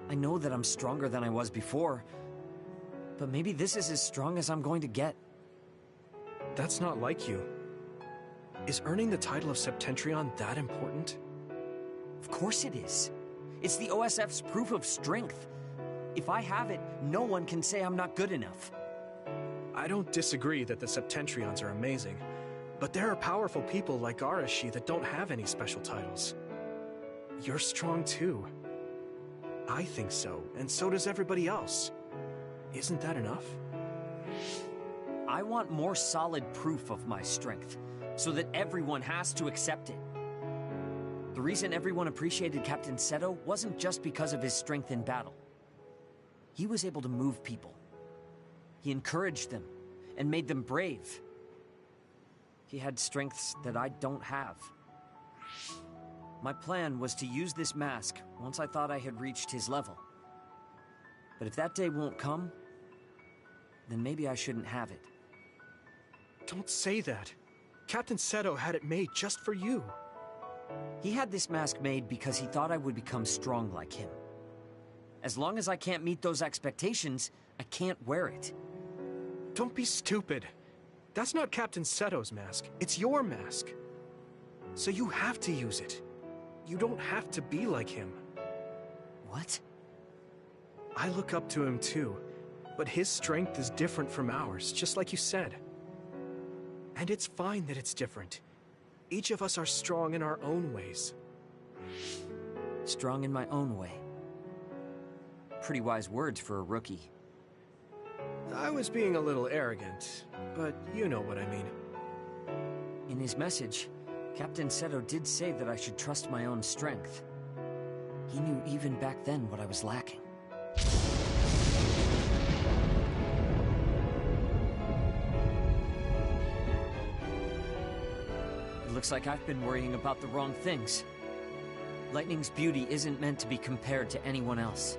I know that I'm stronger than I was before, but maybe this is as strong as I'm going to get. That's not like you. Is earning the title of Septentrion that important? Of course it is. It's the OSF's proof of strength. If I have it, no one can say I'm not good enough. I don't disagree that the Septentrions are amazing, but there are powerful people like Arashi that don't have any special titles. You're strong too. I think so, and so does everybody else. Isn't that enough? I want more solid proof of my strength, so that everyone has to accept it. The reason everyone appreciated Captain Seto wasn't just because of his strength in battle. He was able to move people. He encouraged them, and made them brave. He had strengths that I don't have. My plan was to use this mask once I thought I had reached his level. But if that day won't come, then maybe I shouldn't have it. Don't say that. Captain Seto had it made just for you. He had this mask made because he thought I would become strong like him. As long as I can't meet those expectations, I can't wear it. Don't be stupid. That's not Captain Seto's mask. It's your mask. So you have to use it. You don't have to be like him. What? I look up to him too, but his strength is different from ours, just like you said. And it's fine that it's different. Each of us are strong in our own ways. Strong in my own way. Pretty wise words for a rookie. I was being a little arrogant, but you know what I mean. In his message, Captain Seto did say that I should trust my own strength. He knew even back then what I was lacking. It looks like I've been worrying about the wrong things. Lightning's beauty isn't meant to be compared to anyone else.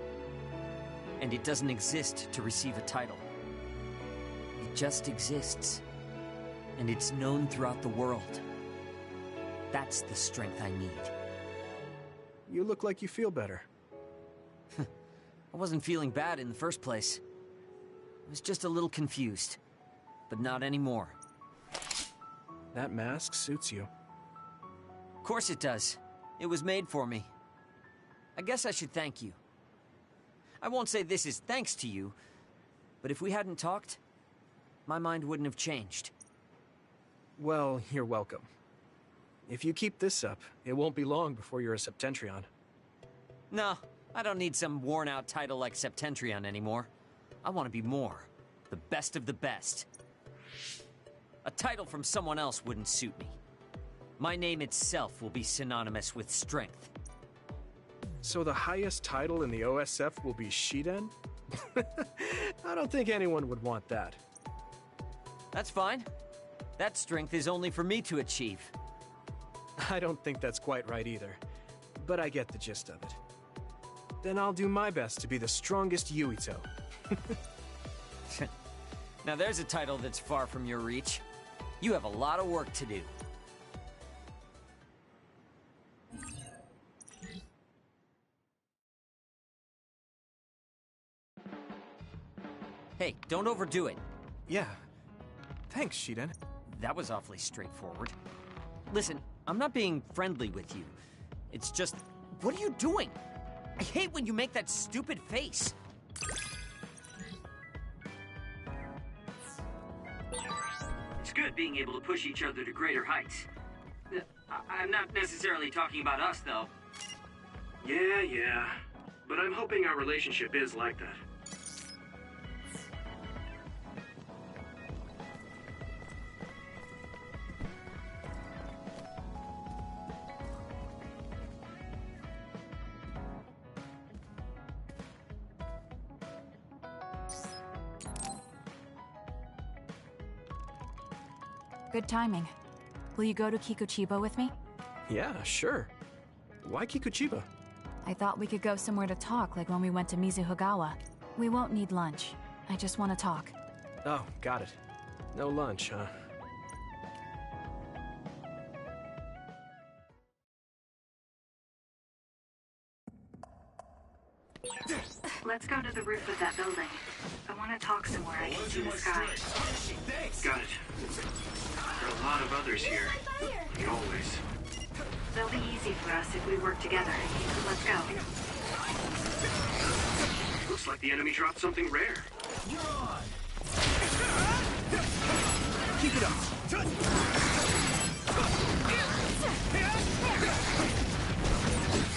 And it doesn't exist to receive a title. It just exists. And it's known throughout the world. That's the strength I need. you look like you feel better. I wasn't feeling bad in the first place. I was just a little confused. But not anymore. That mask suits you. Of course it does. It was made for me. I guess I should thank you. I won't say this is thanks to you, but if we hadn't talked, my mind wouldn't have changed. Well, you're welcome. If you keep this up, it won't be long before you're a Septentrion. No, I don't need some worn-out title like Septentrion anymore. I want to be more. The best of the best. A title from someone else wouldn't suit me. My name itself will be synonymous with strength. So the highest title in the OSF will be Shiden? I don't think anyone would want that. That's fine. That strength is only for me to achieve. I don't think that's quite right either, but I get the gist of it. Then I'll do my best to be the strongest Yuito. Now there's a title that's far from your reach. You have a lot of work to do. Hey, don't overdo it. Yeah. Thanks, Shiden. That was awfully straightforward. Listen, I'm not being friendly with you. It's just, what are you doing? I hate when you make that stupid face. It's good being able to push each other to greater heights. I'm not necessarily talking about us, though. Yeah. But I'm hoping our relationship is like that. Good timing. Will you go to Kikuchiba with me? Yeah, sure. Why Kikuchiba? I thought we could go somewhere to talk, like when we went to Mizuhagawa. We won't need lunch. I just want to talk. Oh, got it. No lunch, huh? Let's go to the roof of that building. I want to talk somewhere I can see the sky. Got it. There are a lot of others here, like always. They'll be easy for us if we work together. Let's go. Looks like the enemy dropped something rare. Keep it up!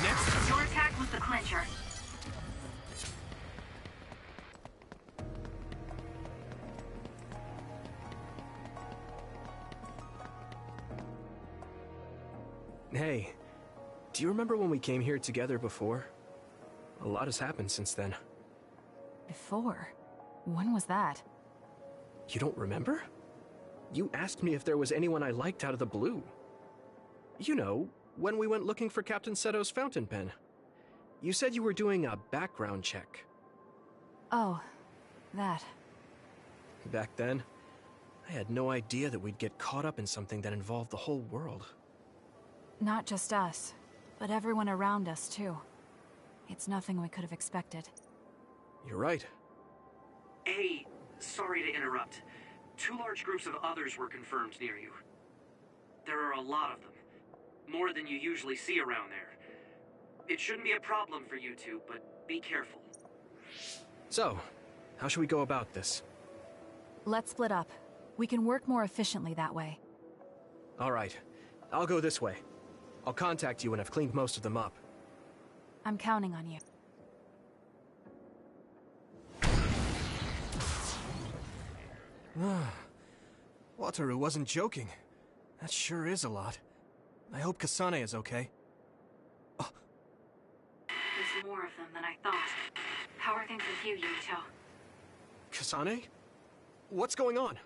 Next. Your attack was the clincher. Hey, do you remember when we came here together before? A lot has happened since then. Before? When was that? You don't remember? You asked me if there was anyone I liked out of the blue. You know, when we went looking for Captain Seto's fountain pen. You said you were doing a background check. Oh, that. Back then, I had no idea that we'd get caught up in something that involved the whole world. Not just us, but everyone around us, too. It's nothing we could have expected. You're right. Hey, sorry to interrupt. 2 large groups of others were confirmed near you. There are a lot of them. More than you usually see around there. It shouldn't be a problem for you two, but be careful. So, how should we go about this? Let's split up. We can work more efficiently that way. All right. I'll go this way. I'll contact you when I've cleaned most of them up. I'm counting on you. Wataru wasn't joking. That sure is a lot. I hope Kasane is okay. There's more of them than I thought. How are things with you, Yuito? Kasane? What's going on?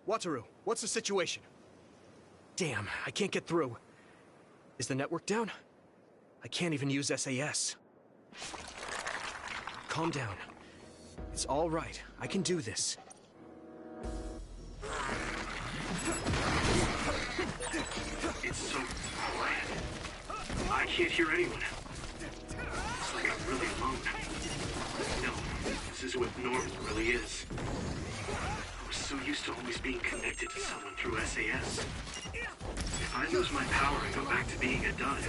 Wataru, what's the situation? Damn, I can't get through. Is the network down? I can't even use SAS. Calm down. It's all right. I can do this. It's so quiet. can't hear anyone. It's like I'm really alone. No, this is what normal really is. I was so used to always being connected to someone through SAS. If I lose my power and go back to being a dud,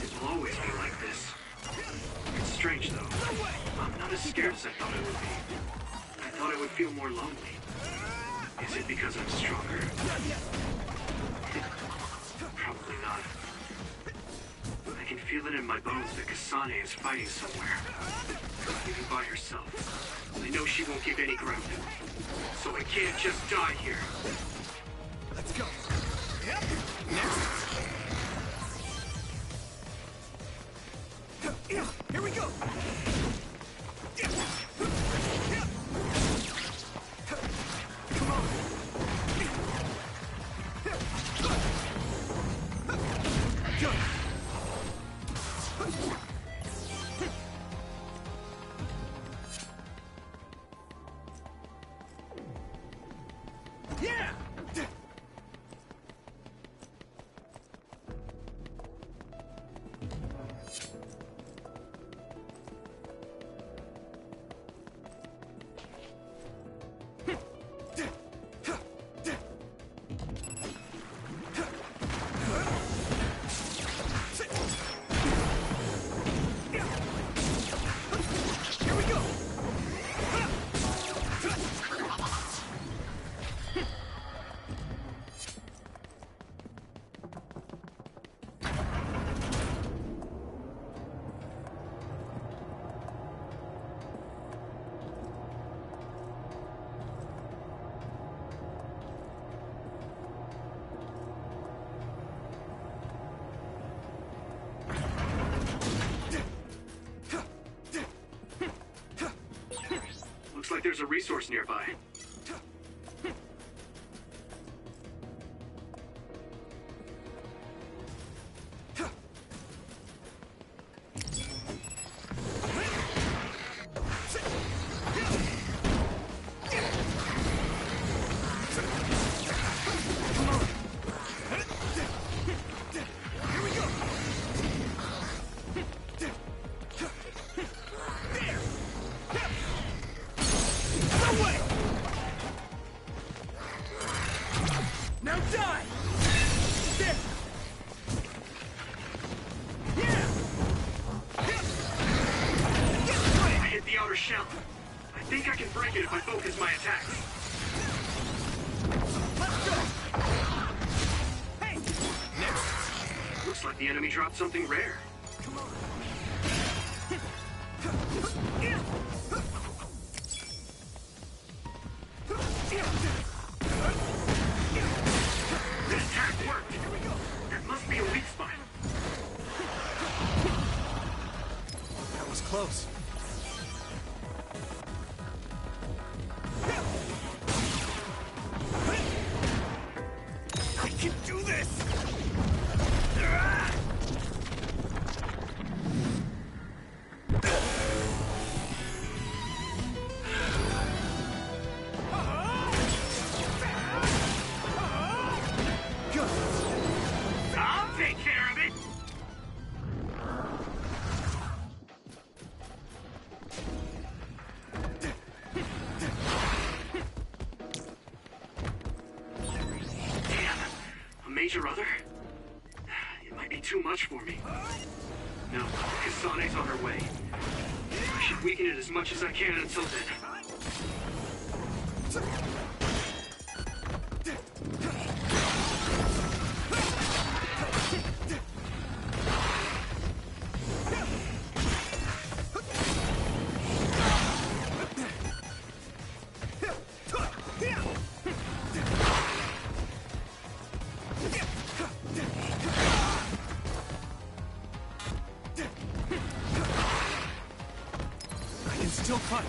it will always be like this. It's strange, though. I'm not as scared as I thought I would be. I thought I would feel more lonely. Is it because I'm stronger? Probably not. I can feel it in my bones that Kasane is fighting somewhere. Even by herself. I know she won't give any ground. So I can't just die here. Let's go. Yep. Next. Here we go. Come on. Go. Yeah. Here we go. Looks like there's a resource nearby. Here we go. No way. Now die. There. Yeah. I hit the outer shell. I think I can break it if I focus my attacks. Let's go. Hey. Next. Looks like the enemy dropped something rare. Come on. The attack worked. Here we go. That must be a weak spot. That was close. I can do this! I'll take care of it. Damn, a major other? It might be too much for me. No, Kasane's on her way. I should weaken it as much as I can until then. I can still fight.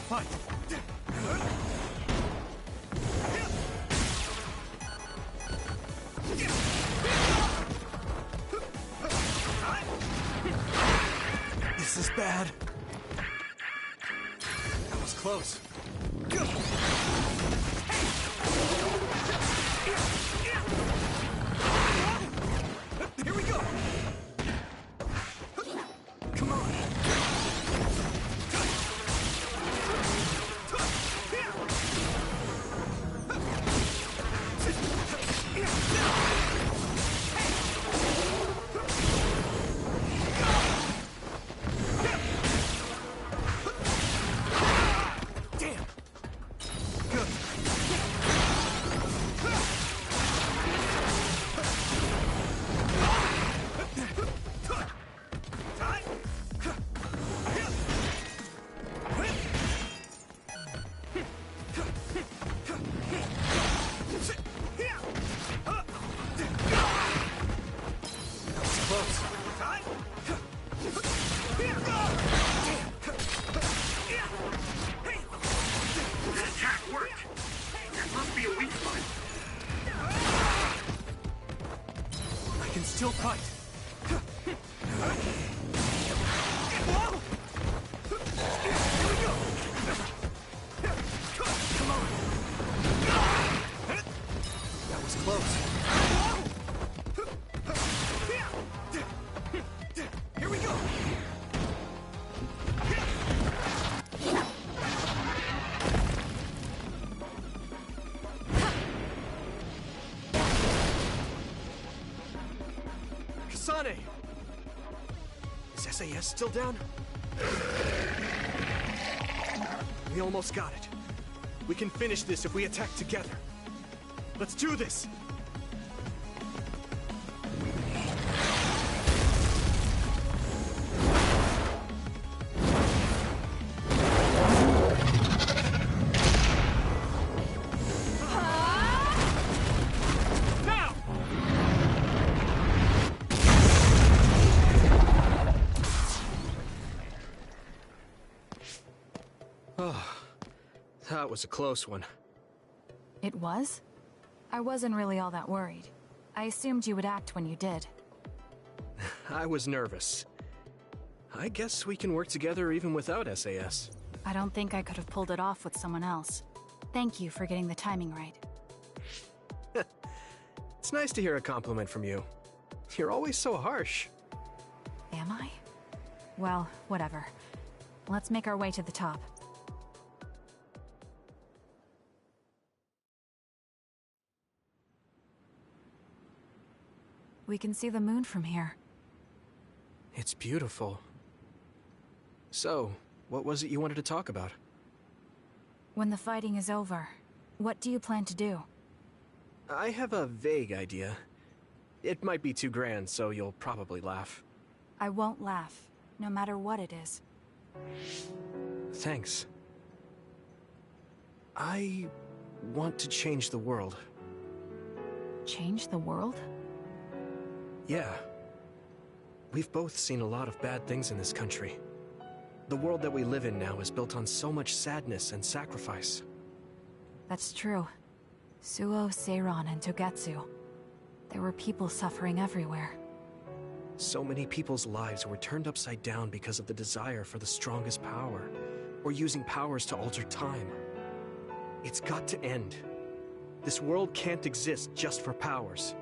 fight! This is bad. That was close. Here we go! Come on! Still fight. Here we go. Come on. That was close. Here we go. Kasane! Is SAS still down? We almost got it. We can finish this if we attack together. Let's do this! That was a close one. It was? I wasn't really all that worried. I assumed you would act when you did. I was nervous. I guess we can work together even without SAS. I don't think I could have pulled it off with someone else. Thank you for getting the timing right. It's nice to hear a compliment from you. You're always so harsh. Am I? Well, whatever. Let's make our way to the top. We can see the moon from here. It's beautiful. So, what was it you wanted to talk about? When the fighting is over, what do you plan to do? I have a vague idea. It might be too grand, so you'll probably laugh. I won't laugh, no matter what it is. Thanks. I want to change the world. Change the world? Yeah. We've both seen a lot of bad things in this country. The world that we live in now is built on so much sadness and sacrifice. That's true. Suo, Seiran, and Togetsu. There were people suffering everywhere. So many people's lives were turned upside down because of the desire for the strongest power, or using powers to alter time. It's got to end. This world can't exist just for powers.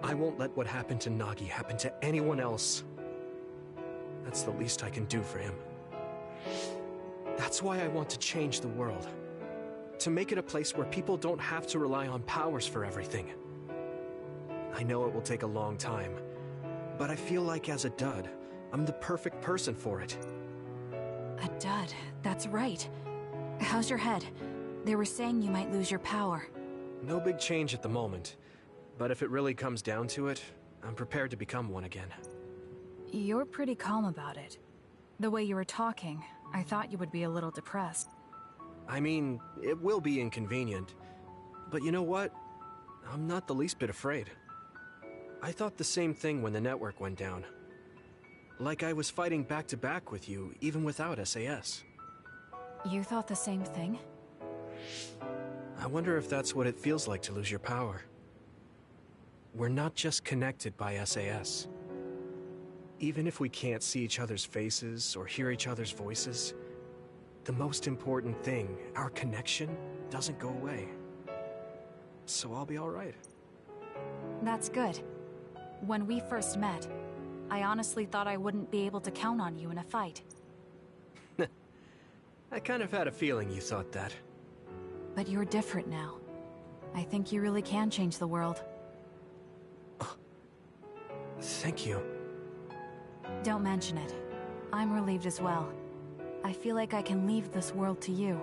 I won't let what happened to Nagi happen to anyone else. That's the least I can do for him. That's why I want to change the world. To make it a place where people don't have to rely on powers for everything. I know it will take a long time, but I feel like as a dud, I'm the perfect person for it. A dud, that's right. How's your head? They were saying you might lose your power. No big change at the moment, but if it really comes down to it, I'm prepared to become one again. You're pretty calm about it. The way you were talking, I thought you would be a little depressed. I mean, it will be inconvenient, but you know what? I'm not the least bit afraid. I thought the same thing when the network went down. Like I was fighting back-to-back with you, even without SAS. You thought the same thing? I wonder if that's what it feels like to lose your power. We're not just connected by SAS. Even if we can't see each other's faces or hear each other's voices, the most important thing, our connection, doesn't go away. So I'll be all right. That's good. When we first met, I honestly thought I wouldn't be able to count on you in a fight. I kind of had a feeling you thought that. But you're different now. I think you really can change the world. Thank you. Don't mention it. I'm relieved as well. I feel like I can leave this world to you.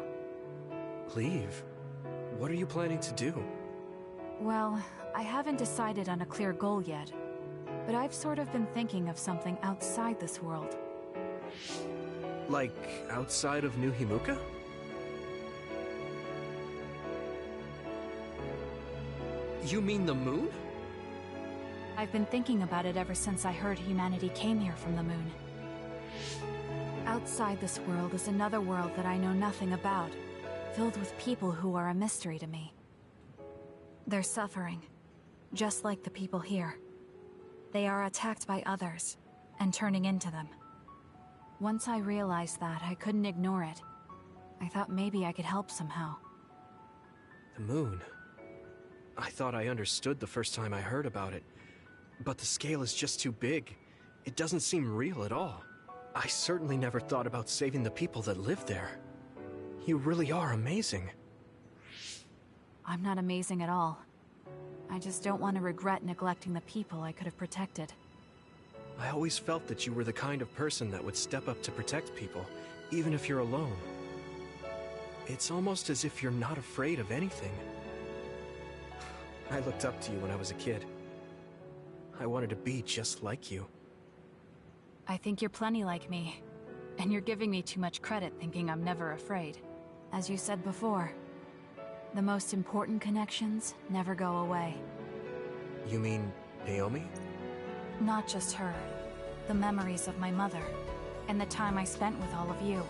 Leave? What are you planning to do? Well, I haven't decided on a clear goal yet, but I've sort of been thinking of something outside this world. Like, outside of New Himuka? You mean the moon? I've been thinking about it ever since I heard humanity came here from the moon. Outside this world is another world that I know nothing about, filled with people who are a mystery to me. They're suffering, just like the people here. They are attacked by others, and turning into them. Once I realized that, I couldn't ignore it. I thought maybe I could help somehow. The moon? I thought I understood the first time I heard about it, but the scale is just too big. It doesn't seem real at all. I certainly never thought about saving the people that live there. You really are amazing. I'm not amazing at all. I just don't want to regret neglecting the people I could have protected. I always felt that you were the kind of person that would step up to protect people, even if you're alone. It's almost as if you're not afraid of anything. I looked up to you when I was a kid. I wanted to be just like you. I think you're plenty like me, and you're giving me too much credit thinking I'm never afraid. As you said before, the most important connections never go away. You mean Naomi? Not just her. The memories of my mother, and the time I spent with all of you.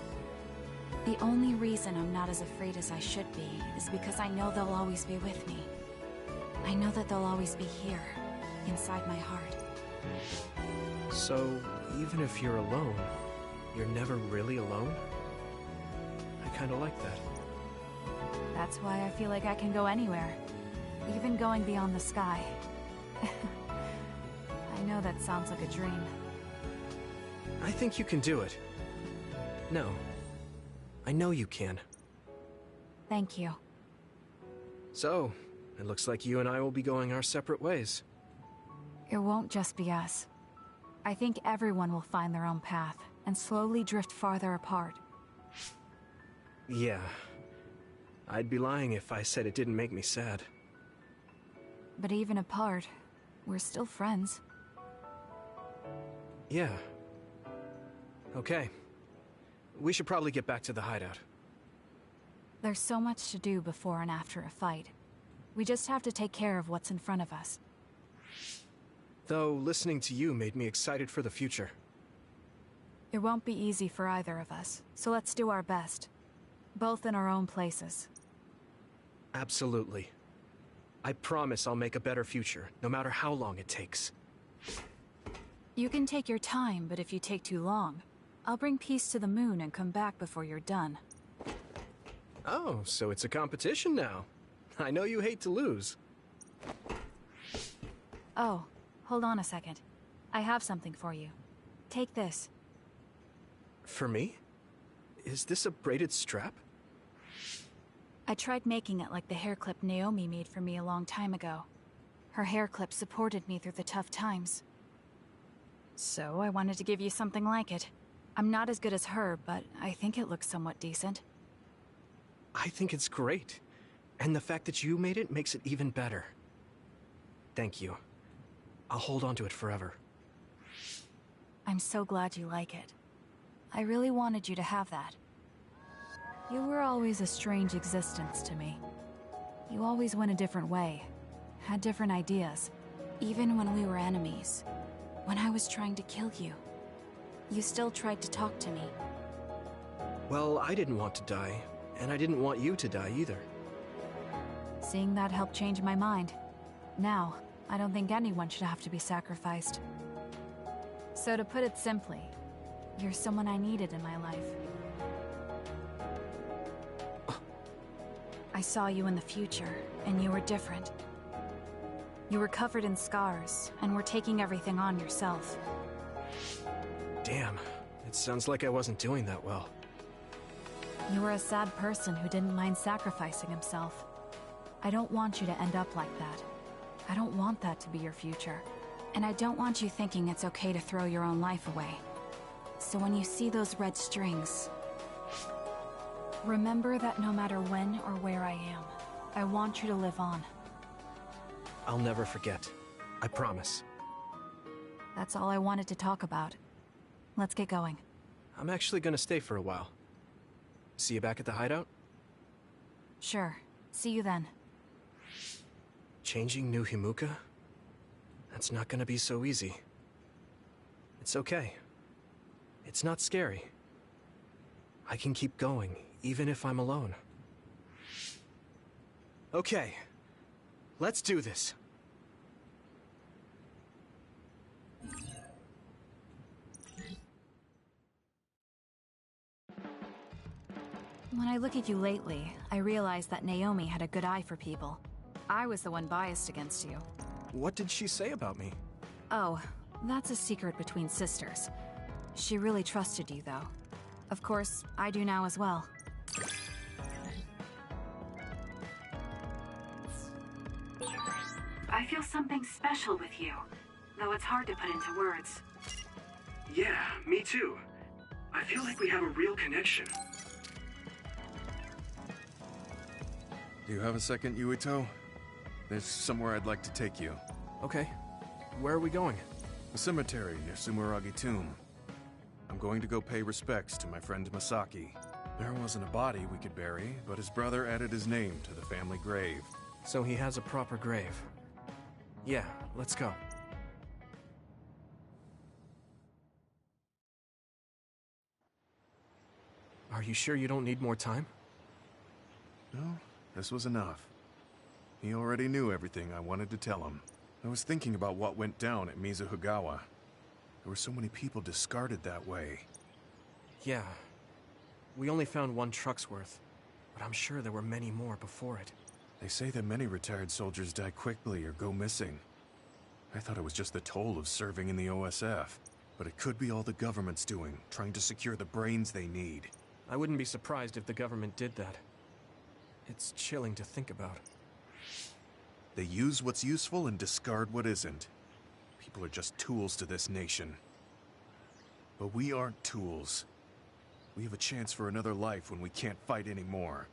The only reason I'm not as afraid as I should be is because I know they'll always be with me. I know that they'll always be here, inside my heart. So, even if you're alone, you're never really alone? I kinda like that. That's why I feel like I can go anywhere, even going beyond the sky. I know that sounds like a dream. I think you can do it. No. I know you can. Thank you. So, it looks like you and I will be going our separate ways. It won't just be us. I think everyone will find their own path, and slowly drift farther apart. Yeah. I'd be lying if I said it didn't make me sad. But even apart, we're still friends. Yeah. Okay. We should probably get back to the hideout. There's so much to do before and after a fight. We just have to take care of what's in front of us. Though, listening to you made me excited for the future. It won't be easy for either of us, so let's do our best. Both in our own places. Absolutely. I promise I'll make a better future, no matter how long it takes. You can take your time, but if you take too long, I'll bring peace to the moon and come back before you're done. Oh, so it's a competition now. I know you hate to lose. Oh, hold on a second. I have something for you. Take this. For me? Is this a braided strap? I tried making it like the hair clip Naomi made for me a long time ago. Her hair clip supported me through the tough times. So I wanted to give you something like it. I'm not as good as her, but I think it looks somewhat decent. I think it's great. And the fact that you made it makes it even better. Thank you. I'll hold on to it forever. I'm so glad you like it. I really wanted you to have that. You were always a strange existence to me. You always went a different way, had different ideas, even when we were enemies, when I was trying to kill you. You still tried to talk to me. Well, I didn't want to die, and I didn't want you to die either. Seeing that helped change my mind. Now, I don't think anyone should have to be sacrificed. So to put it simply, you're someone I needed in my life. I saw you in the future, and you were different. You were covered in scars, and were taking everything on yourself. Damn, it sounds like I wasn't doing that well. You were a sad person who didn't mind sacrificing himself. I don't want you to end up like that. I don't want that to be your future. And I don't want you thinking it's okay to throw your own life away. So when you see those red strings, remember that no matter when or where I am, I want you to live on. I'll never forget. I promise. That's all I wanted to talk about. Let's get going. I'm actually gonna stay for a while. See you back at the hideout? Sure. See you then. Changing New Himuka? That's not gonna be so easy. It's okay. It's not scary. I can keep going, even if I'm alone. Okay. Let's do this. When I look at you lately, I realize that Naomi had a good eye for people. I was the one biased against you. What did she say about me? Oh, that's a secret between sisters. She really trusted you, though. Of course, I do now as well. I feel something special with you, though it's hard to put into words. Yeah, me too. I feel like we have a real connection. Do you have a second, Yuito? There's somewhere I'd like to take you. Okay. Where are we going? A cemetery near Sumeragi Tomb. I'm going to go pay respects to my friend Masaki. There wasn't a body we could bury, but his brother added his name to the family grave. So he has a proper grave. Yeah, let's go. Are you sure you don't need more time? No, this was enough. He already knew everything I wanted to tell him. I was thinking about what went down at Mizuhigawa. There were so many people discarded that way. Yeah. We only found one truck's worth, but I'm sure there were many more before it. They say that many retired soldiers die quickly or go missing. I thought it was just the toll of serving in the OSF, but it could be all the government's doing, trying to secure the brains they need. I wouldn't be surprised if the government did that. It's chilling to think about. They use what's useful and discard what isn't. People are just tools to this nation. But we aren't tools. We have a chance for another life when we can't fight anymore.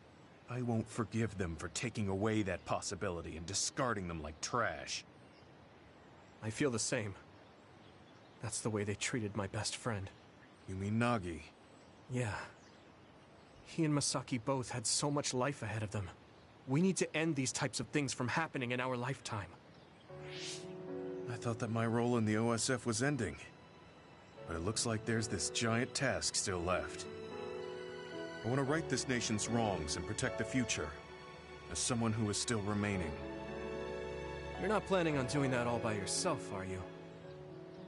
I won't forgive them for taking away that possibility and discarding them like trash. I feel the same. That's the way they treated my best friend. You mean Nagi? Yeah. He and Masaki both had so much life ahead of them. We need to end these types of things from happening in our lifetime. I thought that my role in the OSF was ending. But it looks like there's this giant task still left. I want to right this nation's wrongs and protect the future, as someone who is still remaining. You're not planning on doing that all by yourself, are you?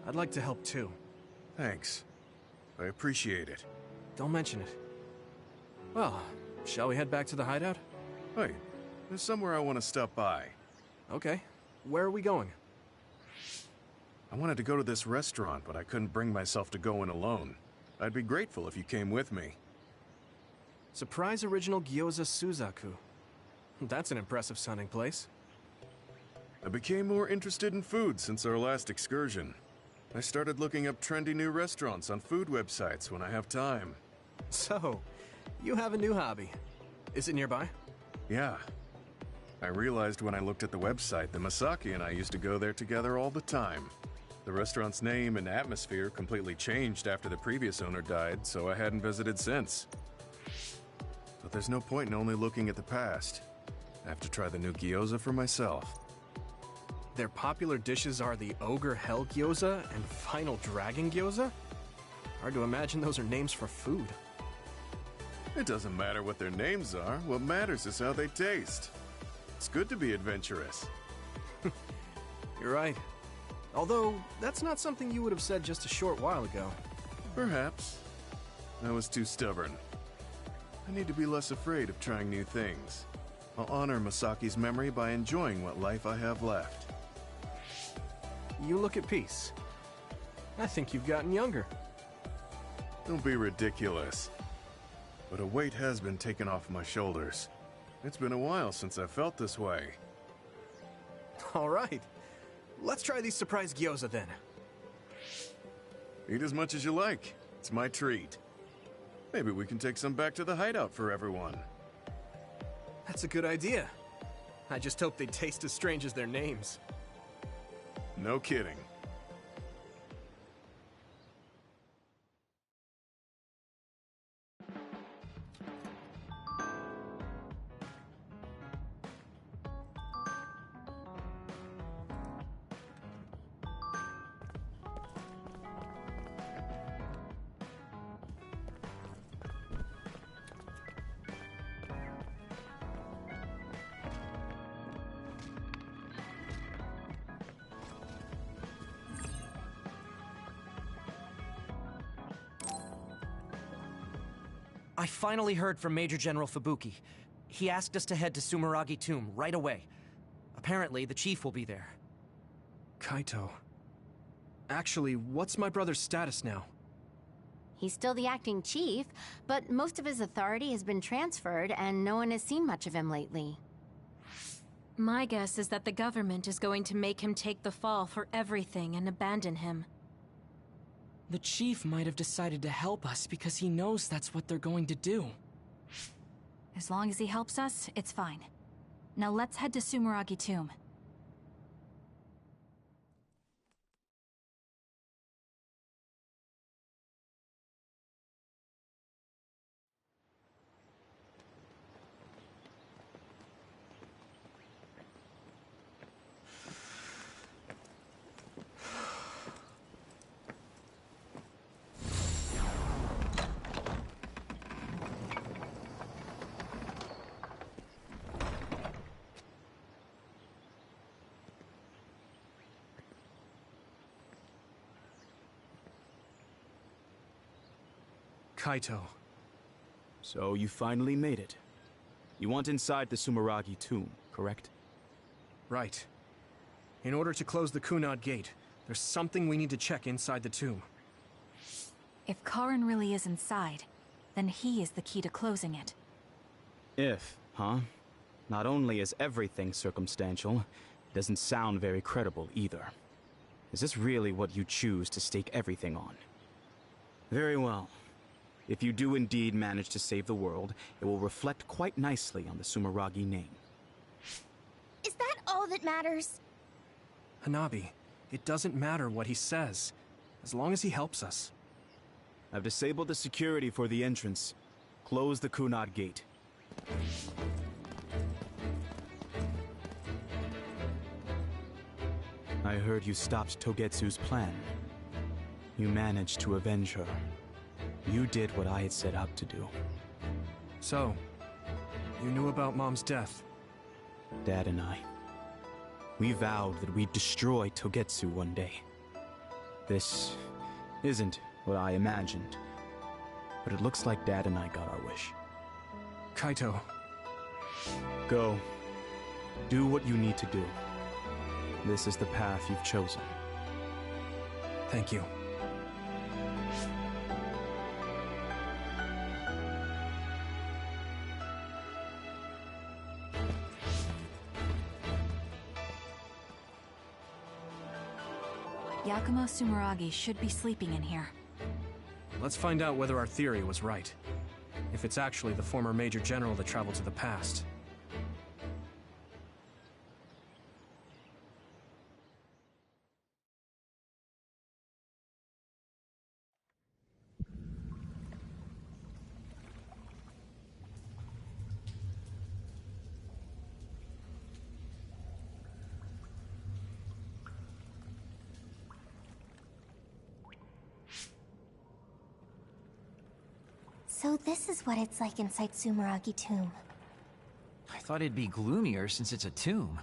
I'd like to help too. Thanks. I appreciate it. Don't mention it. Well, shall we head back to the hideout? Wait, there's somewhere I want to stop by. Okay. Where are we going? I wanted to go to this restaurant, but I couldn't bring myself to go in alone. I'd be grateful if you came with me. Surprise Original Gyoza Suzaku. That's an impressive sounding place. I became more interested in food since our last excursion. I started looking up trendy new restaurants on food websites when I have time. So, you have a new hobby. Is it nearby? Yeah. I realized when I looked at the website that Masaki and I used to go there together all the time. The restaurant's name and atmosphere completely changed after the previous owner died, so I hadn't visited since. But there's no point in only looking at the past. I have to try the new gyoza for myself. Their popular dishes are the Ogre Hell Gyoza and Final Dragon Gyoza? Hard to imagine those are names for food. It doesn't matter what their names are. What matters is how they taste. It's good to be adventurous. You're right. Although, that's not something you would have said just a short while ago. Perhaps. I was too stubborn. I need to be less afraid of trying new things. I'll honor Masaki's memory by enjoying what life I have left. You look at peace. I think you've gotten younger. Don't be ridiculous. But a weight has been taken off my shoulders. It's been a while since I felt this way. All right. Let's try these surprise gyoza then. Eat as much as you like. It's my treat. Maybe we can take some back to the hideout for everyone. That's a good idea. I just hope they taste as strange as their names. No kidding. I finally heard from Major General Fubuki. He asked us to head to Sumeragi Tomb right away. Apparently, the chief will be there. Kaito. Actually, what's my brother's status now? He's still the acting chief, but most of his authority has been transferred and no one has seen much of him lately. My guess is that the government is going to make him take the fall for everything and abandon him. The chief might have decided to help us because he knows that's what they're going to do. As long as he helps us, it's fine. Now let's head to Sumeragi Tomb. Kaito. So you finally made it. You want inside the Sumeragi tomb, correct? Right. In order to close the Kunad Gate, there's something we need to check inside the tomb. If Karin really is inside, then he is the key to closing it. If, huh? Not only is everything circumstantial, it doesn't sound very credible either. Is this really what you choose to stake everything on? Very well. If you do indeed manage to save the world, it will reflect quite nicely on the Sumeragi name. Is that all that matters? Hanabi, it doesn't matter what he says, as long as he helps us. I've disabled the security for the entrance. Close the Kunad Gate. I heard you stopped Togetsu's plan. You managed to avenge her. You did what I had set out to do. So, you knew about Mom's death? Dad and I. We vowed that we'd destroy Togetsu one day. This isn't what I imagined, but it looks like Dad and I got our wish. Kaito. Go. Do what you need to do. This is the path you've chosen. Thank you. Yakumo Sumeragi should be sleeping in here. Let's find out whether our theory was right. If it's actually the former Major General that traveled to the past. So this is what it's like inside Sumeragi Tomb. I thought it'd be gloomier since it's a tomb.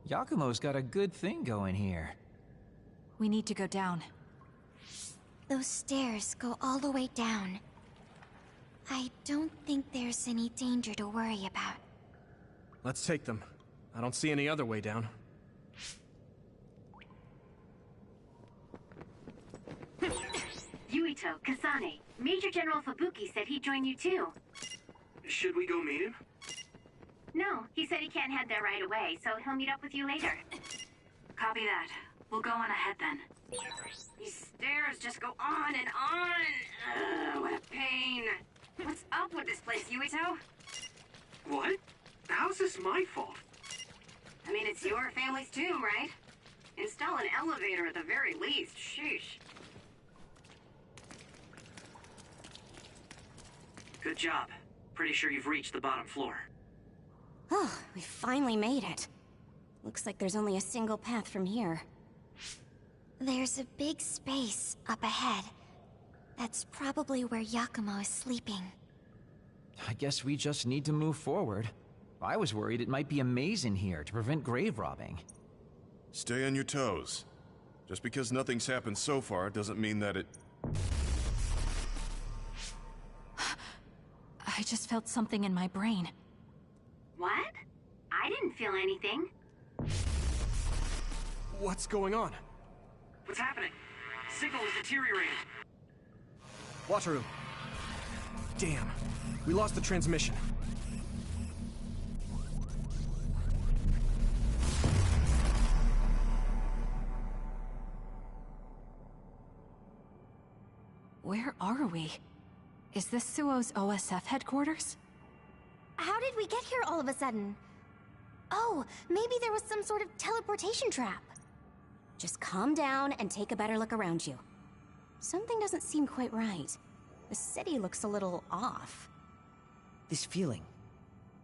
Yakumo's got a good thing going here. We need to go down. Those stairs go all the way down. I don't think there's any danger to worry about. Let's take them. I don't see any other way down. Yuito, Kasane, Major General Fubuki said he'd join you too. Should we go meet him? No, he said he can't head there right away, so he'll meet up with you later. Copy that. We'll go on ahead then. These stairs just go on and on. Ugh, what a pain. What's up with this place, Yuito? What? How's this my fault? I mean, it's your family's tomb, right? Install an elevator at the very least. Sheesh. Good job. Pretty sure you've reached the bottom floor. Oh, we finally made it. Looks like there's only a single path from here. There's a big space up ahead. That's probably where Yakumo is sleeping. I guess we just need to move forward. I was worried it might be a maze in here to prevent grave robbing. Stay on your toes. Just because nothing's happened so far doesn't mean that it... I just felt something in my brain. What? I didn't feel anything. What's going on? What's happening? Signal is deteriorating. Wataru. Damn. We lost the transmission. Where are we? Is this Suo's OSF headquarters? How did we get here all of a sudden? Oh, maybe there was some sort of teleportation trap. Just calm down and take a better look around you. Something doesn't seem quite right. The city looks a little off. This feeling.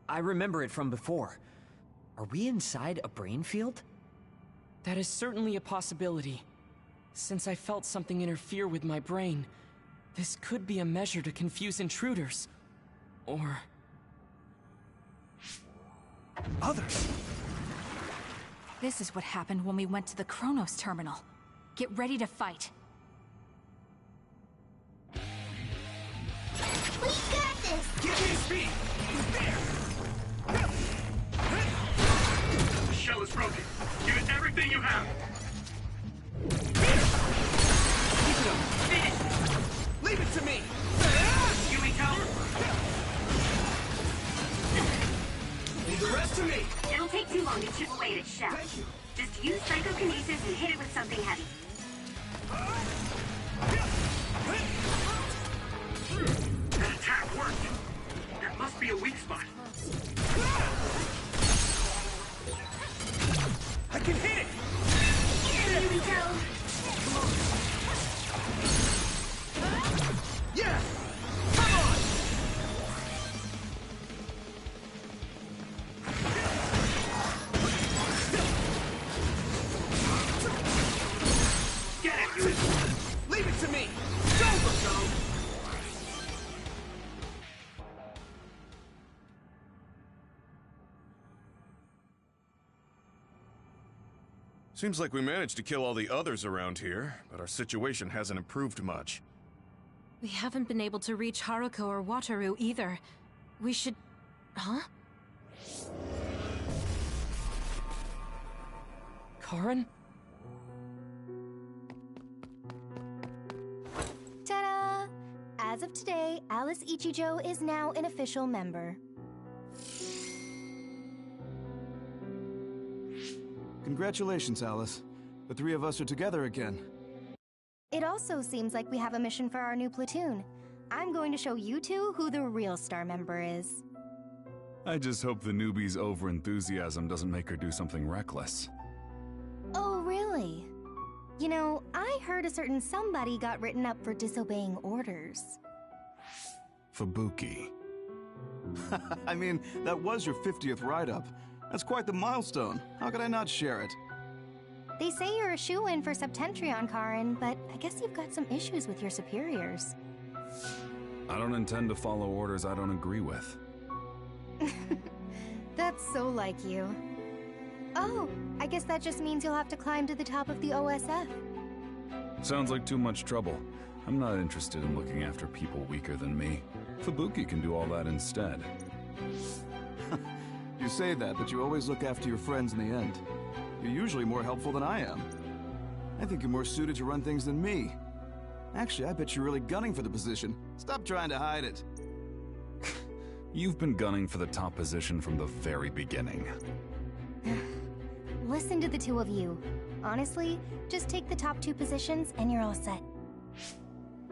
I remember it from before. Are we inside a brain field? That is certainly a possibility. Since I felt something interfere with my brain, this could be a measure to confuse intruders. Or... others! This is what happened when we went to the Chronos terminal. Get ready to fight. We got this! Give me speed! There! The shell is broken. Give it everything you have. Keep it up! Leave it to me! Yuito! Leave the rest to me! It'll take too long to chip away at its shell. Just use psychokinesis and hit it with something heavy. That attack worked. There must be a weak spot. I can hit it! Here we go! Yeah! Come on! Get it, you! Leave it to me! It's over, Go! Seems like we managed to kill all the others around here, but our situation hasn't improved much. We haven't been able to reach Haruko or Wataru either. We should... Huh? Karen? Ta-da! As of today, Alice Ichijo is now an official member. Congratulations, Alice. The three of us are together again. It also seems like we have a mission for our new platoon. I'm going to show you two who the real star member is. I just hope the newbie's overenthusiasm doesn't make her do something reckless. Oh, really? You know, I heard a certain somebody got written up for disobeying orders. Fubuki. I mean, that was your 50th write-up. That's quite the milestone. How could I not share it? They say you're a shoo-in for Septentrion, Karin, but I guess you've got some issues with your superiors. I don't intend to follow orders I don't agree with. That's so like you. Oh, I guess that just means you'll have to climb to the top of the OSF. Sounds like too much trouble. I'm not interested in looking after people weaker than me. Fubuki can do all that instead. You say that, but you always look after your friends in the end. You're usually more helpful than I am. I think you're more suited to run things than me. Actually, I bet you're really gunning for the position. Stop trying to hide it. You've been gunning for the top position from the very beginning. Listen to the two of you. Honestly, just take the top 2 positions and you're all set.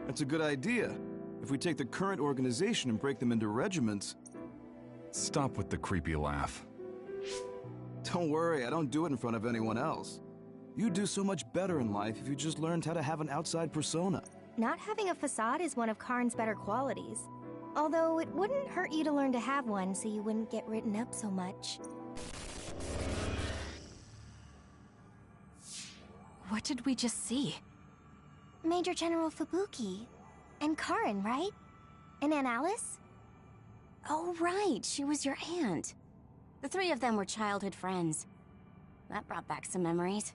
That's a good idea. If we take the current organization and break them into regiments... Stop with the creepy laugh. Don't worry, I don't do it in front of anyone else. You'd do so much better in life if you just learned how to have an outside persona. Not having a facade is one of Karn's better qualities. Although it wouldn't hurt you to learn to have one so you wouldn't get written up so much. What did we just see? Major General Fubuki. And Karn, right? And Aunt Alice? Oh, right. She was your aunt. The 3 of them were childhood friends. That brought back some memories.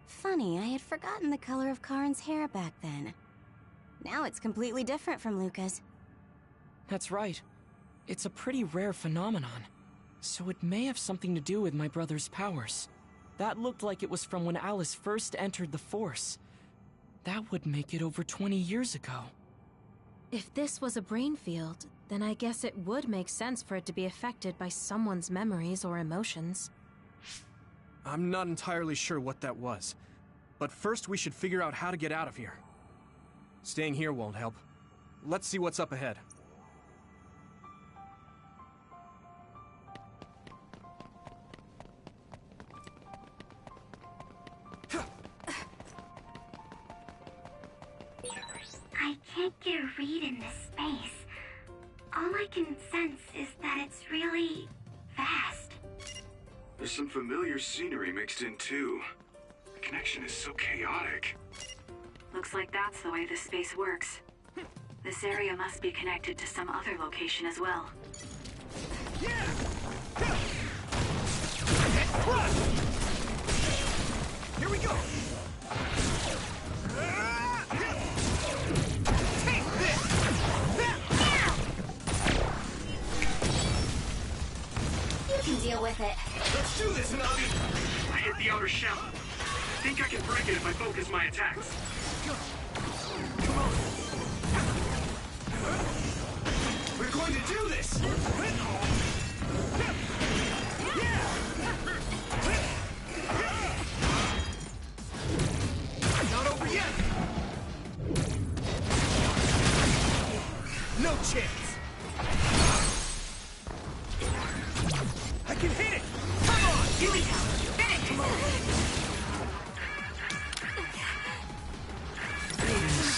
Funny, I had forgotten the color of Karn's hair back then. Now it's completely different from Luca's. That's right. It's a pretty rare phenomenon. So it may have something to do with my brother's powers. That looked like it was from when Alice first entered the Force. That would make it over 20 years ago. If this was a brain field, then I guess it would make sense for it to be affected by someone's memories or emotions. I'm not entirely sure what that was. But first we should figure out how to get out of here. Staying here won't help. Let's see what's up ahead. I can't get a read in this space. All I can sense is that it's really vast. There's some familiar scenery mixed in too. The connection is so chaotic. Looks like that's the way this space works. This area must be connected to some other location as well. Here we go! You can deal with it. Let's do this, Navi! I hit the outer shell. I think I can break it if I focus my attacks. Come on! We're going to do this! Not over yet! No chance! I can hit it! Come on! Give me help! Finish! Come on!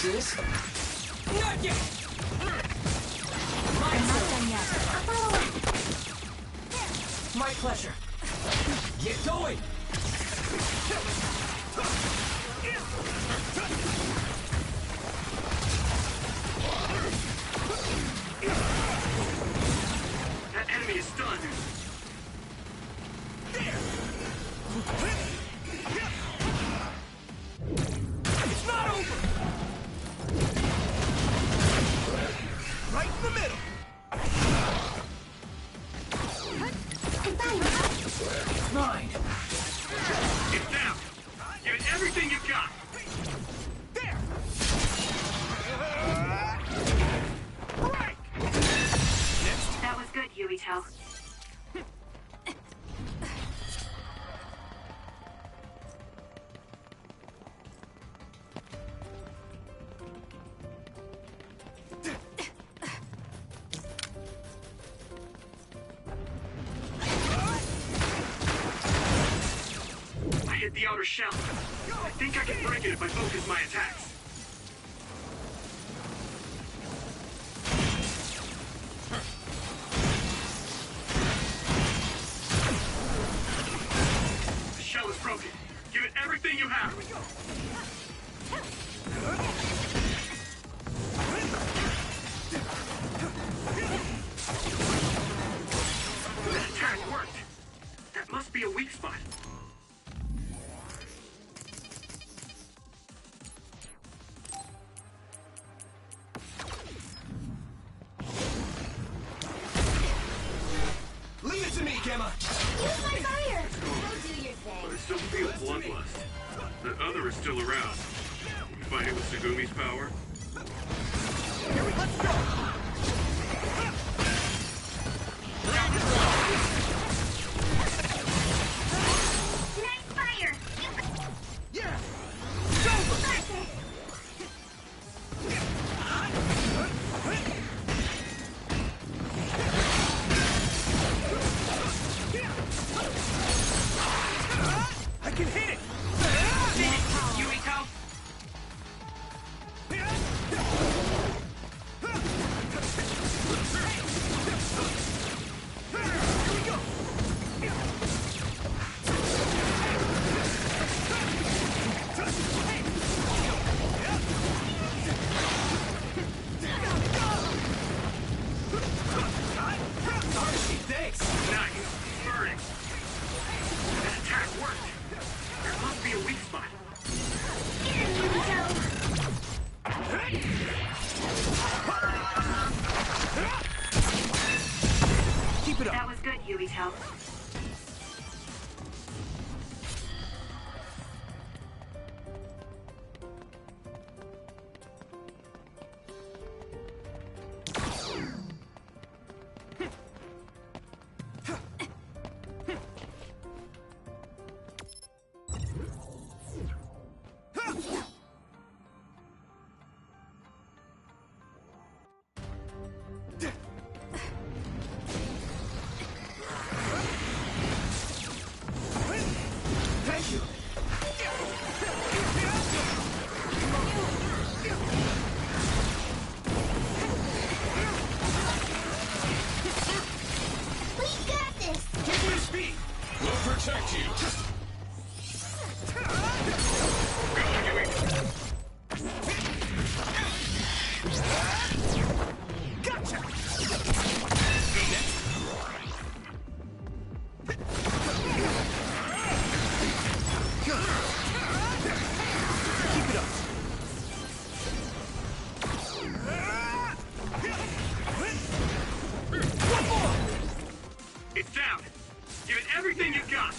This? Not yet! I'm not done yet. My pleasure. Get going! That enemy is stunned. It's not over! Right in the middle! It's mine! Get down! Give it everything you've got! There! That was good, Yuito. I hit the outer shell. I think I can break it if I focus my attacks. The shell is broken. Give it everything you have. be a weak spot. Leave it to me, Gemma! Use my fire! Go do your thing. But I still feel bloodlust. That other is still around. You find it with Segumi's power? Let's go! Nice fire! Yeah! I can hit it! Yuito! Thanks! Nice. Burning. That attack worked. There must be a weak spot. Keep it up! That was good, Yuito. Thank you! We got this! Give me speed! We'll protect you. Gotcha! Keep it up! One more! It's down. Give it everything you've got.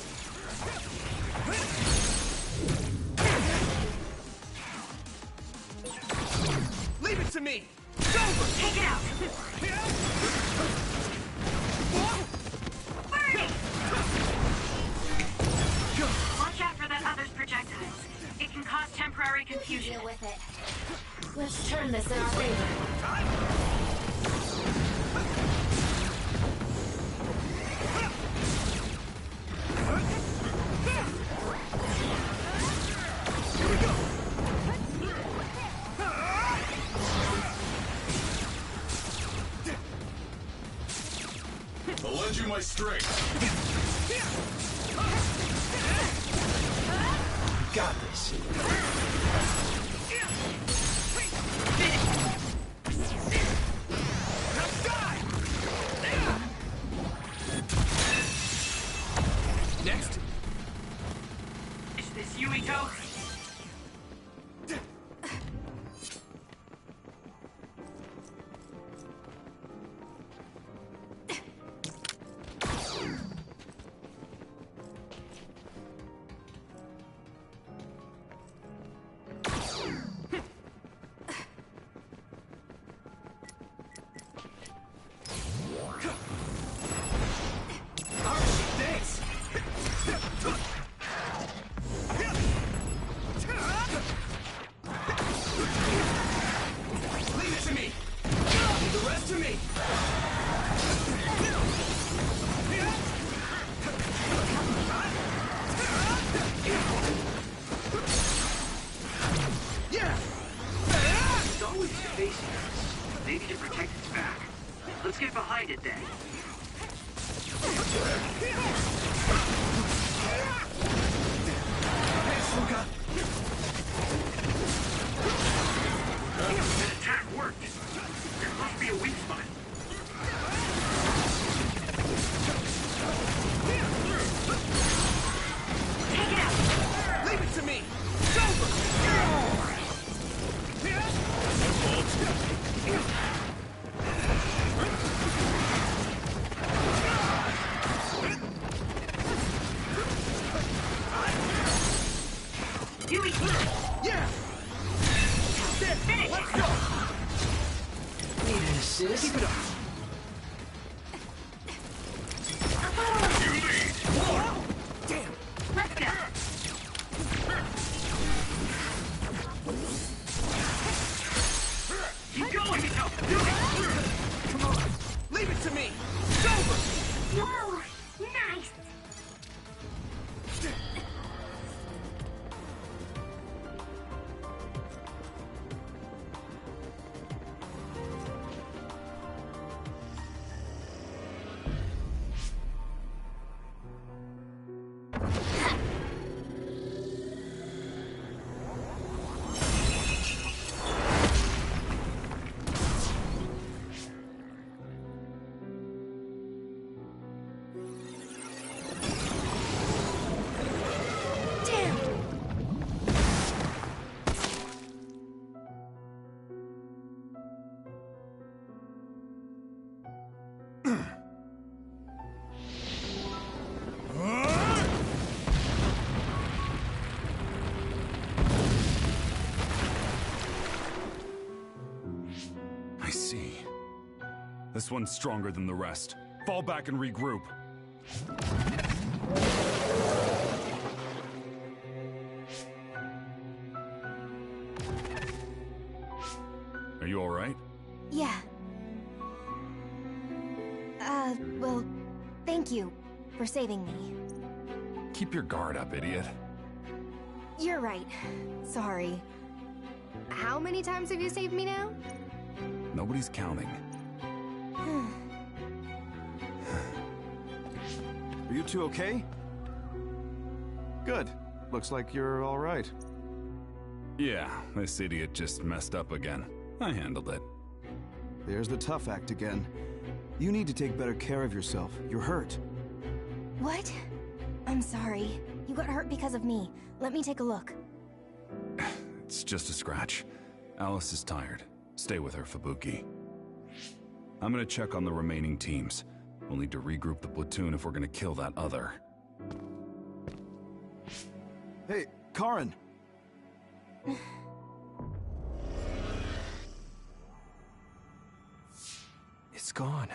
Leave it to me! It's over! Take it out! Burn it! Watch out for that other's projectiles. It can cause temporary confusion. Deal with it. Let's turn this in our favor. I'll lend you my strength. Got this. Now die! Next. Is this Yuito? Thanks! Leave it to me! The rest to me! Yeah! It's always facing us. Maybe to protect its back. Let's get behind it then. Thanks, Luca! That attack worked. There must be a weak spot. Nemesis. Keep it up. You lead. Whoa! Damn. Let's go. Keep going, Mito. Do it. Come on. Leave it to me. It's over. Whoa, nice. I see. This one's stronger than the rest. Fall back and regroup. Are you all right? Yeah. Well, thank you for saving me. Keep your guard up, idiot. You're right. Sorry. How many times have you saved me now? Nobody's counting. Are you two okay? Good. Looks like you're all right. Yeah, this idiot just messed up again. I handled it. There's the tough act again. You need to take better care of yourself. You're hurt. What? I'm sorry. You got hurt because of me. Let me take a look. It's just a scratch. Alice is tired. Stay with her, Fubuki. I'm gonna check on the remaining teams. We'll need to regroup the platoon if we're gonna kill that other. Hey, Karin! It's gone.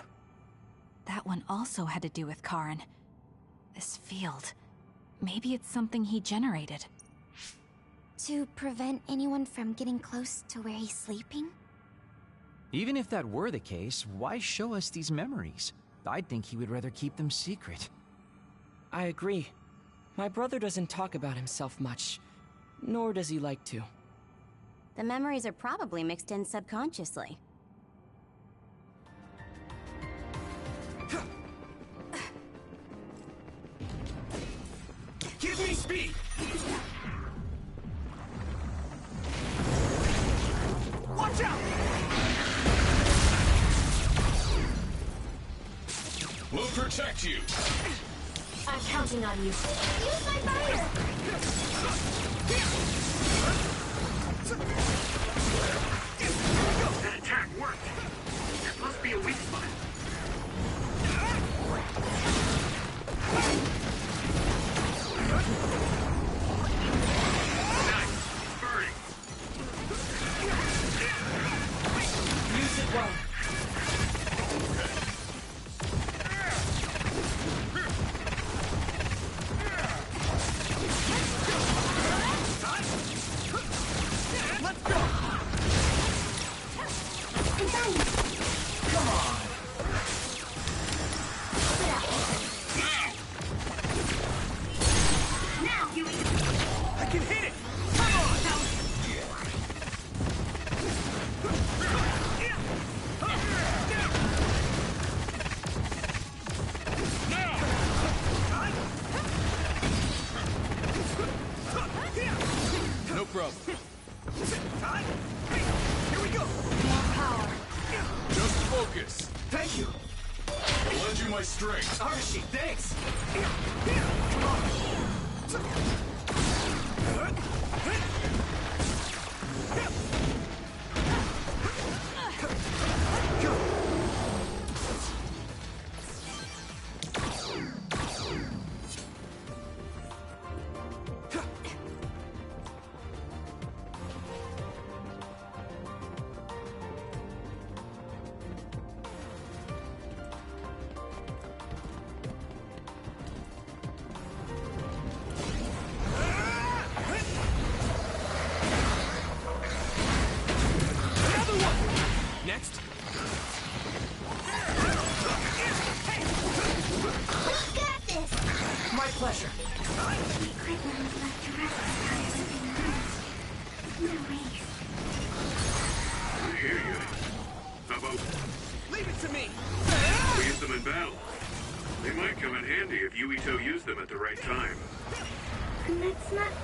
That one also had to do with Karin. This field. Maybe it's something he generated. To prevent anyone from getting close to where he's sleeping? Even if that were the case, why show us these memories? I'd think he would rather keep them secret. I agree. My brother doesn't talk about himself much, nor does he like to. The memories are probably mixed in subconsciously. Give me speed! Watch out! We'll protect you. I'm counting on you. Use my fire! That attack worked. There must be a weak spot. Nice. Burning. Use it well. Let's go! Come on! Now, Huey. I can hit it! Come on! No problem. Here we go! More power. Just focus. Thank you! I'll lend you my strength. Arashi, thanks!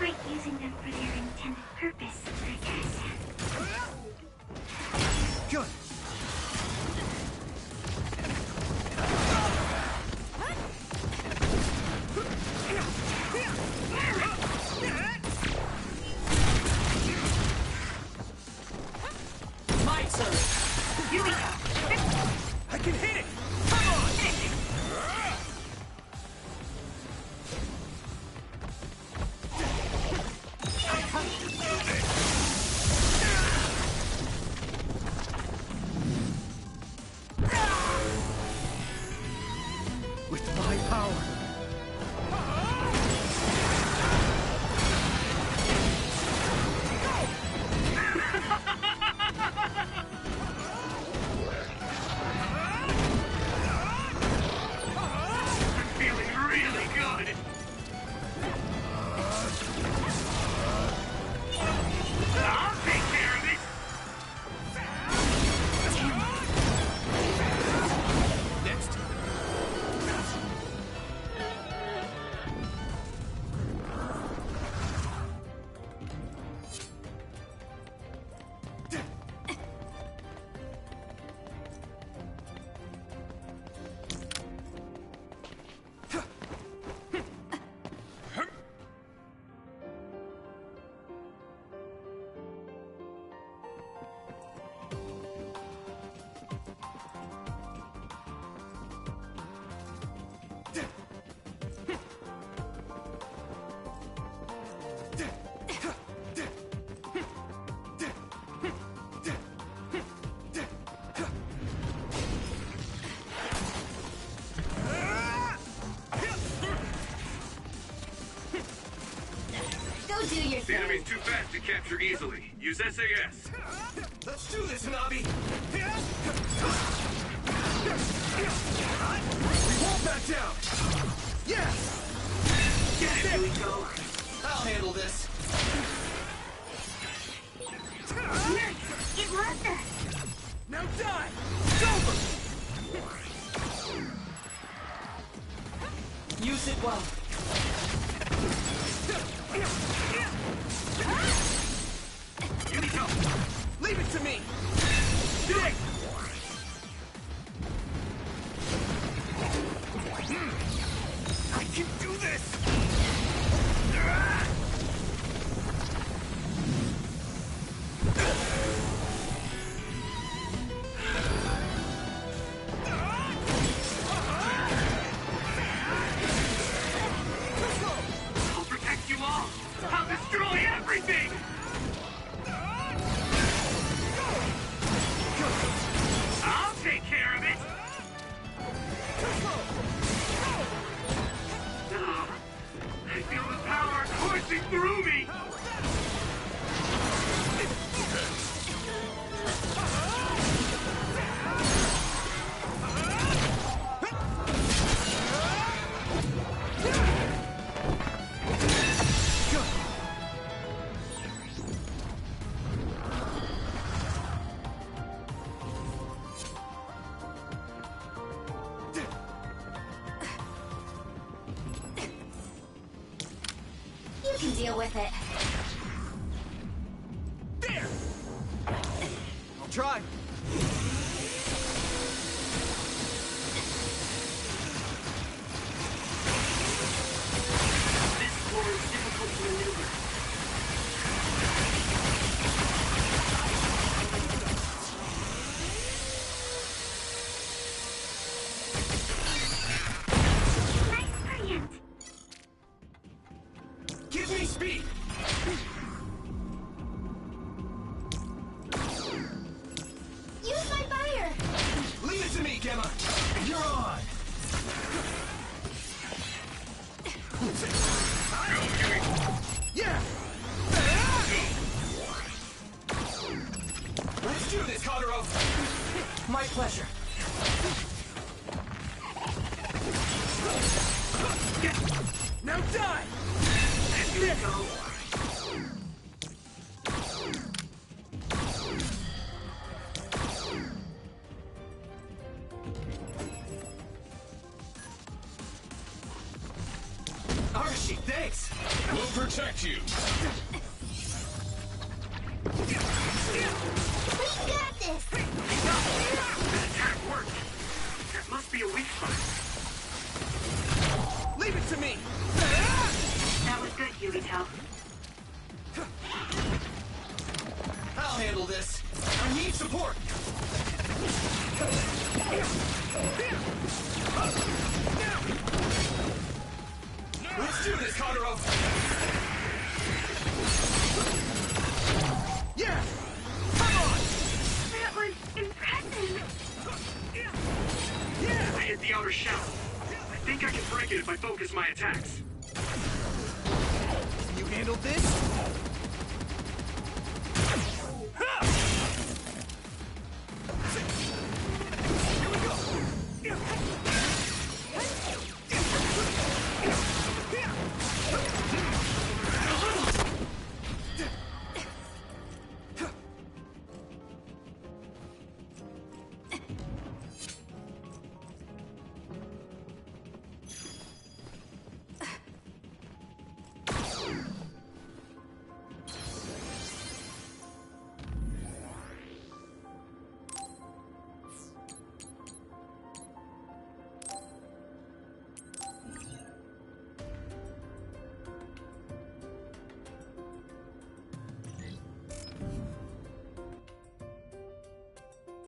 like using them for their intended purpose, I guess. Good. My turn. Here we go. I can hit it. Come on. With my power. Feeling really good. I'll take care of it. Next. Go do your The thing. enemy's too fast to capture easily. Use SAS. Let's do this, Hanabi. We won't back down. Yes. Get it, here we go. I'll handle this. Nice! It was us! Now die. It's over. Use it well. Yumiko, leave it to me. Dig. I can do this. I'll protect you all. I'll destroy everything. I'll take care of it. Ah, I feel the power coursing through me. You can deal with it. There. I'll try. This floor is difficult to maneuver. Brilliant! Give me speed. Use my fire. Leave it to me, Gemma. You're on. Yeah. Let's do this, Hadaro. My pleasure. Now die. Here we go. Archie, thanks. We'll protect you. got this! That attack worked! That must be a weak spot. Leave it to me! That was good, Yubito. I'll handle this. I need support! Let's do this, Kotaro! Yeah! Come on! That was impressive! I hit the outer shell. I think I can break it if I focus my attacks. You handled this?